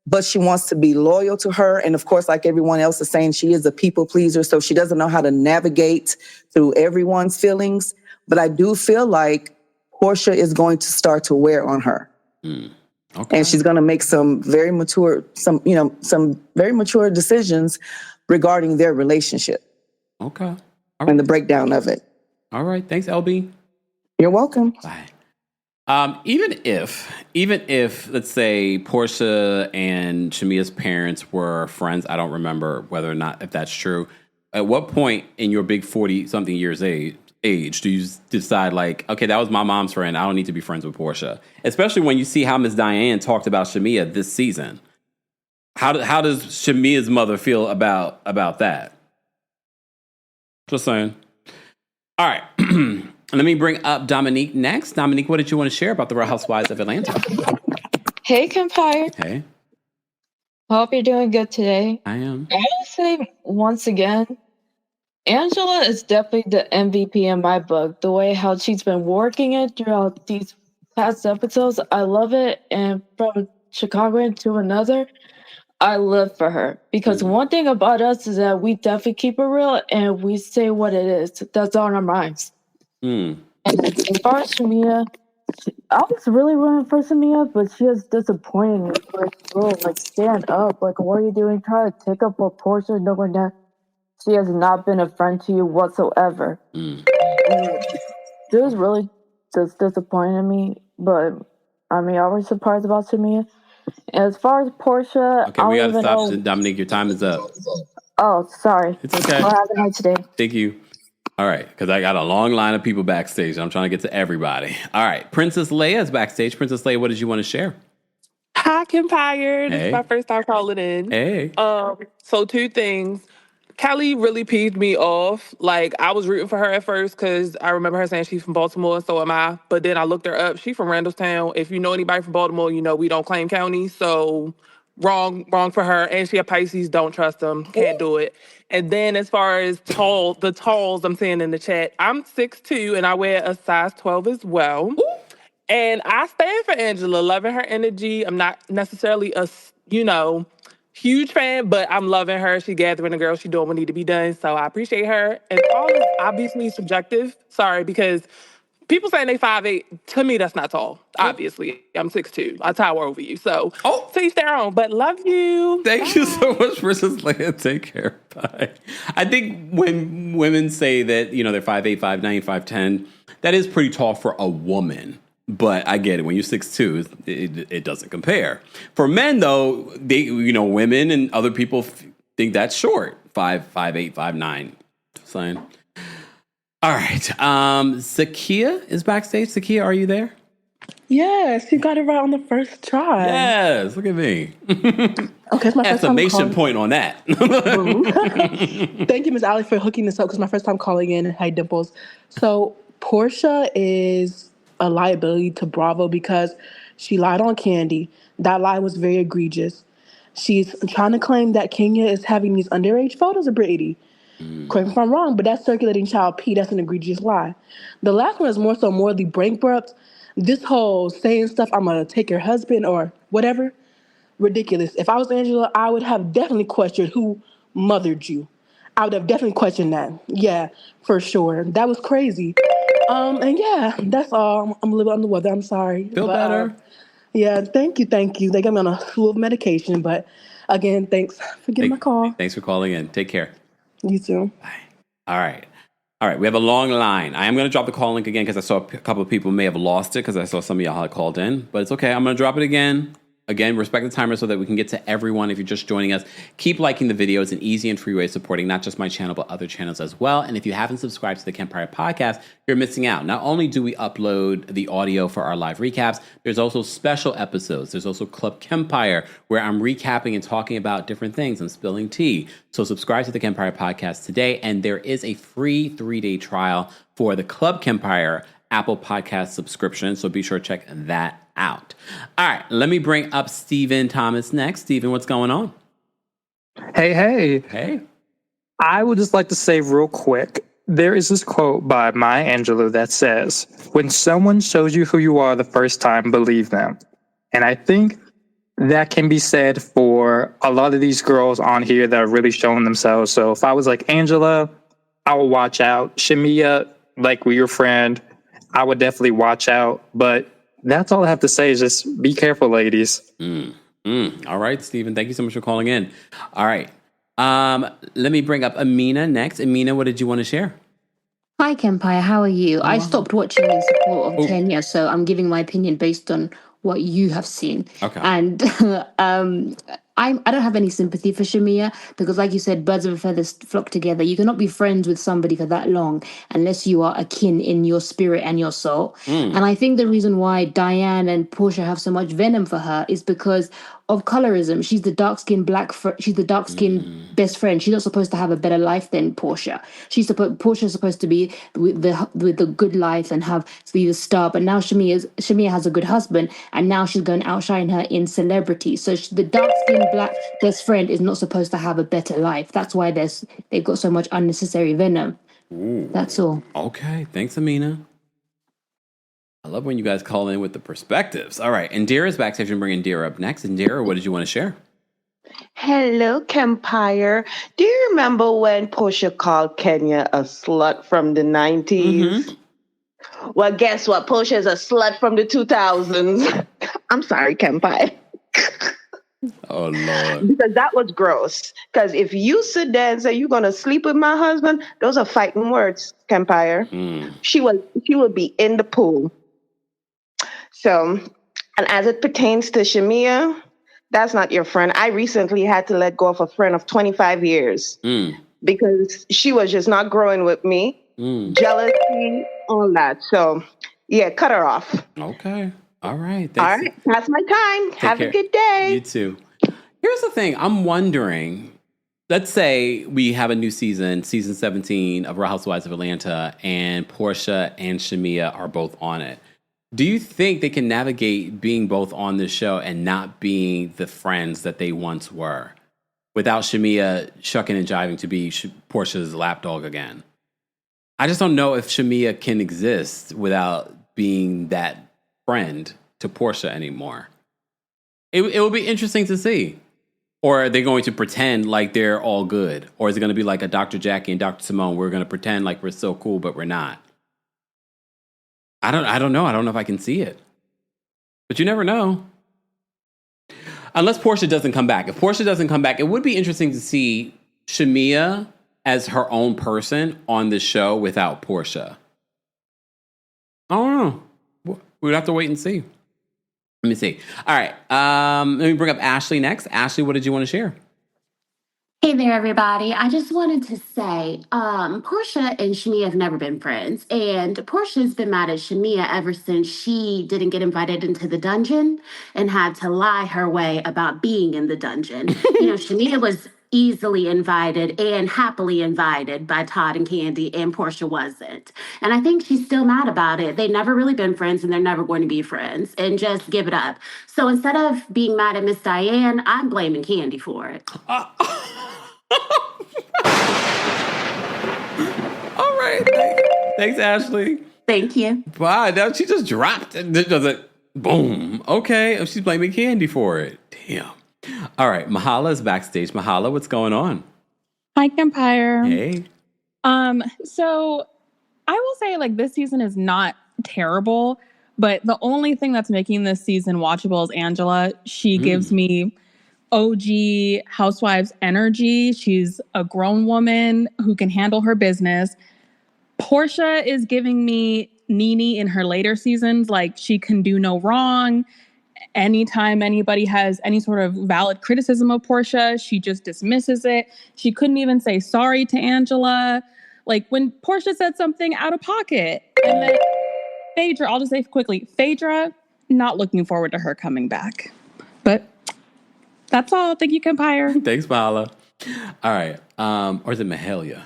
but she wants to be loyal to her. And of course, like everyone else is saying, she is a people pleaser, so she doesn't know how to navigate through everyone's feelings. But I do feel like Porsha is going to start to wear on her. Okay. And she's going to make some very mature decisions regarding their relationship. Okay. All And right. the breakdown of it. All right. Thanks, LB. You're welcome. Bye. Even if let's say Porsha and Shamea's parents were friends, I don't remember whether or not if that's true. At what point in your big 40-something years age do you decide like, okay, that was my mom's friend, I don't need to be friends with Porsha? Especially when you see how Miss Diane talked about Shamea this season. How does Shamea's mother feel about that? Just saying. All right. Let me bring up Dominique next. Dominique, what did you want to share about the Real Housewives of Atlanta? Hey, Kempire. Hey. Hope you're doing good today. I am. I will say once again, Angela is definitely the MVP in my book. The way how she's been working it throughout these past episodes, I love it. And from Chicago to another, I live for her. Because one thing about us is that we definitely keep it real and we say what it is. That's on our minds. And as far as Shamia, I was really rooting for Shamia, but she is disappointing me. Like, bro, like, stand up. Like, what are you doing? Trying to take up for Porsha, knowing that she has not been a friend to you whatsoever. And it was really just disappointing me. But, I mean, I was surprised about Shamia. As far as Porsha, Okay, we got to stop. Dominique, your time is up. Oh, sorry. It's okay. Well, have a nice day. Thank you. All right, because I got a long line of people backstage. I'm trying to get to everybody. All right, Princess Leia is backstage. Princess Leia, what did you want to share? Hi, Kempire. This Hey. is my first time calling in. Hey. So two things. Kelly really peeved me off. Like, I was rooting for her at first because I remember her saying she's from Baltimore, and so am I. But then I looked her up. She's from Randallstown. If you know anybody from Baltimore, you know we don't claim county. So wrong for her. And she a Pisces. Don't trust them. Can't do it. And then as far as the talls I'm seeing in the chat, I'm 6'2", and I wear a size 12 as well. And I stand for Angela, loving her energy. I'm not necessarily a, huge fan, but I'm loving her. She gathering the girls. She doing what need to be done. So I appreciate her. And all is obviously subjective. Sorry, because people saying they 5'8", to me, that's not tall. Obviously, I'm 6'2". I tower over you. So, to each their own, but love you. Thank you so much, Princess Leia. Take care. Bye. I think when women say that, they're 5'8", 5'9", 5'10", that is pretty tall for a woman. But I get it. When you're 6'2", it doesn't compare. For men, though, they, women and other people think that's short. 5'8", 5'9". Saying. All right. Zakia is backstage. Zakia, are you there? Yes, you got it right on the first try. Yes, look at me. Okay, it's my first time exclamation point on that. Thank you, Ms. Ali, for hooking this up because my first time calling in. Hi, Dimples. So Porsha is a liability to Bravo because she lied on Candy. That lie was very egregious. She's trying to claim that Kenya is having these underage photos of Brady. Correct me if I'm wrong, but that's circulating child P. That's an egregious lie. The last one is more so morally bankrupt. This whole saying stuff, I'm going to take your husband or whatever, ridiculous. If I was Angela, I would have definitely questioned who mothered you. I would have definitely questioned that. Yeah, for sure. That was crazy. And yeah, that's all. I'm a little under the weather. I'm sorry. Feel better. Yeah, thank you. They got me on a slew of medication. But again, thanks for getting my call. Thanks for calling in. Take care. You too. Bye. All right. We have a long line. I am going to drop the call link again because I saw a couple of people may have lost it because I saw some of y'all had called in. But it's okay. I'm going to drop it again. Again, respect the timer so that we can get to everyone. If you're just joining us, keep liking the video. It's an easy and free way of supporting not just my channel, but other channels as well. And if you haven't subscribed to the Kempire podcast, you're missing out. Not only do we upload the audio for our live recaps, there's also special episodes. There's also Club Kempire, where I'm recapping and talking about different things and spilling tea. So subscribe to the Kempire podcast today. And there is a free 3-day trial for the Club Kempire Apple Podcast subscription. So be sure to check that out. All right, let me bring up Stephen Thomas next. Stephen, what's going on? Hey. I would just like to say real quick, there is this quote by Maya Angelou that says, when someone shows you who you are the first time, believe them. And I think that can be said for a lot of these girls on here that are really showing themselves. So if I was like Angela, I would watch out. Shamia, like with your friend, I would definitely watch out. But that's all I have to say is just be careful, ladies. All right, Stephen, thank you so much for calling in. All right. Let me bring up Amina next. Amina, what did you want to share? Hi, Kempire. How are you? I stopped watching in support of Kenya, so I'm giving my opinion based on what you have seen. Okay. And I don't have any sympathy for Shamia because, like you said, birds of a feather flock together. You cannot be friends with somebody for that long unless you are akin in your spirit and your soul. And I think the reason why Diane and Porsha have so much venom for her is because of colorism. She's the dark-skinned she's the dark-skinned best friend. She's not supposed to have a better life than Porsha. Portia's supposed to be with the good life and be the star. But now Shamia has a good husband, and now she's going to outshine her in celebrity. So the dark-skinned black best friend is not supposed to have a better life. That's why they've got so much unnecessary venom. That's all. Okay, thanks, Amina. I love when you guys call in with the perspectives. All right, Indira's backstage and bringing Indira up next. Indira, what did you want to share? Hello, Kempire. Do you remember when Porsha called Kenya a slut from the 90s? Well, guess what? Porsha is a slut from the 2000s. I'm sorry, Kempire. Oh, Lord. Because that was gross. Because if you sit there and say you're going to sleep with my husband, those are fighting words, Kempire. She will be in the pool. So, and as it pertains to Shamia, that's not your friend. I recently had to let go of a friend of 25 years because she was just not growing with me. Jealousy, all that. So, yeah, cut her off. Okay. All right. All right. That's my time. Have a good day. You too. Here's the thing. I'm wondering, let's say we have a new season 17 of Real Housewives of Atlanta, and Porsha and Shamia are both on it. Do you think they can navigate being both on this show and not being the friends that they once were without Shamia shucking and jiving to be Porsha's lapdog again? I just don't know if Shamia can exist without being that friend to Porsha anymore. It will be interesting to see. Or are they going to pretend like they're all good? Or is it going to be like a Dr. Jackie and Dr. Simone? We're going to pretend like we're so cool, but we're not. I don't know. I don't know if I can see it. But you never know. Unless Porsha doesn't come back. If Porsha doesn't come back, it would be interesting to see Shamia as her own person on the show without Porsha. I don't know. We'd have to wait and see. Let me see. All right. Let me bring up Ashley next. Ashley, what did you want to share? Hey there, everybody. I just wanted to say, Porsha and Shamia have never been friends. And Portia's been mad at Shamia ever since she didn't get invited into the dungeon and had to lie her way about being in the dungeon. Shamia was easily invited and happily invited by Todd and Candy, and Porsha wasn't. And I think she's still mad about it. They've never really been friends, and they're never going to be friends, and just give it up. So instead of being mad at Miss Diane, I'm blaming Candy for it. All right. Thanks, Ashley. Thank you. Wow, now she just dropped it. Does it? Boom. Okay. She's blaming Candy for it. Damn. All right. Mahala is backstage. Mahala, what's going on? Hi, Kempire. Hey. So I will say, this season is not terrible, but the only thing that's making this season watchable is Angela. She gives me OG Housewives energy. She's a grown woman who can handle her business. Porsha is giving me Nene in her later seasons. She can do no wrong. Anytime anybody has any sort of valid criticism of Porsha, she just dismisses it. She couldn't even say sorry to Angela. When Porsha said something out of pocket. And then Phaedra, I'll just say quickly, Phaedra, not looking forward to her coming back. But that's all. Thank you, Kempire. Thanks, Mahala. All right. Or is it Mahalia?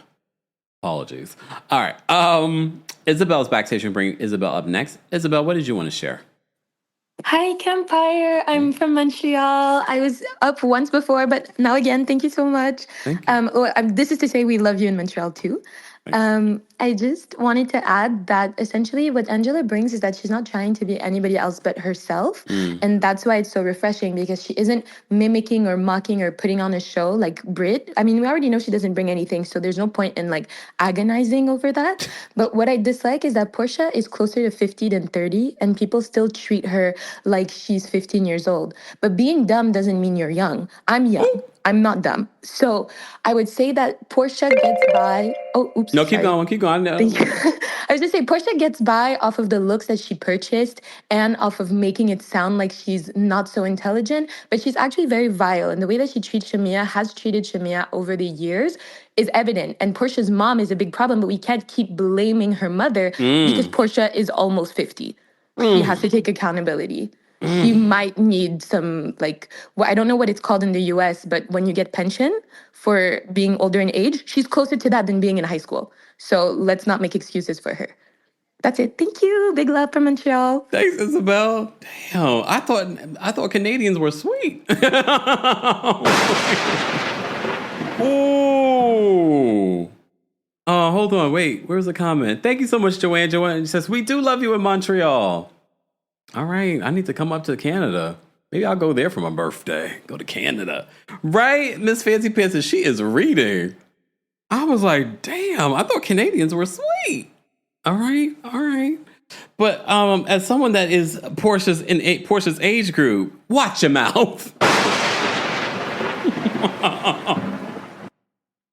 Apologies. All right. Isabel's backstage and bring Isabel up next. Isabel, what did you want to share? Hi, Kempire. I'm from Montreal. I was up once before, but now again, thank you so much. Thank you. This is to say we love you in Montreal too. I just wanted to add that essentially what Angela brings is that she's not trying to be anybody else but herself. And that's why it's so refreshing, because she isn't mimicking or mocking or putting on a show like Brit. I mean, we already know she doesn't bring anything, so there's no point in like agonizing over that. But what I dislike is that Porsha is closer to 50 than 30, and people still treat her like she's 15 years old. But being dumb doesn't mean you're young. I'm young. I'm not dumb. So I would say that Porsha gets by. Oh, oops. No, keep sorry. going. Keep going. No. Thank you. I was just saying, Porsha gets by off of the looks that she purchased and off of making it sound like she's not so intelligent, but she's actually very vile. And the way that she treats Shamia, has treated Shamia over the years, is evident. And Portia's mom is a big problem, but we can't keep blaming her mother because Porsha is almost 50. She has to take accountability. She might need some, like, well, I don't know what it's called in the US, but when you get pension for being older in age, she's closer to that than being in high school. So let's not make excuses for her. That's it. Thank you. Big love from Montreal. Thanks, Isabel. Damn, I thought Canadians were sweet. Ooh. Oh, hold on. Wait, where's the comment? Thank you so much, Joanne. Joanne says, we do love you in Montreal. All right, I need to come up to Canada. Maybe I'll go there for my birthday. Go to Canada. Right? Miss Fancy Pants says she is reading. I was like, damn, I thought Canadians were sweet. All right. But as someone that is Portia's age group, watch your mouth.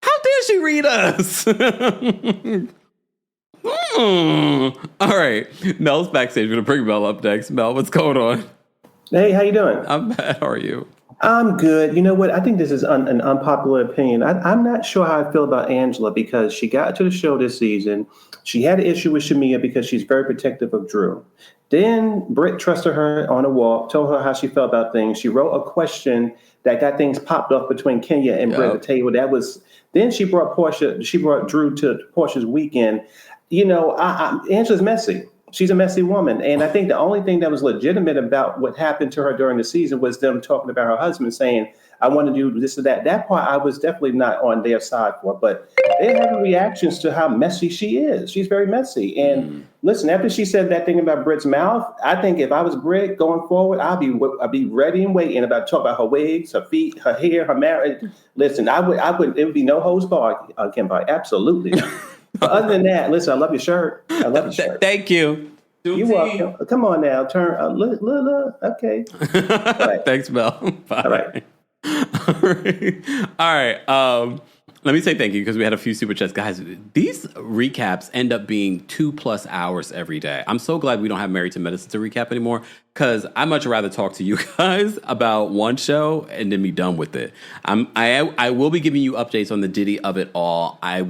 How dare she read us? All right. Mel's backstage. We're going to bring Mel up next. Mel, what's going on? Hey, how you doing? I'm bad. How are you? I'm good. You know what? I think this is an unpopular opinion. I'm not sure how I feel about Angela because she got to the show this season. She had an issue with Shamia because she's very protective of Drew. Then Britt trusted her on a walk, told her how she felt about things. She wrote a question that got things popped off between Kenya and Britt at the table. Then she brought Drew to Portia's weekend. You know, Angela's messy. She's a messy woman. And I think the only thing that was legitimate about what happened to her during the season was them talking about her husband saying, I want to do this or that. That part I was definitely not on their side for. But they're having reactions to how messy she is. She's very messy. And listen, after she said that thing about Britt's mouth, I think if I was Britt going forward, I'd be ready and waiting about talk about her wigs, her feet, her hair, her marriage. Listen, it would be no hose barred, Kempire. Absolutely not. But other than that, listen, I love your shirt. I love your shirt. Thank you. You're welcome. Come on now. Turn. Okay. All right. Thanks, Mel. Bye. All right. All right. Let me say thank you because we had a few super chats. Guys, these recaps end up being 2+ hours every day. I'm so glad we don't have Married to Medicine to recap anymore because I'd much rather talk to you guys about one show and then be done with it. I will be giving you updates on the Diddy of it all. I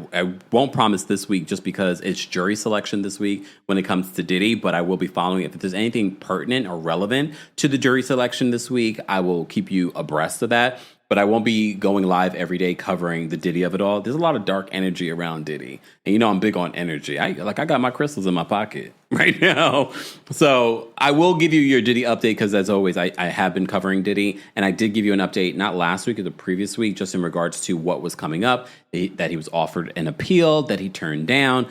won't promise this week just because it's jury selection this week when it comes to Diddy, but I will be following it. If there's anything pertinent or relevant to the jury selection this week, I will keep you abreast of that. But I won't be going live every day covering the Diddy of it all. There's a lot of dark energy around Diddy. And you know I'm big on energy. I got my crystals in my pocket right now. So I will give you your Diddy update because as always, I have been covering Diddy. And I did give you an update, not last week or the previous week, just in regards to what was coming up, that he was offered an appeal, that he turned down.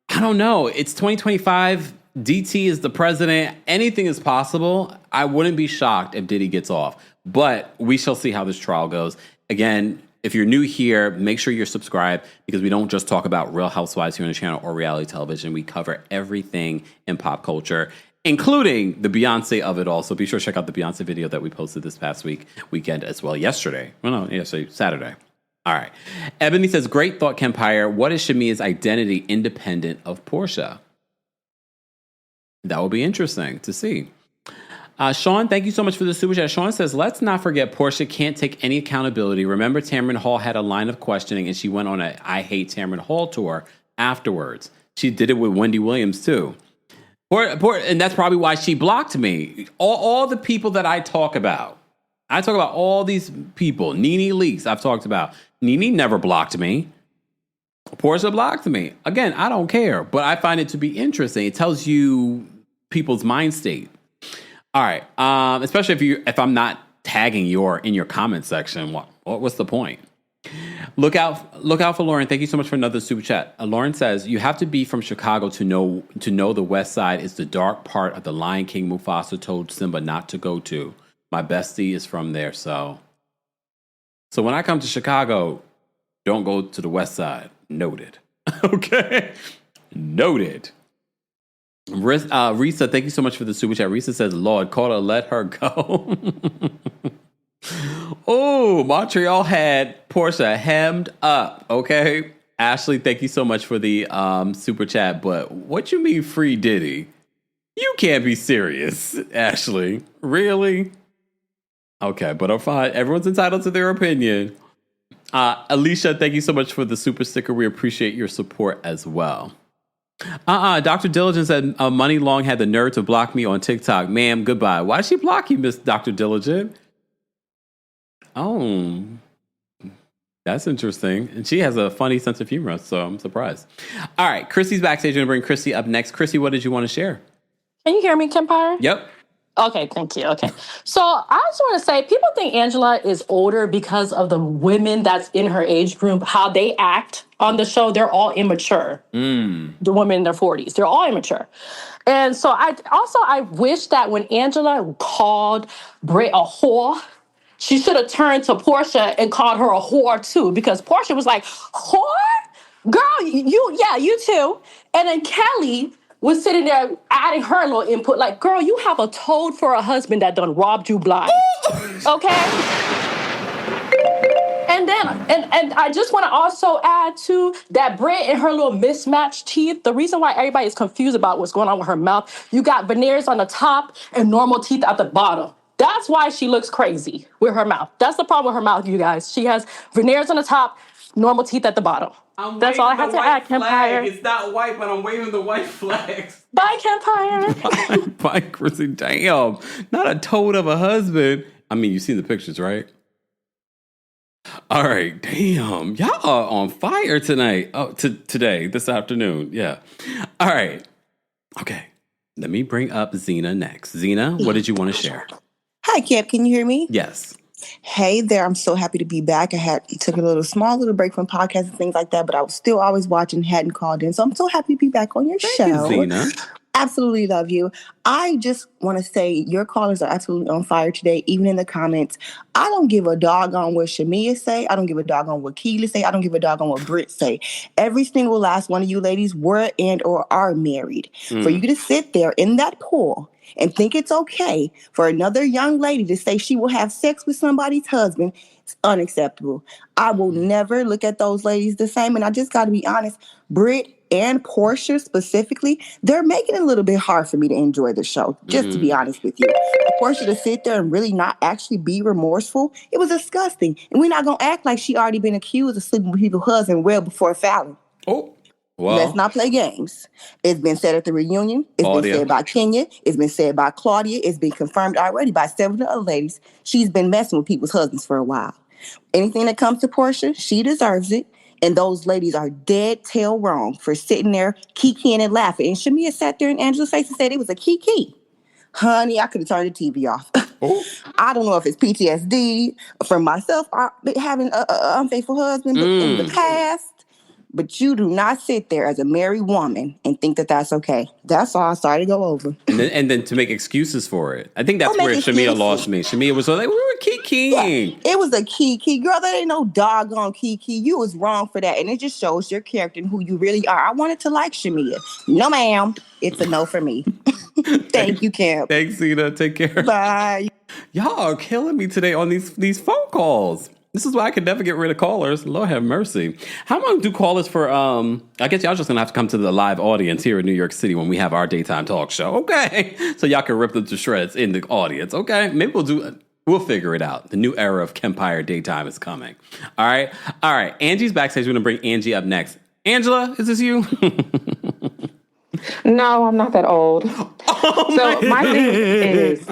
I don't know. It's 2025. DT is the president. Anything is possible. I wouldn't be shocked if Diddy gets off. But we shall see how this trial goes. Again, if you're new here, make sure you're subscribed because we don't just talk about Real Housewives here on the channel or reality television. We cover everything in pop culture, including the Beyonce of it all. So be sure to check out the Beyonce video that we posted this past weekend as well. Yesterday. Saturday. All right. Ebony says, great thought, Kempire. What is Shamia's identity independent of Porsha? That will be interesting to see. Sean, thank you so much for the super chat. Sean says, let's not forget Porsha can't take any accountability. Remember Tamron Hall had a line of questioning and she went on a I Hate Tamron Hall tour afterwards. She did it with Wendy Williams too. And that's probably why she blocked me. All the people that I talk about all these people. Nene Leakes I've talked about. Nene never blocked me. Porsha blocked me. Again, I don't care, but I find it to be interesting. It tells you people's mind state. All right, especially if I'm not tagging in your comment section, what's the point? Look out for Lauren. Thank you so much for another super chat. Lauren says, you have to be from Chicago to know the West Side is the dark part of the Lion King Mufasa told Simba not to go to. My bestie is from there, so when I come to Chicago, don't go to the West Side. Noted. Okay? Noted. Risa, thank you so much for the super chat. Risa says, Lord, Carter, let her go. Oh, Montreal had Porsha hemmed up, okay? Ashley, thank you so much for the super chat, but what you mean free Diddy? You can't be serious, Ashley. Really? Okay, but I'm fine. Everyone's entitled to their opinion. Alicia, thank you so much for the super sticker. We appreciate your support as well. Dr. Diligent said Money Long had the nerve to block me on TikTok. Ma'am, goodbye. Why did she block you, Miss Dr. Diligent? Oh, that's interesting. And she has a funny sense of humor, so I'm surprised. All right, Chrissy's backstage. We're going to bring Chrissy up next. Chrissy, what did you want to share? Can you hear me, Kempire? Yep. Okay, thank you. Okay. So I just want to say, people think Angela is older because of the women that's in her age group, how they act on the show. They're all immature. The women in their 40s, they're all immature. And so I wish that when Angela called Brit a whore, she should have turned to Porsha and called her a whore too, because Porsha was like, whore? Girl, you too. And then Kelly was sitting there adding her little input, like, girl, you have a toad for a husband that done robbed you blind. Okay? And then, and I just want to also add to that Brit and her little mismatched teeth. The reason why everybody is confused about what's going on with her mouth, you got veneers on the top and normal teeth at the bottom. That's why she looks crazy with her mouth. That's the problem with her mouth, you guys. She has veneers on the top, normal teeth at the bottom. That's all I have to add, Kempire. It's not white, but I'm waving the white flags. Bye, Kempire. Bye, Chrissy. Damn. Not a toad of a husband. I mean, you've seen the pictures, right? All right. Damn. Y'all are on fire tonight. Oh, today, this afternoon. Yeah. All right. Okay. Let me bring up Zena next. Zena, what did you want to share? Hi, Kemp. Can you hear me? Yes. Hey there. I'm so happy to be back. I took a small little break from podcasts and things like that, but I was still always watching, hadn't called in. So I'm so happy to be back on your show. Thank you, Zena. Absolutely love you. I just want to say your callers are absolutely on fire today, even in the comments. I don't give a doggone what Shamia say. I don't give a doggone what Keely say. I don't give a doggone what Britt say. Every single last one of you ladies were and or are married. For you to sit there in that pool and think it's okay for another young lady to say she will have sex with somebody's husband, it's unacceptable. I will never look at those ladies the same. And I just got to be honest, Britt and Porsha specifically, they're making it a little bit hard for me to enjoy the show, just to be honest with you. For Porsha to sit there and really not actually be remorseful, it was disgusting. And we're not going to act like she already been accused of sleeping with people's husbands well before Fallon. Oh. Well, let's not play games. It's been said at the reunion. It's been said by Kenya. It's been said by Claudia. It's been confirmed already by several other ladies. She's been messing with people's husbands for a while. Anything that comes to Porsha, she deserves it. And those ladies are dead tail wrong for sitting there kikiing and laughing. And Shamia sat there in Angela's face and said it was a kiki. Honey, I could have turned the TV off. I don't know if it's PTSD from myself having an unfaithful husband in the past. But you do not sit there as a married woman and think that that's okay. That's all. Sorry to go over. And then to make excuses for it. I think that's where Shamia lost me. Shamia was like, we were kikiing. Yeah, it was a kiki. Girl, that ain't no doggone kiki. You was wrong for that. And it just shows your character and who you really are. I wanted to like Shamia. No, ma'am. It's a no for me. Thank you, Kemp. Thanks, Zena. Take care. Bye. Y'all are killing me today on these phone calls. This is why I could never get rid of callers. Lord have mercy. How long do callers for, I guess y'all just gonna have to come to the live audience here in New York City when we have our daytime talk show. Okay. So y'all can rip them to shreds in the audience. Okay. Maybe we'll figure it out. The new era of Kempire Daytime is coming. All right. Angie's backstage. We're gonna bring Angie up next. Angela, is this you? No, I'm not that old. My thing is,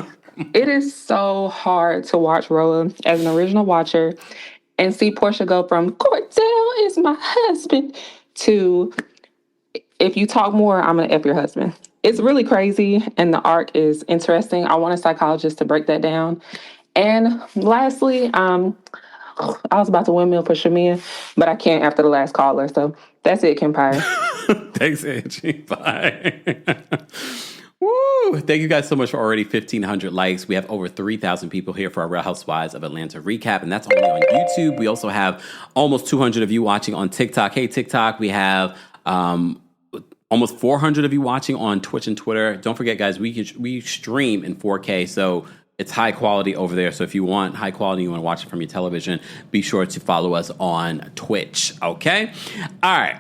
it is so hard to watch Roa as an original watcher and see Porsha go from Cordell is my husband to if you talk more, I'm going to F your husband. It's really crazy and the arc is interesting. I want a psychologist to break that down. And lastly, I was about to windmill for Shamia, but I can't after the last caller. So that's it, Kempire. Thanks, Angie. Bye. Woo! Thank you guys so much for already 1,500 likes. We have over 3,000 people here for our Real Housewives of Atlanta recap, and that's only on YouTube. We also have almost 200 of you watching on TikTok. Hey, TikTok, we have almost 400 of you watching on Twitch and Twitter. Don't forget, guys, we stream in 4K, so it's high quality over there. So if you want high quality, you want to watch it from your television, be sure to follow us on Twitch, okay? All right,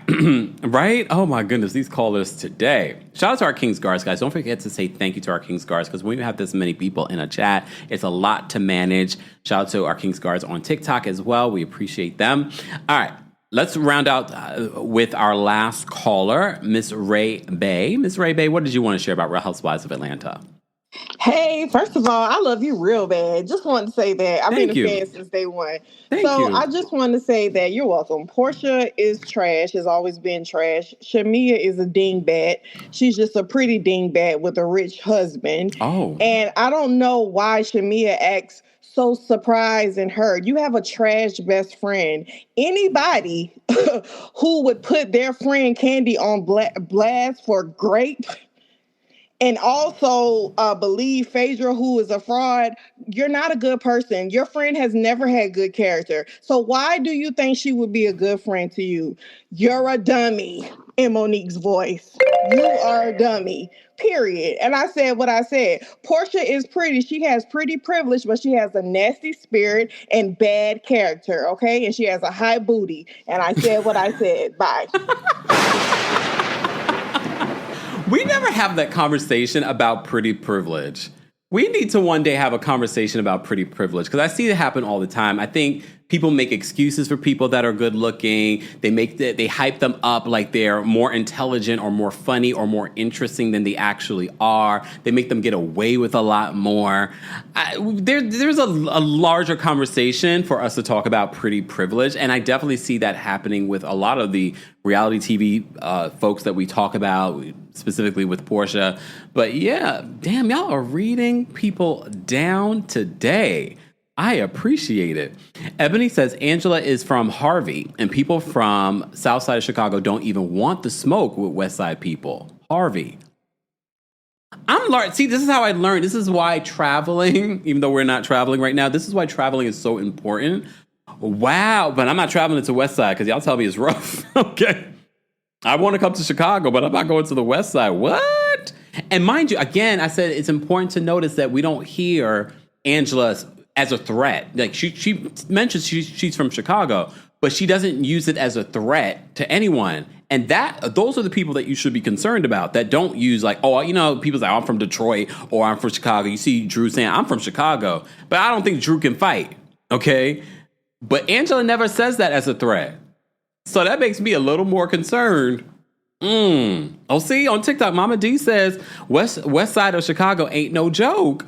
right? Oh my goodness, these callers today. Shout out to our King's Guards, guys. Don't forget to say thank you to our King's Guards, because when you have this many people in a chat, it's a lot to manage. Shout out to our King's Guards on TikTok as well. We appreciate them. All right. Let's round out with our last caller, Miss Ray Bay. Miss Ray Bay, what did you want to share about Real Housewives of Atlanta? Hey, first of all, I love you real bad. Just wanted to say that. I've been a fan since day one. I just wanted to say that you're welcome. Porsha is trash, has always been trash. Shamia is a dingbat. She's just a pretty dingbat with a rich husband. Oh. And I don't know why Shamia acts so surprised and hurt. You have a trash best friend. Anybody who would put their friend Candy on blast for grape and also believe Phaedra, who is a fraud, you're not a good person. Your friend has never had good character. So why do you think she would be a good friend to you? You're a dummy, in Monique's voice. You are a dummy, period. And I said what I said. Porsha is pretty. She has pretty privilege, but she has a nasty spirit and bad character, okay? And she has a high booty. And I said what I said. Bye. We never have that conversation about pretty privilege. We need to one day have a conversation about pretty privilege, because I see it happen all the time. I think people make excuses for people that are good looking. They hype them up like they're more intelligent or more funny or more interesting than they actually are. They make them get away with a lot more. There's a larger conversation for us to talk about pretty privilege, and I definitely see that happening with a lot of the reality TV folks that we talk about, specifically with Porsha. But yeah, damn, y'all are reading people down today. I appreciate it. Ebony says Angela is from Harvey, and people from South Side of Chicago don't even want the smoke with West Side people. Harvey. See, this is how I learned. This is why traveling, even though we're not traveling right now, this is why traveling is so important. Wow, but I'm not traveling to West Side because y'all tell me it's rough. Okay. I want to come to Chicago, but I'm not going to the West Side. What? And mind you, again, I said it's important to notice that we don't hear Angela as a threat. Like she mentions she's from Chicago, but she doesn't use it as a threat to anyone. And those are the people that you should be concerned about, that don't use like, oh, you know, people say, oh, I'm from Detroit or I'm from Chicago. You see Drew saying, I'm from Chicago, but I don't think Drew can fight. Okay. But Angela never says that as a threat. So that makes me a little more concerned. Oh, see, on TikTok, Mama D says, West Side of Chicago ain't no joke.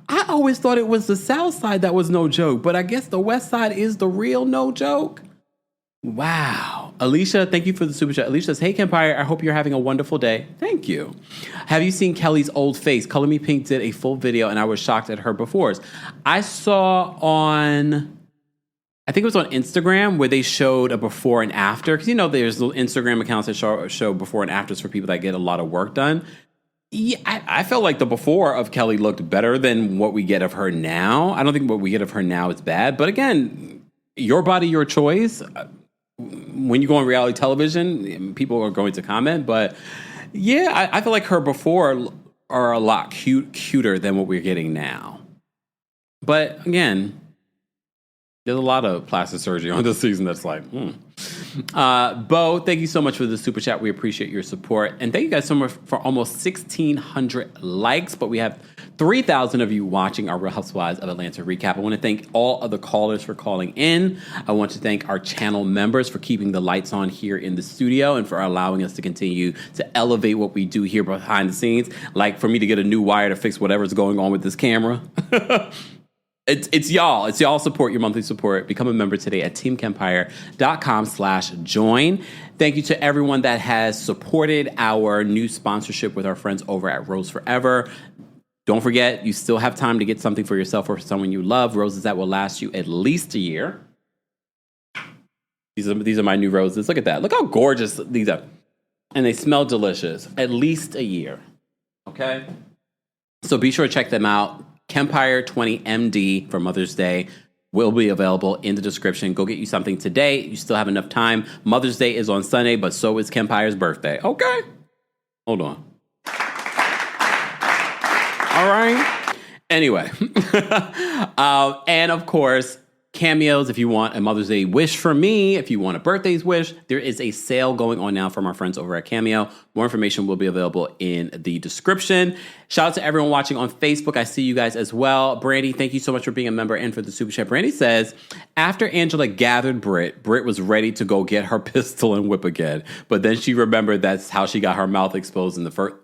I always thought it was the South Side that was no joke, but I guess the West Side is the real no joke. Wow. Alicia, thank you for the super chat. Alicia says, hey, Kempire, I hope you're having a wonderful day. Thank you. Have you seen Kelly's old face? Color Me Pink did a full video, and I was shocked at her befores. I saw I think it was on Instagram where they showed a before and after. Because, you know, there's little Instagram accounts that show before and afters for people that get a lot of work done. Yeah, I felt like the before of Kelly looked better than what we get of her now. I don't think what we get of her now is bad. But again, your body, your choice. When you go on reality television, people are going to comment. But yeah, I feel like her before are a lot cuter than what we're getting now. But again, there's a lot of plastic surgery on this season that's like, Bo, thank you so much for the super chat. We appreciate your support. And thank you guys so much for almost 1,600 likes. But we have 3,000 of you watching our Real Housewives of Atlanta recap. I want to thank all of the callers for calling in. I want to thank our channel members for keeping the lights on here in the studio and for allowing us to continue to elevate what we do here behind the scenes. Like for me to get a new wire to fix whatever's going on with this camera. It's y'all. It's y'all support, your monthly support. Become a member today at TheKempire.com/join. Thank you to everyone that has supported our new sponsorship with our friends over at Rose Forever. Don't forget, you still have time to get something for yourself or someone you love. Roses that will last you at least a year. These are my new roses. Look at that. Look how gorgeous these are. And they smell delicious. At least a year. Okay? So be sure to check them out. Kempire 20 MD for Mother's Day will be available in the description. Go get you something today. You still have enough time. Mother's Day is on Sunday, but so is Kempire's birthday. Okay? Hold on. All right. Anyway. And of course, cameos if you want a Mother's Day wish from me, if you want a birthday's wish. There is a sale going on now from our friends over at Cameo. More information will be available in the description. Shout out to everyone watching on Facebook. I see you guys as well. Brandy, thank you so much for being a member and for the super chat. Brandy says, after Angela gathered Britt was ready to go get her pistol and whip again. But then she remembered that's how she got her mouth exposed in the first...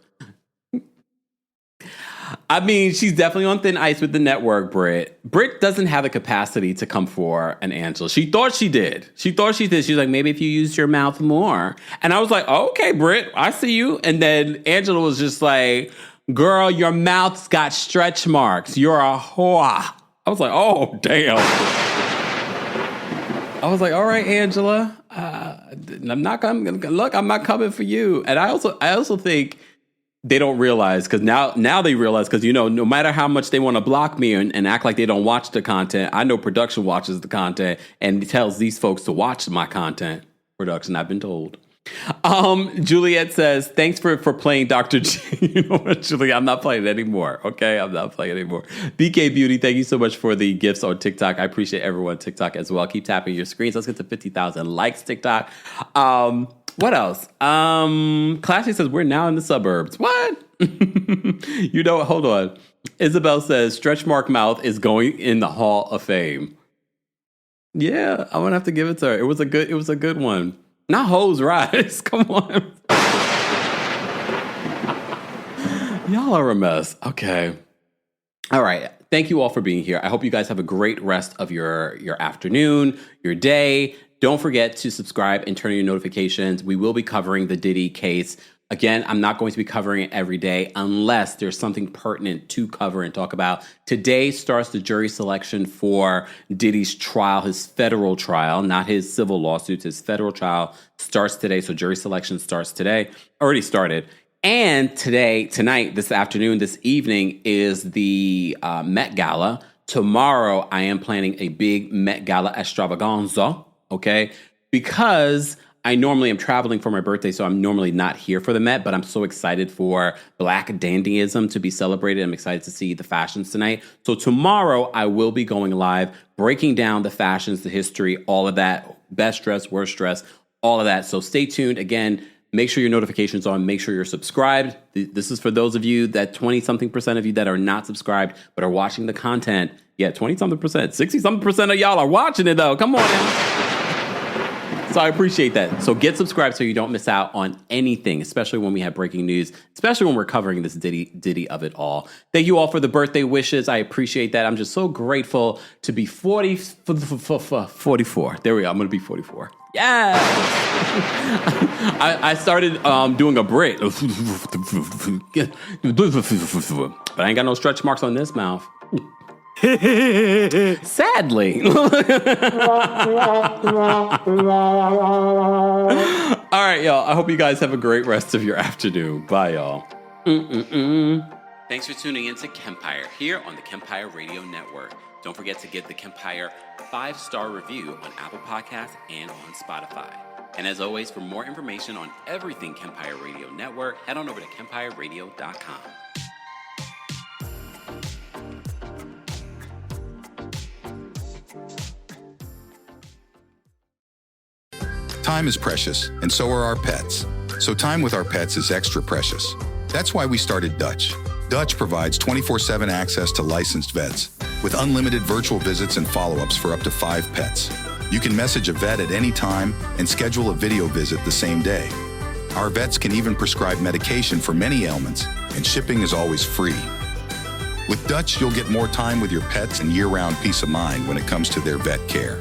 I mean, she's definitely on thin ice with the network, Britt. Britt doesn't have the capacity to come for an Angela. She thought she did. She's like, maybe if you used your mouth more. And I was like, oh, okay, Britt, I see you. And then Angela was just like, girl, your mouth's got stretch marks. You're a whore. I was like, oh, damn. I was like, all right, Angela, I'm not coming for you. And I also think they don't realize, because now they realize, because, no matter how much they want to block me and act like they don't watch the content, I know production watches the content and tells these folks to watch my content. Production, I've been told. Juliet says, thanks for playing Dr. G. You know what, Juliet, I'm not playing it anymore. Okay, I'm not playing it anymore. BK Beauty, thank you so much for the gifts on TikTok. I appreciate everyone on TikTok as well. Keep tapping your screens. Let's get to 50,000 likes, TikTok. What else? Classy says, we're now in the suburbs. What? Hold on. Isabel says, stretch mark mouth is going in the Hall of Fame. Yeah, I'm gonna have to give it to her. It was a good one. Not Hoes Rise. Come on. Y'all are a mess. Okay. All right. Thank you all for being here. I hope you guys have a great rest of your afternoon, your day. Don't forget to subscribe and turn on your notifications. We will be covering the Diddy case. Again, I'm not going to be covering it every day unless there's something pertinent to cover and talk about. Today starts the jury selection for Diddy's trial, his federal trial, not his civil lawsuits. His federal trial starts today. So jury selection starts today. Already started. And tonight, this afternoon, this evening is the Met Gala. Tomorrow, I am planning a big Met Gala extravaganza. Okay, because I normally am traveling for my birthday, so I'm normally not here for the Met, but I'm so excited for Black dandyism to be celebrated. I'm excited to see the fashions tonight. So tomorrow I will be going live, breaking down the fashions, the history, all of that, best dress, worst dress, all of that. So stay tuned. Again, make sure your notifications are on. Make sure you're subscribed. This is for those of you, that 20-something% of you that are not subscribed but are watching the content. Yeah, 20-something%, 60-something% of y'all are watching it though. Come on now. So I appreciate that. So get subscribed so you don't miss out on anything, especially when we have breaking news, especially when we're covering this Diddy of it all. Thank you all for the birthday wishes. I appreciate that. I'm just so grateful to be 44. There we go. I'm going to be 44. Yeah. I started doing a Brit. But I ain't got no stretch marks on this mouth. Sadly. All right, y'all. I hope you guys have a great rest of your afternoon. Bye, y'all. Thanks for tuning in to Kempire here on the Kempire Radio Network. Don't forget to get the Kempire 5-star review on Apple Podcasts and on Spotify. And as always, for more information on everything Kempire Radio Network, head on over to KempireRadio.com. Time is precious, and so are our pets. So time with our pets is extra precious. That's why we started Dutch. Dutch provides 24/7 access to licensed vets, with unlimited virtual visits and follow-ups for up to 5 pets. You can message a vet at any time and schedule a video visit the same day. Our vets can even prescribe medication for many ailments, and shipping is always free. With Dutch, you'll get more time with your pets and year-round peace of mind when it comes to their vet care.